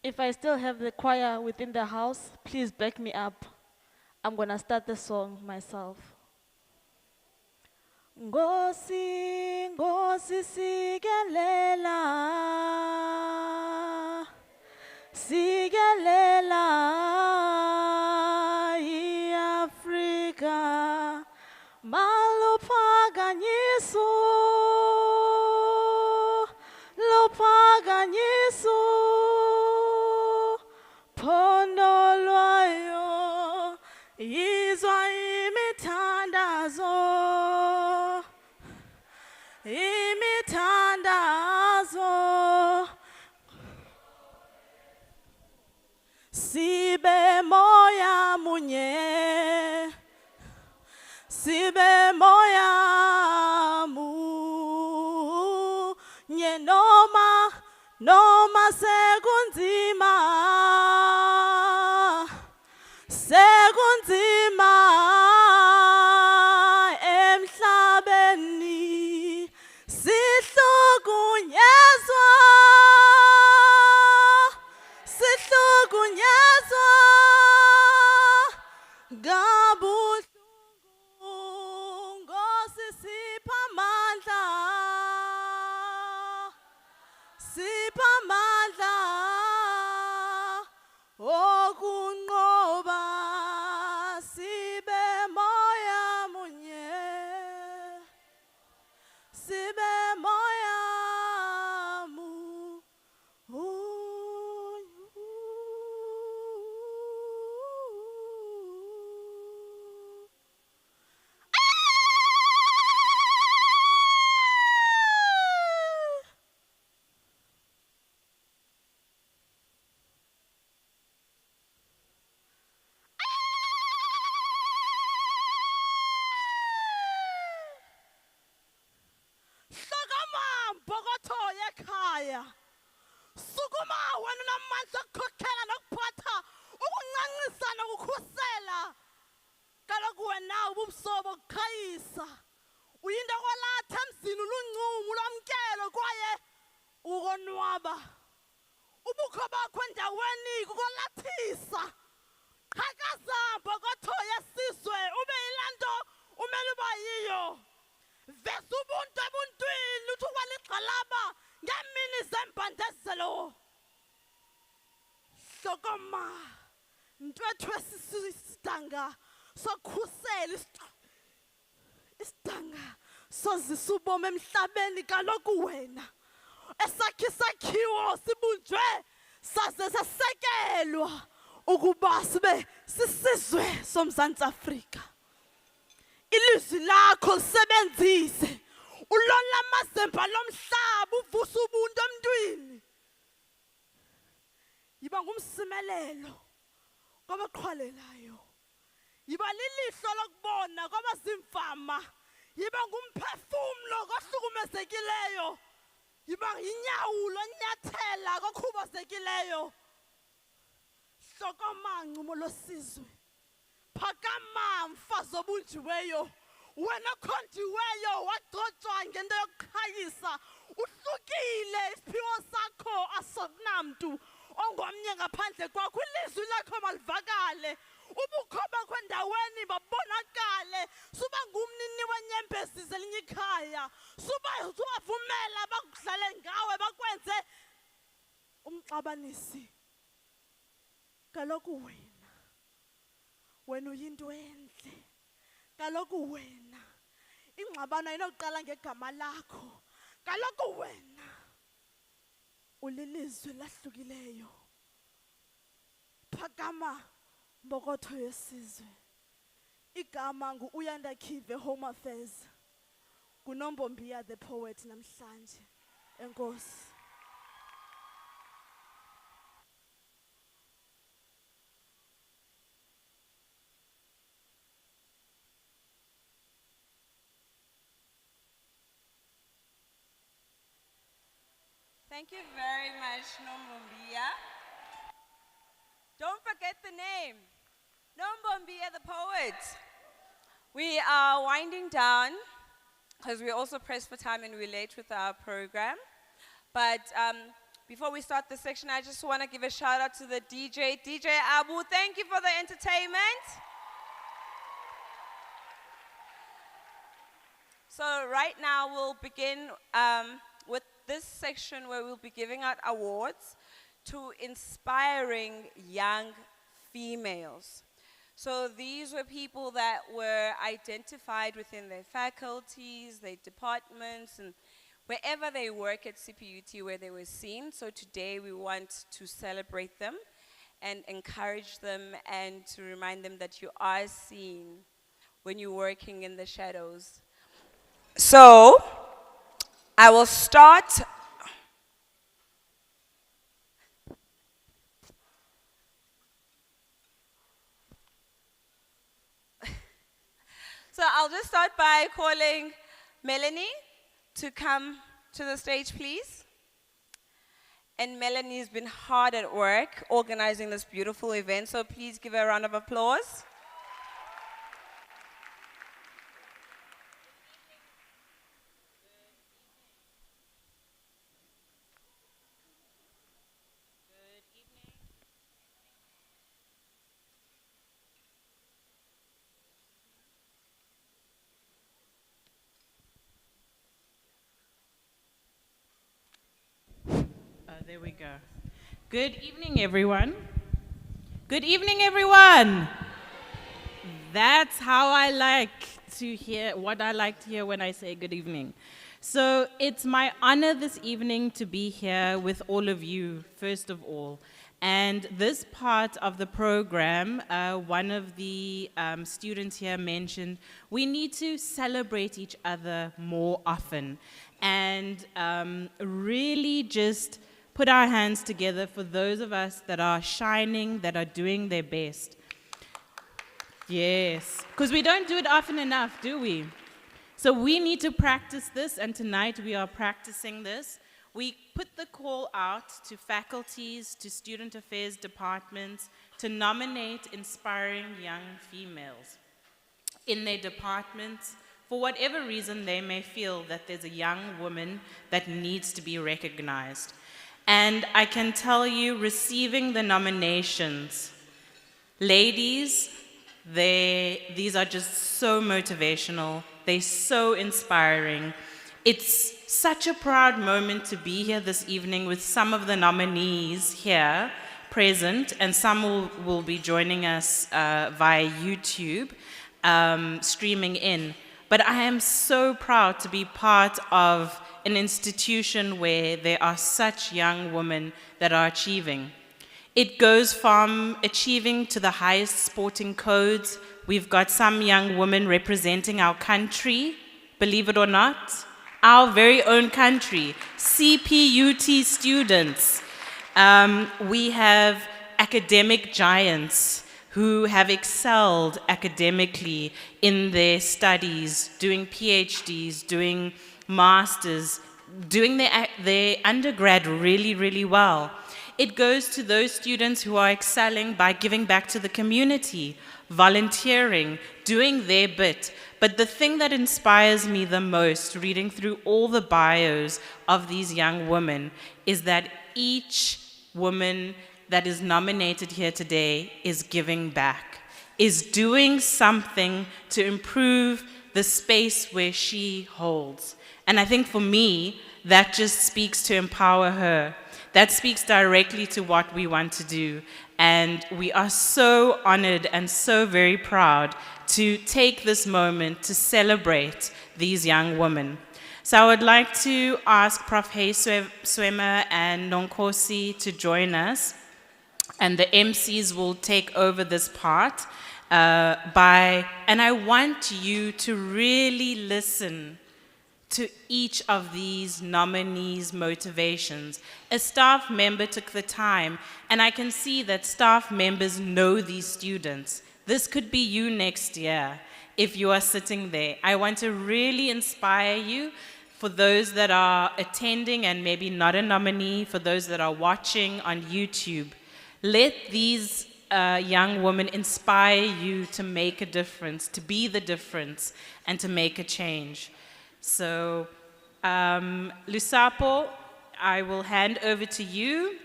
If I still have the choir within the house, please back me up. I'm gonna start the song myself. Ngosi, Ngosi sikelela, sikelela iAfrika, maluphakanyiso, luphakanyiso, phondo lwayo, yizwa imithandazo, imithandazo, sibe moya munye, sibe moya munye, noma sekunzima, sekunzima emhlabeni, sihlukunyezwa, sihlukunyezwa ngabuhlungu, Nkosi sipha amandla, sipha amandla okunqoba, sibe moya munye, sibe moya munye. Hlokama mbokotho yekhaya, suku uma wena unamandla okukhokhela nokuphatha ukuncancisa nokukhusela kaloku wena ububusobo kukhayisa uyinto kwalatha emzini uluncumo lwamkelo kwaye ukonwaba ubukho bakho endaweni kukolathisa qhakaza mbokotho yesizwe ube yilaa nto umele uba yiyo vesa ubuntu ebuntwini uthi ukwaliqalaba ngeemini zembandezelo hlokoma ntwethu esisidanga sokhusela isidanga sozisa ubomi emhlabeni kaloku wena esakhe isakhiwo sibunjwe saze sasekelwa ukuba sibe sisizwe soMzantsi Afrika ilizwi lakho lisebenzise ulola amazemba lomhlaba uvuse ubuntu emntwini yiba ngumsimelelo kwabaqhwalelayo yiba lilihlo lokubona kwabazimfama yiba ngumphefumlo kohlukumezekileyo yiba yinyawulo nyathela kokhubazekileyo hlokomancumo losizwe phakama mfazi obunjiweyo wena khondiweyo wagcotshwa ngento yokuqhayisa uhlukile isiphiwo sakho asokunamntu ongomnye ngaphandle kwakho ilizwi lakho malivakale ubukho bakho endaweni babonakale suba ngumnini wenyembezi zelinye ikhaya subavumela bakudlale ngawe bakwenze umxabanisi kaloku wena uyinto entle kaloku wena ingxabano inokuqala ngegama lakho kaloku wena ulilizwi lahlukileyo phakama mbokotho yesizwe igama ngu-Uyandakhive Home Affairs nguNombombiya the poet namhlanje enkosi. Thank you very much, Nombombiya. Don't forget the name, Nombombiya the poet. We are winding down because we're also pressed for time and we're late with our program. But before we start this section, I just want to give a shout out to the DJ, DJ Abu. Thank you for the entertainment. So right now we'll begin with this section where we'll be giving out awards to inspiring young females. So these were people that were identified within their faculties, their departments, and wherever they work at CPUT where they were seen. So today we want to celebrate them and encourage them and to remind them that you are seen when you're working in the shadows. So I will start. So I'll just start by calling Melanie to come to the stage, please. And Melanie's been hard at work organizing this beautiful event, so please give her a round of applause. There we go. Good evening, everyone. Good evening, everyone. That's how I like to hear, what I like to hear when I say good evening. So it's my honor this evening to be here with all of you, first of all. And this part of the program, one of the students here mentioned, we need to celebrate each other more often and really just put our hands together for those of us that are shining, that are doing their best. Yes, because we don't do it often enough, do we? So we need to practice this, and tonight we are practicing this. we put the call out to faculties, to student affairs departments, to nominate inspiring young females in their departments, for whatever reason they may feel that there's a young woman that needs to be recognized. And I can tell you, receiving the nominations, ladies, these are just so motivational, they're so inspiring. It's such a proud moment to be here this evening with some of the nominees here present, and some will be joining us via YouTube, streaming in. But I am so proud to be part of an institution where there are such young women that are achieving. It goes from achieving to the highest sporting codes. We've got some young women representing our country, believe it or not, our very own country, CPUT students. We have academic giants who have excelled academically in their studies, doing PhDs, doing masters, doing their undergrad really, really well. It goes to those students who are excelling by giving back to the community, volunteering, doing their bit. But the thing that inspires me the most, reading through all the bios of these young women, is that each woman that is nominated here today is giving back, is doing something to improve the space where she holds. And I think for me, that just speaks to empower her. That speaks directly to what we want to do. And we are so honored and so very proud to take this moment to celebrate these young women. So I would like to ask Prof. Hay Swemmer and Nonkosi to join us. And the MCs will take over this part and I want you to really listen to each of these nominees' motivations. A staff member took the time, and I can see that staff members know these students. This could be you next year if you are sitting there. I want to really inspire you. For those that are attending and maybe not a nominee, for those that are watching on YouTube, let these young women inspire you to make a difference, to be the difference, and to make a change. So, Lusapo, I will hand over to you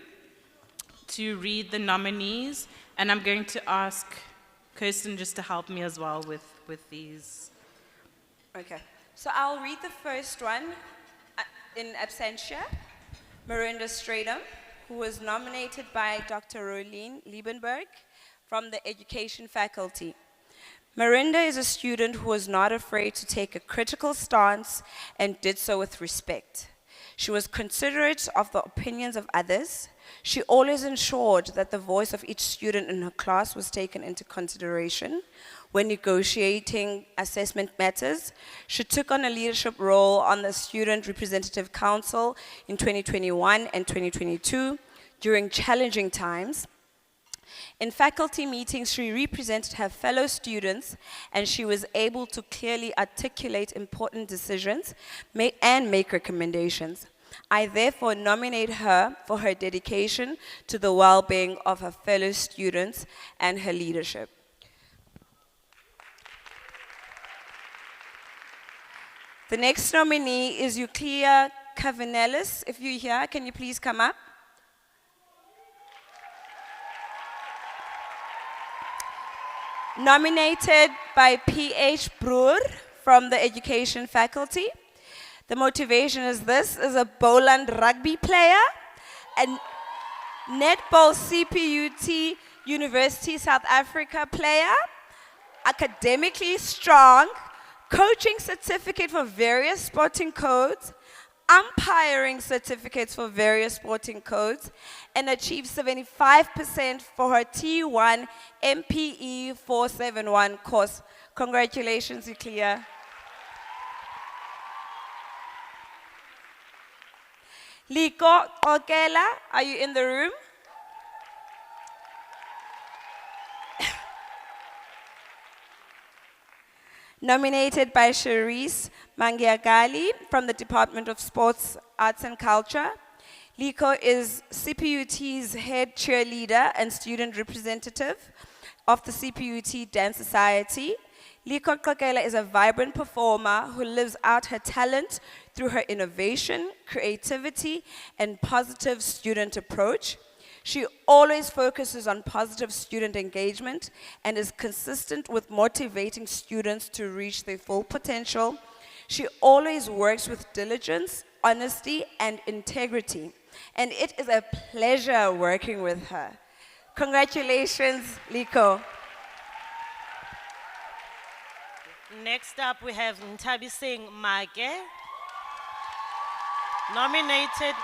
to read the nominees, and I'm going to ask Kirsten just to help me as well with these. Okay, so I'll read the first one in absentia. Miranda Stratum, who was nominated by Dr. Rolene Liebenberg from the Education faculty. Miranda is a student who was not afraid to take a critical stance and did so with respect. She was considerate of the opinions of others. She always ensured that the voice of each student in her class was taken into consideration when negotiating assessment matters. She took on a leadership role on the Student Representative Council in 2021 and 2022 during challenging times. In faculty meetings, she represented her fellow students, and she was able to clearly articulate important decisions and make recommendations. I therefore nominate her for her dedication to the well-being of her fellow students and her leadership. The next nominee is Euclea Cavanellis. If you're here, can you please come up? Nominated by P.H. Brewer from the Education faculty. The motivation is this: is a Boland rugby player, a netball CPUT University South Africa player, academically strong, coaching certificate for various sporting codes, umpiring certificates for various sporting codes, and achieved 75% for her T1 MPE 471 course. Congratulations, Euclea. Liko Okela, are you in the room? Nominated by Cherise Mangiagali from the Department of Sports, Arts and Culture. Liko is CPUT's head cheerleader and student representative of the CPUT Dance Society. Liko Kokela is a vibrant performer who lives out her talent through her innovation, creativity, and positive student approach. She always focuses on positive student engagement and is consistent with motivating students to reach their full potential. She always works with diligence, honesty, and integrity. And it is a pleasure working with her. Congratulations, Liko. Next up, we have Ntabi Singh Make, nominated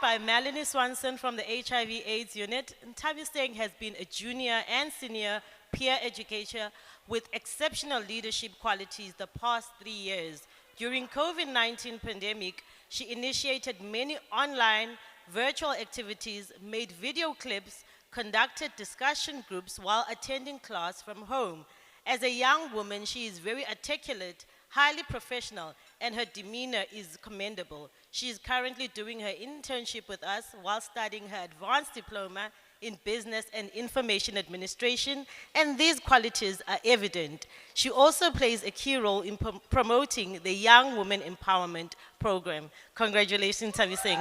by Melanie Swanson from the HIV/AIDS unit. Ntabi Singh has been a junior and senior peer educator with exceptional leadership qualities the past 3 years. During COVID-19 pandemic, she initiated many online virtual activities, made video clips, conducted discussion groups while attending class from home. As a young woman, she is very articulate, highly professional, and her demeanor is commendable. She is currently doing her internship with us while studying her advanced diploma in business and information administration, and these qualities are evident. She also plays a key role in promoting the Young Women Empowerment Program. Congratulations, Tavi Singh.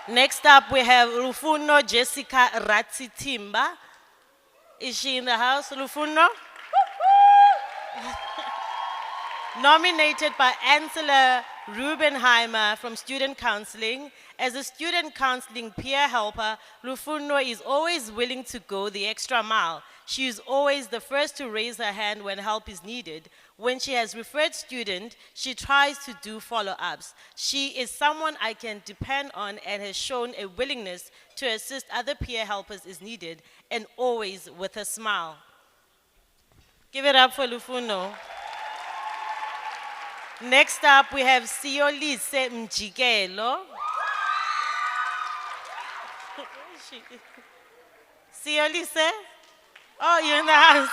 Next up, we have Rufuno Jessica Ratsitimba. Is she in the house, Rufuno? Nominated by Ansela Rubenheimer from Student Counseling. As a student counseling peer helper, Rufuno is always willing to go the extra mile. She is always the first to raise her hand when help is needed. When she has referred student, she tries to do follow-ups. She is someone I can depend on and has shown a willingness to assist other peer helpers as needed, and always with a smile. Give it up for Rufuno. Next up, we have Siolise Mjikelo. Siolise? Oh, you're in the house.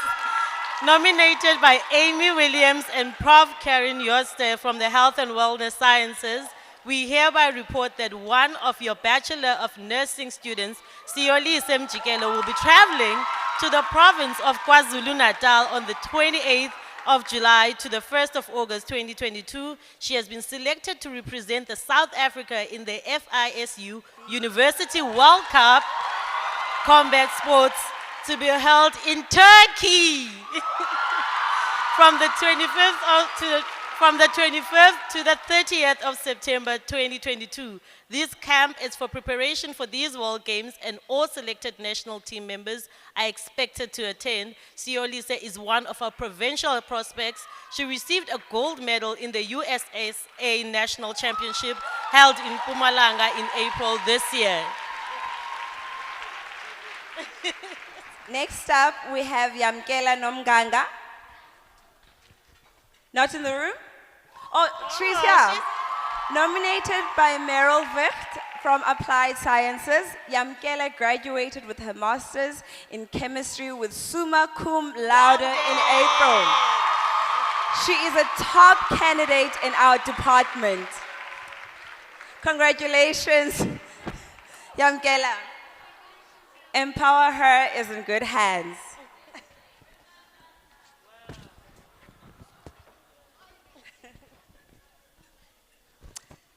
Nominated by Amy Williams and Prof. Karen Yoster from the Health and Wellness Sciences, we hereby report that one of your Bachelor of Nursing students, Siolise Mjikelo, will be traveling to the province of KwaZulu-Natal on the 28th of July to the 1st of August 2022. She has been selected to represent the South Africa in the FISU University World Cup Combat Sports to be held in Turkey from the 25th to the 30th of September 2022. This camp is for preparation for these World Games, and all selected national team members are expected to attend. Siolise is one of our provincial prospects. She received a gold medal in the USSA National Championship held in Mpumalanga in April this year. Next up, we have Yamkela Nomganga. Not in the room? Oh, she's here. Nominated by Meryl Vicht from Applied Sciences, Yamkela graduated with her master's in chemistry with summa cum laude in April. She is a top candidate in our department. Congratulations, Yamkela. EmpowHer is in good hands.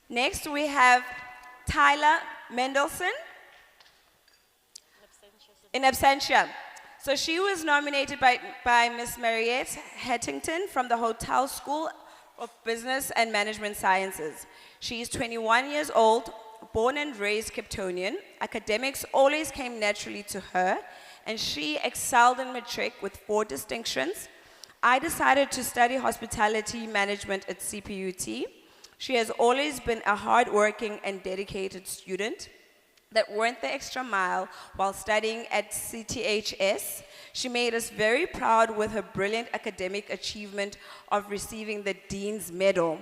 Next, we have Tyler Mendelson in absentia. So she was nominated by Miss Mariette Hettington from the Hotel School of Business and Management Sciences. She is 21 years old, born and raised Capetonian. Academics always came naturally to her, and she excelled in matric with 4 distinctions. I decided to study hospitality management at CPUT. She has always been a hardworking and dedicated student that went the extra mile while studying at CTHS. She made us very proud with her brilliant academic achievement of receiving the Dean's Medal.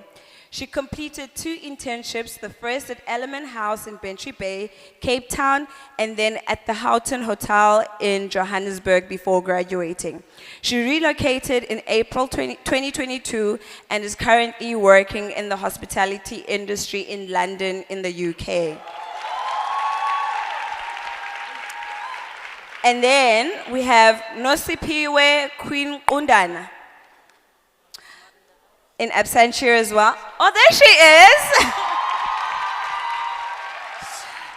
She completed 2 internships, the first at Element House in Bantry Bay, Cape Town, and then at the Houghton Hotel in Johannesburg before graduating. She relocated in April 2022 and is currently working in the hospitality industry in London in the UK. And then we have Nosipiwe Queen Undana in absentia as well. Oh, there she is.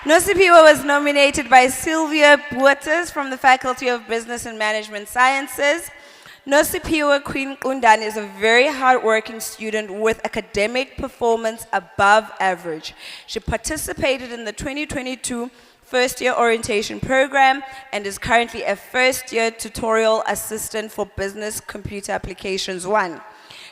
Nosipiwe was nominated by Sylvia Buertes from the Faculty of Business and Management Sciences. Nosipiwe Queen Undana is a very hardworking student with academic performance above average. She participated in the 2022 first-year orientation program and is currently a first-year tutorial assistant for Business Computer Applications 1.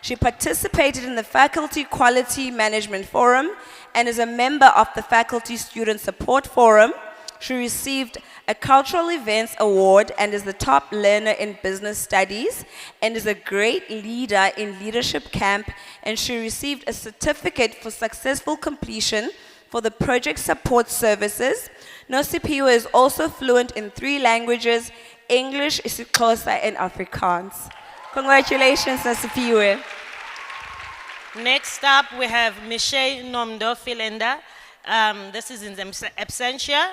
She participated in the Faculty Quality Management Forum and is a member of the Faculty Student Support Forum. She received a Cultural Events Award and is the top learner in business studies and is a great leader in leadership camp, and she received a certificate for successful completion for the project support services. Nosipiwe is also fluent in 3 languages, English, isiXhosa, and Afrikaans. Congratulations, Nosipiwe. Next up, we have Michelle Nomdo Philenda. This is in absentia.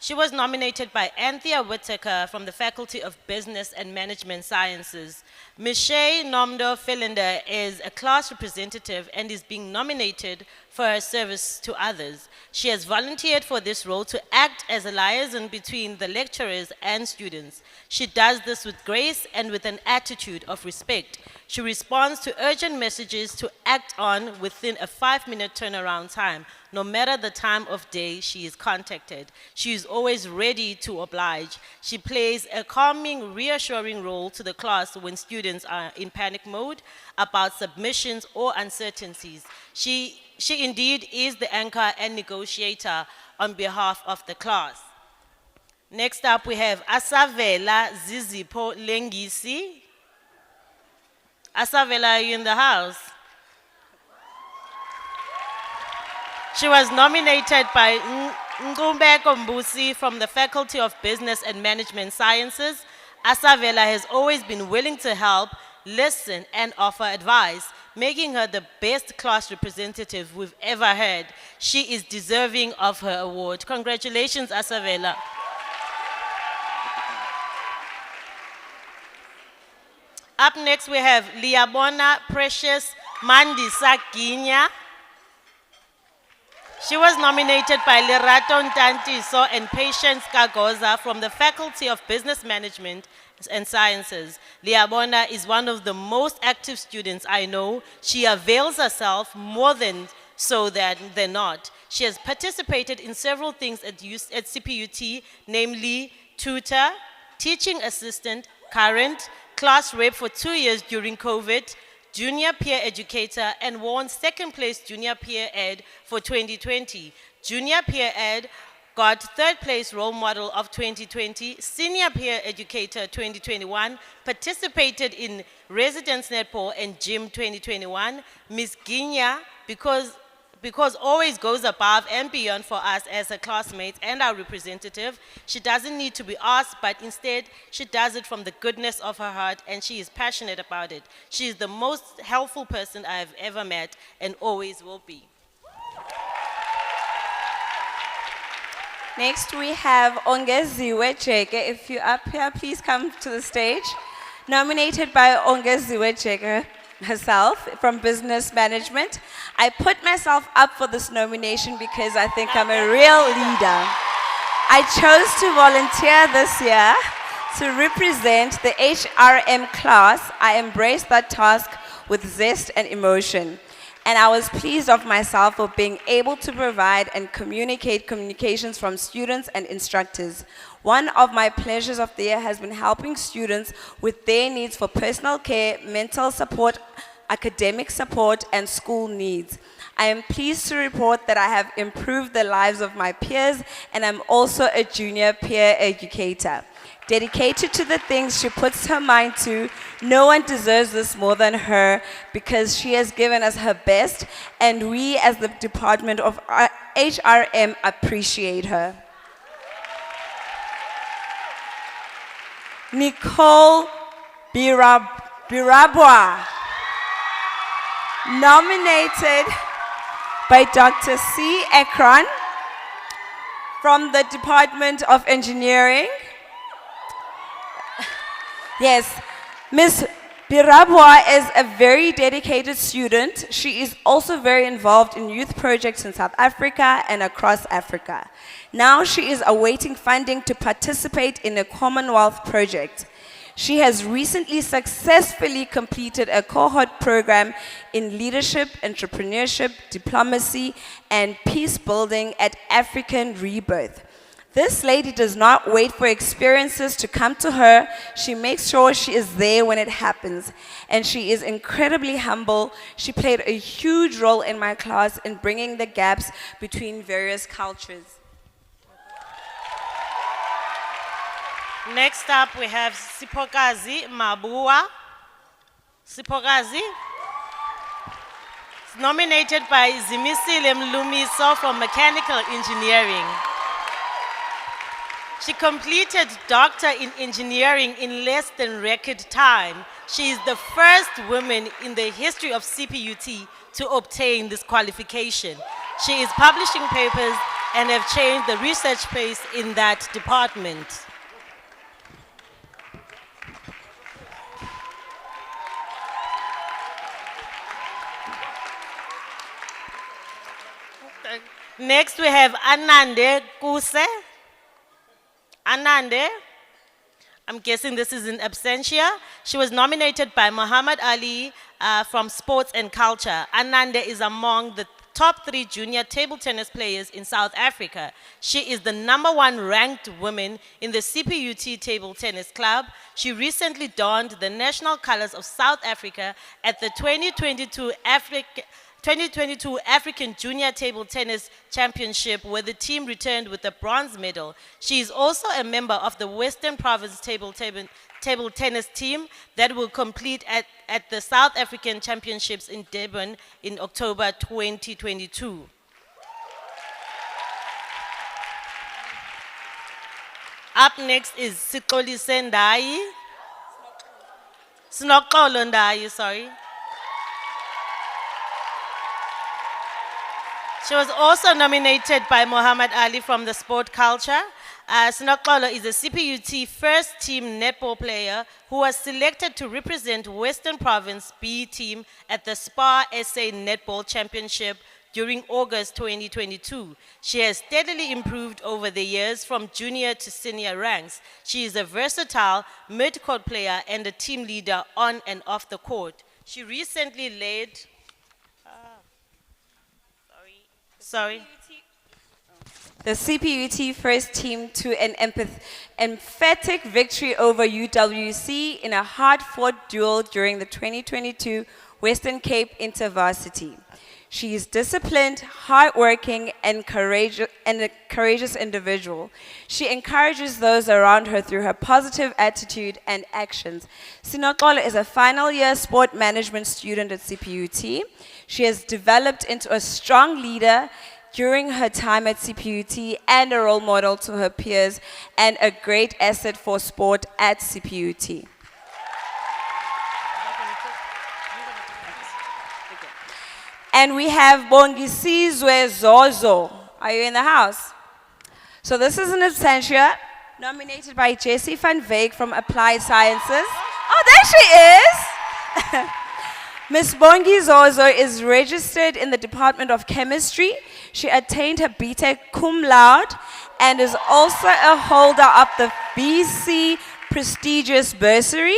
She was nominated by Anthea Whittaker from the Faculty of Business and Management Sciences. Michelle Nomdo Philenda is a class representative and is being nominated for her service to others. She has volunteered for this role to act as a liaison between the lecturers and students. She does this with grace and with an attitude of respect. She responds to urgent messages to act on within a 5-minute turnaround time, no matter the time of day she is contacted. She is always ready to oblige. She plays a calming, reassuring role to the class when students are in panic mode about submissions or uncertainties. She indeed is the anchor and negotiator on behalf of the class. Next up, we have Asavela Zizipo Lengisi. Asavela, are you in the house? She was nominated by Ngumbeko Mbusi from the Faculty of Business and Management Sciences. Asavela has always been willing to help, listen, and offer advice, making her the best class representative we've ever had. She is deserving of her award. Congratulations, Asavela. Up next, we have Liabona Precious Mandisa Ginya. She was nominated by Lerato Ntantiso and Patience Kagoza from the Faculty of Business Management and Sciences. Liabona is one of the most active students I know. She avails herself more than not. She has participated in several things at CPUT, namely tutor, teaching assistant, current, class rep for 2 years during COVID, junior peer educator, and won second place junior peer ed for 2020. Junior peer ed got third place role model of 2020, senior peer educator 2021, participated in residence netball and gym 2021. Ms. Ginya, because always goes above and beyond for us as her classmates and our representative. She doesn't need to be asked, but instead she does it from the goodness of her heart, and she is passionate about it. She is the most helpful person I have ever met and always will be. Next, we have Ongeziwe Jeke. If you're up here, please come to the stage. Nominated by Ongeziwe Jeke herself from Business Management. I put myself up for this nomination because I think I'm a real leader. I chose to volunteer this year to represent the HRM class. I embraced that task with zest and emotion. And I was pleased of myself for being able to provide and communicate communications from students and instructors. One of my pleasures of the year has been helping students with their needs for personal care, mental support, academic support, and school needs. I am pleased to report that I have improved the lives of my peers, and I'm also a junior peer educator. Dedicated to the things she puts her mind to, no one deserves this more than her because she has given us her best, and we as the Department of HRM appreciate her. Nicole Birabwa, nominated by Dr. C. Ekron from the Department of Engineering. Yes, Ms. Birabwa is a very dedicated student. She is also very involved in youth projects in South Africa and across Africa. Now she is awaiting funding to participate in a Commonwealth project. She has recently successfully completed a cohort program in leadership, entrepreneurship, diplomacy, and peace building at African Rebirth. This lady does not wait for experiences to come to her. She makes sure she is there when it happens. And she is incredibly humble. She played a huge role in my class in bringing the gaps between various cultures. Next up, we have Sipokazi Mabua. Sipokazi is nominated by Zimisile Mlumiso from Mechanical Engineering. She completed Doctor in Engineering in less than record time. She is the first woman in the history of CPUT to obtain this qualification. She is publishing papers and have changed the research pace in that department. Next, we have Anande Kuse. Anande, I'm guessing this is in absentia. She was nominated by Muhammad Ali from Sports and Culture. Anande is among the top 3 junior table tennis players in South Africa. She is the #1 ranked woman in the CPUT Table Tennis Club. She recently donned the national colors of South Africa at the 2022 African Junior Table Tennis Championship, where the team returned with a bronze medal. She is also a member of the Western Province Table Tennis team that will compete at the South African Championships in Durban in October 2022. Up next is Sixolise Ndayi. Sinoxolo Ndayi, sorry. She was also nominated by Muhammad Ali from the Sport Culture. Sinoxolo is a CPUT first team netball player who was selected to represent Western Province B team at the SPAR SA Netball Championship during August 2022. She has steadily improved over the years from junior to senior ranks. She is a versatile mid-court player and a team leader on and off the court. She recently led the CPUT first team to an emphatic victory over UWC in a hard-fought duel during the 2022 Western Cape Intervarsity. She is disciplined, hardworking, and a courageous individual. She encourages those around her through her positive attitude and actions. Sinoxolo is a final year sport management student at CPUT. She has developed into a strong leader during her time at CPUT and a role model to her peers and a great asset for sport at CPUT. And we have Bongisizwe Zozo. Are you in the house? So this is an absentia nominated by Jessie van Veek from Applied Sciences. Oh, there she is! Ms. Bongi Zozo is registered in the Department of Chemistry. She attained her BTech cum laude and is also a holder of the BC prestigious bursary.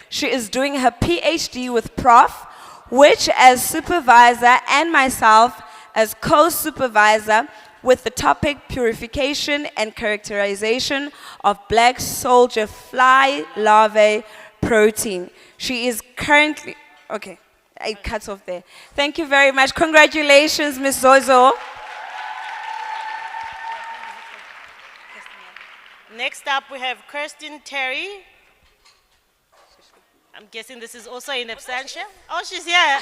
She is doing her PhD with Prof, which as supervisor and myself as co-supervisor with the topic purification and characterization of black soldier fly larvae protein. She is currently, okay, it cuts off there. Thank you very much. Congratulations, Ms. Zozo. Next up, we have Kirsten Terry. I'm guessing this is also in absentia. Oh, she's here.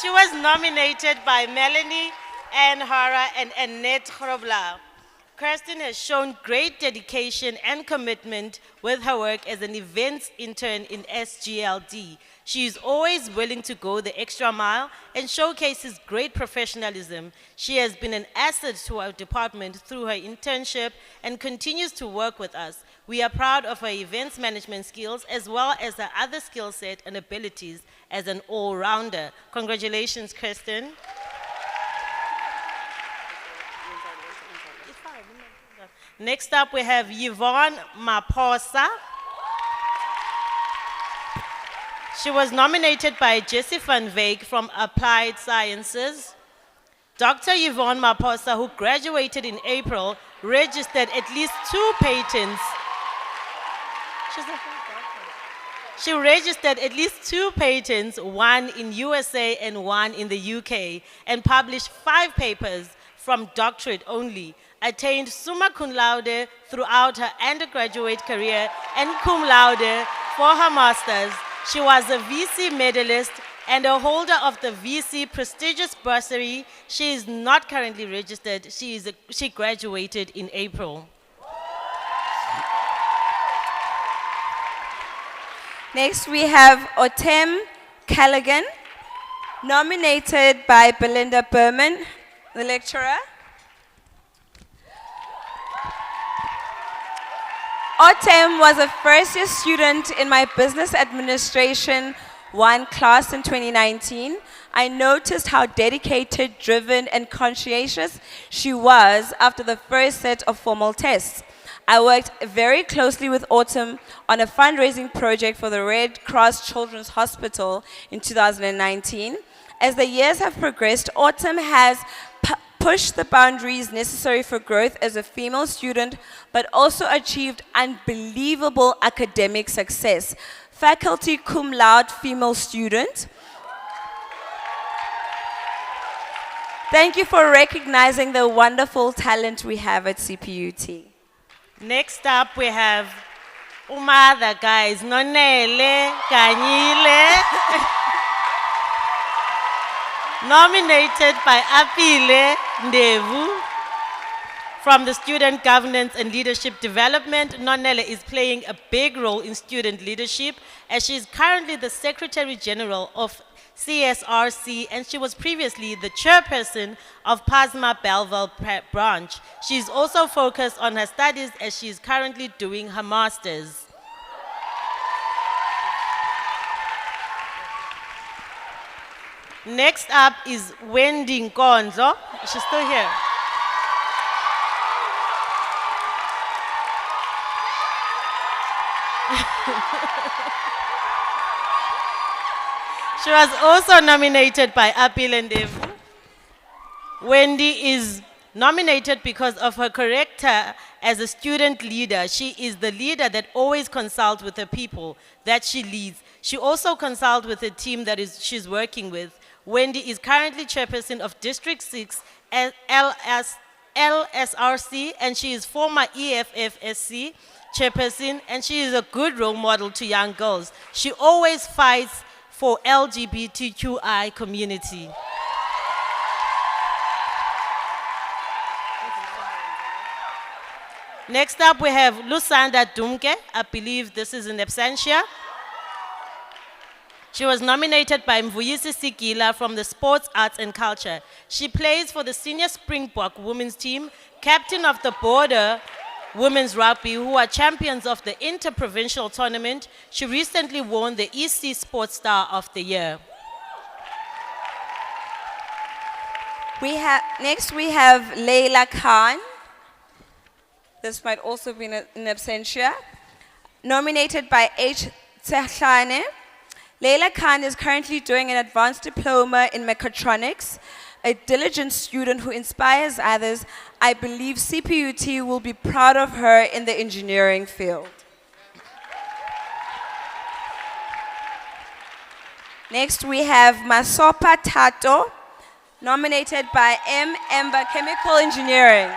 She was nominated by Melanie, Ann Hara, and Annette Grobla. Kirsten has shown great dedication and commitment with her work as an events intern in SGLD. She is always willing to go the extra mile and showcases great professionalism. She has been an asset to our department through her internship and continues to work with us. We are proud of her events management skills as well as her other skill set and abilities as an all-rounder. Congratulations, Kirsten. Next up, we have Yvonne Maposa. She was nominated by Jesse van Veek from Applied Sciences. Dr. Yvonne Maposa, who graduated in April, registered at least 2 patents. She registered at least 2 patents, one in USA and one in the UK, and published 5 papers from doctorate only. Attained summa cum laude throughout her undergraduate career and cum laude for her master's. She was a VC medalist and a holder of the VC prestigious bursary. She is not currently registered. She graduated in April. Next, we have Otem Callaghan, nominated by Belinda Berman, the lecturer. Otem was a first-year student in my Business Administration 1 class in 2019. I noticed how dedicated, driven, and conscientious she was after the first set of formal tests. I worked very closely with Autumn on a fundraising project for the Red Cross Children's Hospital in 2019. As the years have progressed, Autumn has pushed the boundaries necessary for growth as a female student, but also achieved unbelievable academic success. Faculty cum laude female student. Thank you for recognizing the wonderful talent we have at CPUT. Next up, we have Umada, guys. Nonele, Kanyile. Nominated by Apile Ndevu. From the Student Governance and Leadership Development, Nonele is playing a big role in student leadership as she is currently the Secretary General of CSRC, and she was previously the chairperson of PASMA Belleville branch. She is also focused on her studies as she is currently doing her master's. Next up is Wendy Nkondlo. She's still here. She was also nominated by Apil Ndevu. Wendy is nominated because of her character as a student leader. She is the leader that always consults with the people that she leads. She also consults with the team that she's working with. Wendy is currently chairperson of District 6 LSRC, and she is former EFFSC chairperson, and she is a good role model to young girls. She always fights for LGBTQI community. Next up, we have Lusanda Dumke. I believe this is in absentia. She was nominated by Mvuyisi Sigila from the Sports, Arts and Culture. She plays for the Senior Springbok women's team, captain of the Border Women's Rugby, who are champions of the Interprovincial Tournament. She recently won the EC Sports Star of the Year. Next we have Leila Khan. This might also be in absentia. Nominated by H. Tsahlane. Leila Khan is currently doing an advanced diploma in mechatronics, a diligent student who inspires others. I believe CPUT will be proud of her in the engineering field. Next we have Masopa Tato, nominated by Ember Chemical Engineering.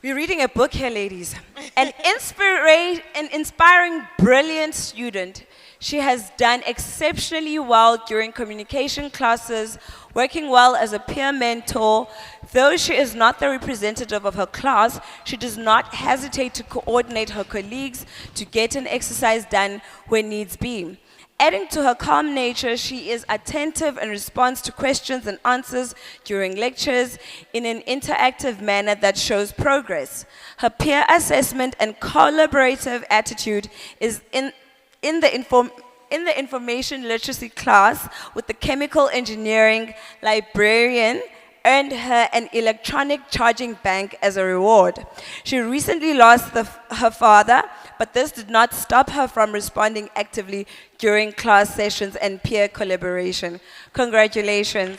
We're reading a book here, ladies. An inspiring, brilliant student. She has done exceptionally well during communication classes, working well as a peer mentor. Though she is not the representative of her class, she does not hesitate to coordinate her colleagues to get an exercise done when needs be. Adding to her calm nature, she is attentive and responds to questions and answers during lectures in an interactive manner that shows progress. Her peer assessment and collaborative attitude is in the information literacy class with the chemical engineering librarian earned her an electronic charging bank as a reward. She recently lost her father, but this did not stop her from responding actively during class sessions and peer collaboration. Congratulations.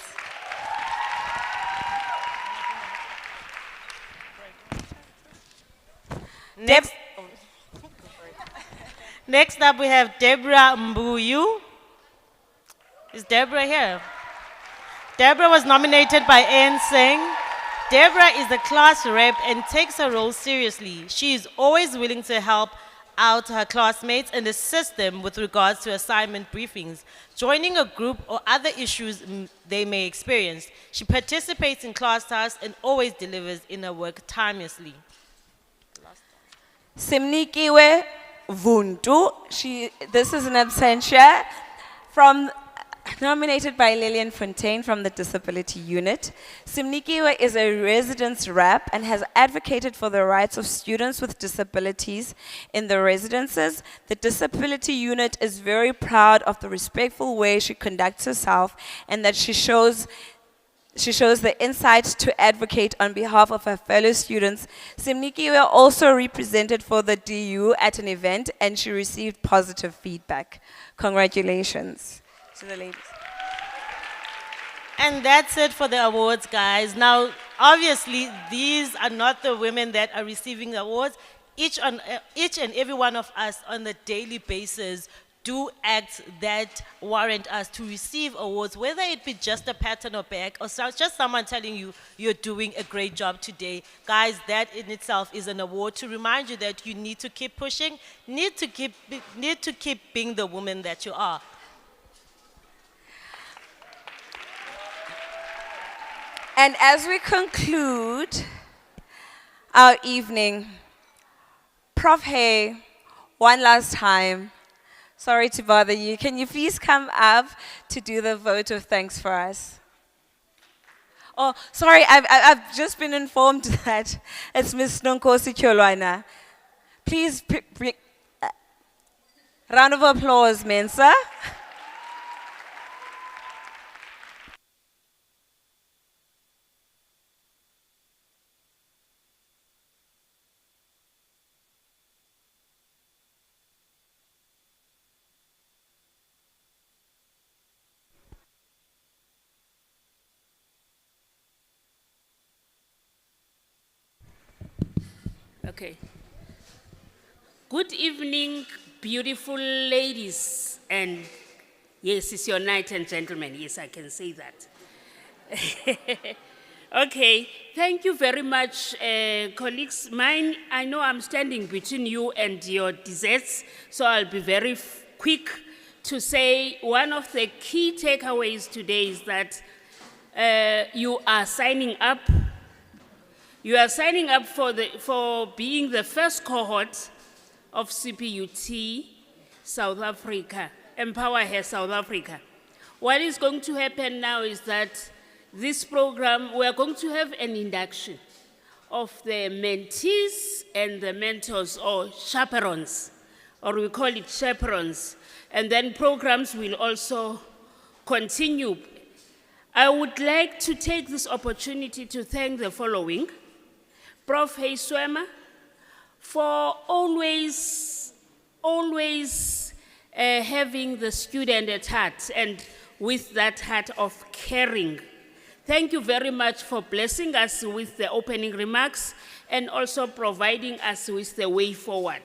Next up, we have Deborah Mbuyu. Is Deborah here? Deborah was nominated by Anne Singh. Deborah is the class rep and takes her role seriously. She is always willing to help out her classmates and assist them with regards to assignment briefings, joining a group or other issues they may experience. She participates in class tasks and always delivers in her work timelessly. Simnikiwe Vuntu. This is an absentia nominated by Lillian Fontaine from the Disability Unit. Simnikiwe is a residence rep and has advocated for the rights of students with disabilities in the residences. The Disability Unit is very proud of the respectful way she conducts herself and that she shows the insight to advocate on behalf of her fellow students. Simnikiwe also represented for the DU at an event and she received positive feedback. Congratulations to the ladies. And that's it for the awards, guys. Now, obviously, these are not the women that are receiving the awards. Each and every one of us on a daily basis do acts that warrant us to receive awards, whether it be just a pat on the back or just someone telling you you're doing a great job today. Guys, that in itself is an award to remind you that you need to keep pushing, need to keep being the woman that you are. And as we conclude our evening, Prof. Hay, one last time, sorry to bother you, can you please come up to do the vote of thanks for us? Oh, sorry, I've just been informed that it's Ms. Nonkosi Kyolwana. Please, round of applause, Mensa. Okay. Good evening, beautiful ladies, and yes, it's your night and gentlemen. Yes, I can say that. Okay, thank you very much, colleagues. Mine, I know I'm standing between you and your desserts, so I'll be very quick to say one of the key takeaways today is that you are signing up. You are signing up for being the first cohort of CPUT South Africa, EmpowHer South Africa. What is going to happen now is that this program, we are going to have an induction of the mentees and the mentors, or chaperones, or we call it chaperones. And then programs will also continue. I would like to take this opportunity to thank the following. Prof. Heiswema, for always having the student at heart and with that heart of caring. Thank you very much for blessing us with the opening remarks and also providing us with the way forward.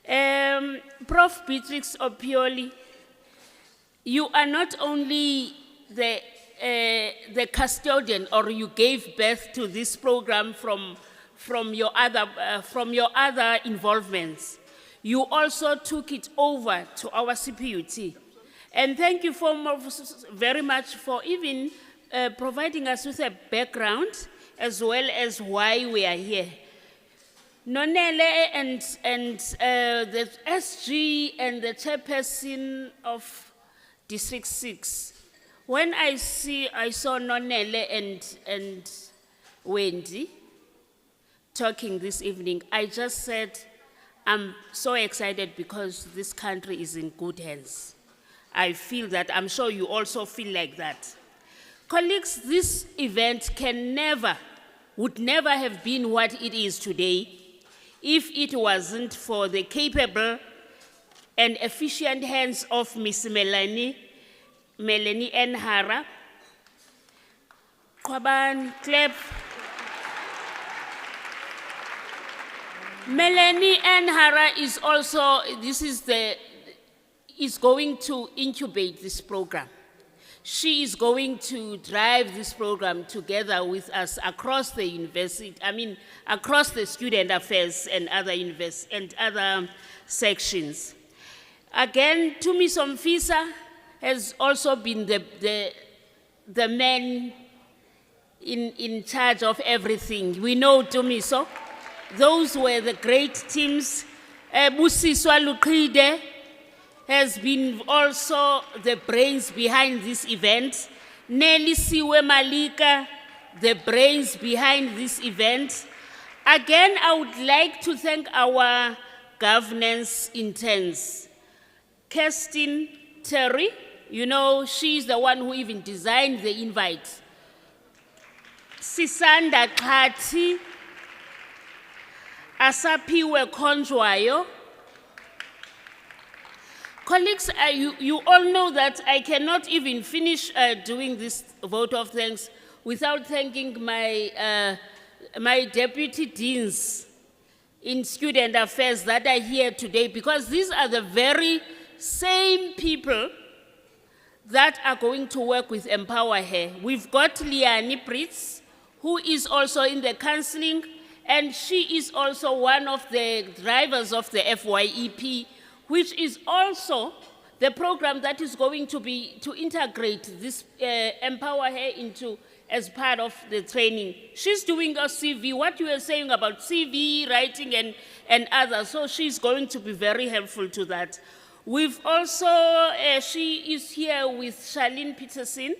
Prof. Beatrix Opioli, you are not only the the custodian, or you gave birth to this program from your other involvements. You also took it over to our CPUT. And thank you very much for even providing us with a background as well as why we are here. Nonele and the SG and the chairperson of District 6. When I saw Nonele and Wendy talking this evening, I just said, I'm so excited because this country is in good hands. I feel that, I'm sure you also feel like that. Colleagues, this event would never have been what it is today if it wasn't for the capable and efficient hands of Miss Melanie Enhara. Kwaban, clap. Melanie Enhara is also, is going to incubate this program. She is going to drive this program together with us across the university, across the student affairs and other sections. Again, Tumiso Mfisa has also been the man in charge of everything. We know Tumiso. Those were the great teams. Busiswa Lukride has been also the brains behind this event. Nelly Siwe Malika, the brains behind this event. Again, I would like to thank our governance interns. Kirsten Terry, you know, she's the one who even designed the invite. Sisanda Kati, Asapiwe Konjwayo. Colleagues, you all know that I cannot even finish doing this vote of thanks without thanking my deputy deans in student affairs that are here today, because these are the very same people that are going to work with EmpowHer. We've got Liani Pritz, who is also in the counseling, and she is also one of the drivers of the FYEP, which is also the program that is going to integrate this EmpowHer into as part of the training. She's doing a CV, what you were saying about CV writing and others, so she's going to be very helpful to that. We've also, she is here with Charlene Peterson,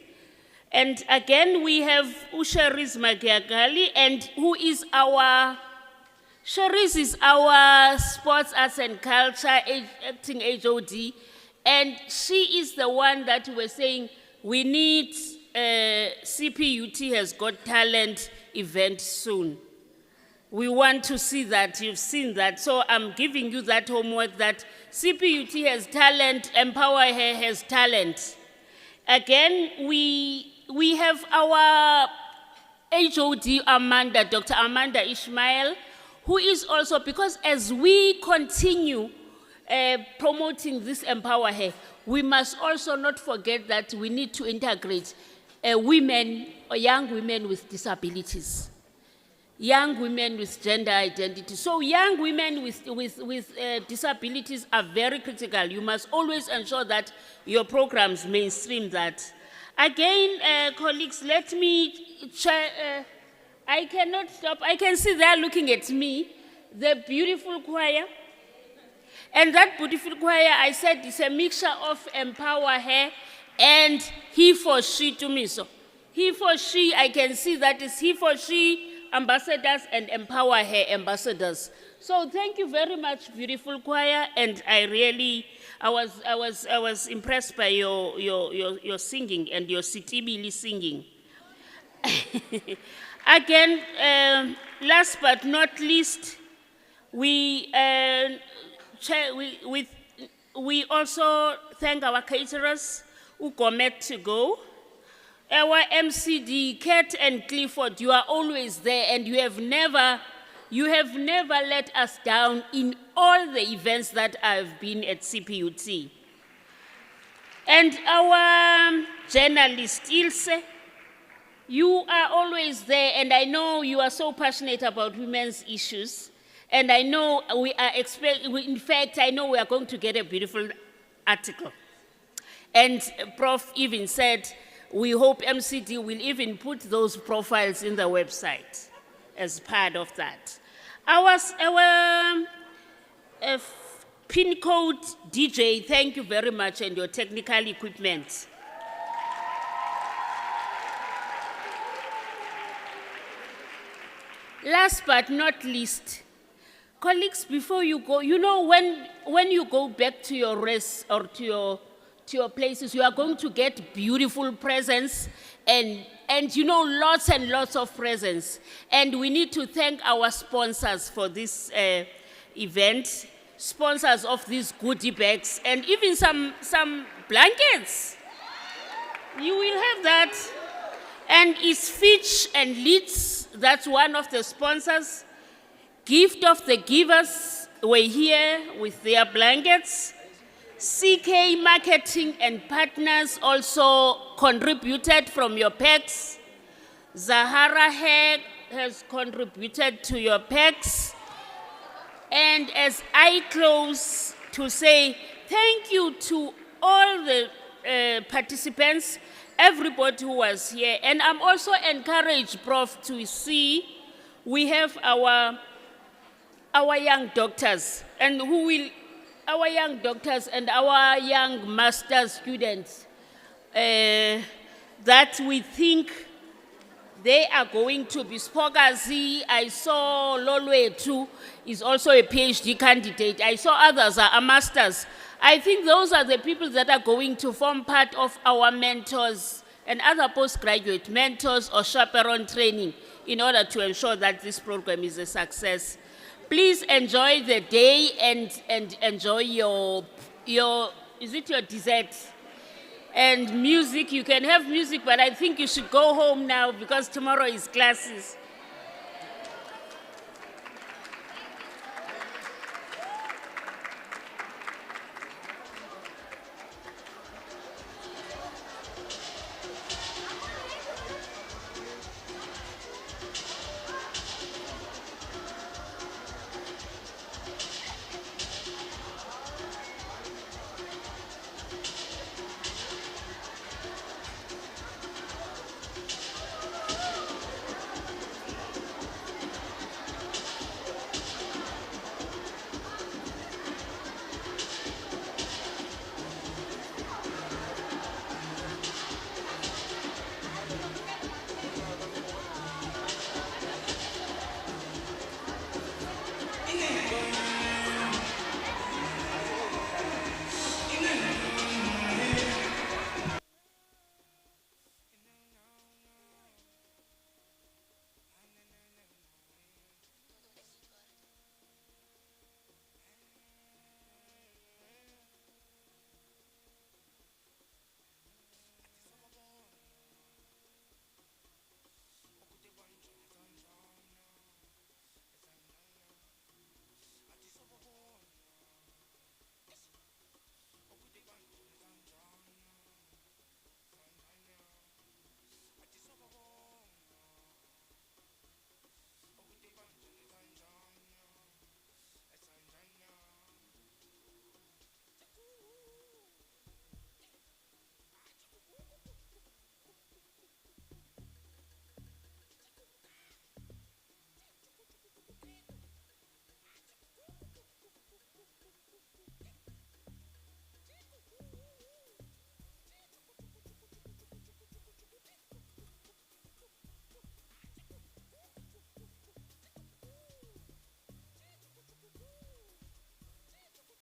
and again we have Ushariz Magiagali, and who is Shariz is our Sports, Arts and Culture acting HOD, and she is the one that we were saying we need CPUT has got talent event soon. We want to see that, you've seen that, so I'm giving you that homework that CPUT has talent, EmpowHer has talent. Again, we have our HOD Amanda, Dr. Amanda Ishmael, who is also, because as we continue promoting this EmpowHer, we must also not forget that we need to integrate women, or young women with disabilities, young women with gender identity. So young women with disabilities are very critical. You must always ensure that your programs mainstream that. Again, colleagues, let me share, I cannot stop. I can see they're looking at me, the beautiful choir. And that beautiful choir, I said, is a mixture of EmpowHer and he for she to me. So he for she, I can see that is he for she ambassadors and EmpowHer ambassadors. So thank you very much, beautiful choir, and I was impressed by your singing and your Sitibili singing. Again, last but not least, we also thank our caterers who commit to go. Our MCD, Kate and Clifford, you are always there, and you have never let us down in all the events that I've been at CPUT. And our journalist, Ilse, You are always there, and I know you are so passionate about women's issues. And I know in fact, I know we are going to get a beautiful article. And Prof even said, we hope MCD will even put those profiles in the website as part of that. Our pin code DJ, thank you very much, and your technical equipment. Last but not least, colleagues, before you go, you know, when you go back to your rest or to your places, you are going to get beautiful presents and you know, lots and lots of presents. And we need to thank our sponsors for this event, sponsors of these goodie bags, and even some blankets. You will have that. And it's Fitch and Leeds, that's one of the sponsors. Gift of the Givers were here with their blankets. CK Marketing and Partners also contributed from your packs. Zahara Hair has contributed to your packs. And as I close to say thank you to all the participants, everybody who was here. And I'm also encouraged, Prof, to see we have our young doctors and our young doctors and our young master students that we think they are going to be Spogazi. I saw Lolwe too is also a PhD candidate. I saw others are masters. I think those are the people that are going to form part of our mentors and other postgraduate mentors or chaperone training in order to ensure that this program is a success. Please enjoy the day and enjoy your dessert and music. You can have music, but I think you should go home now because tomorrow is classes.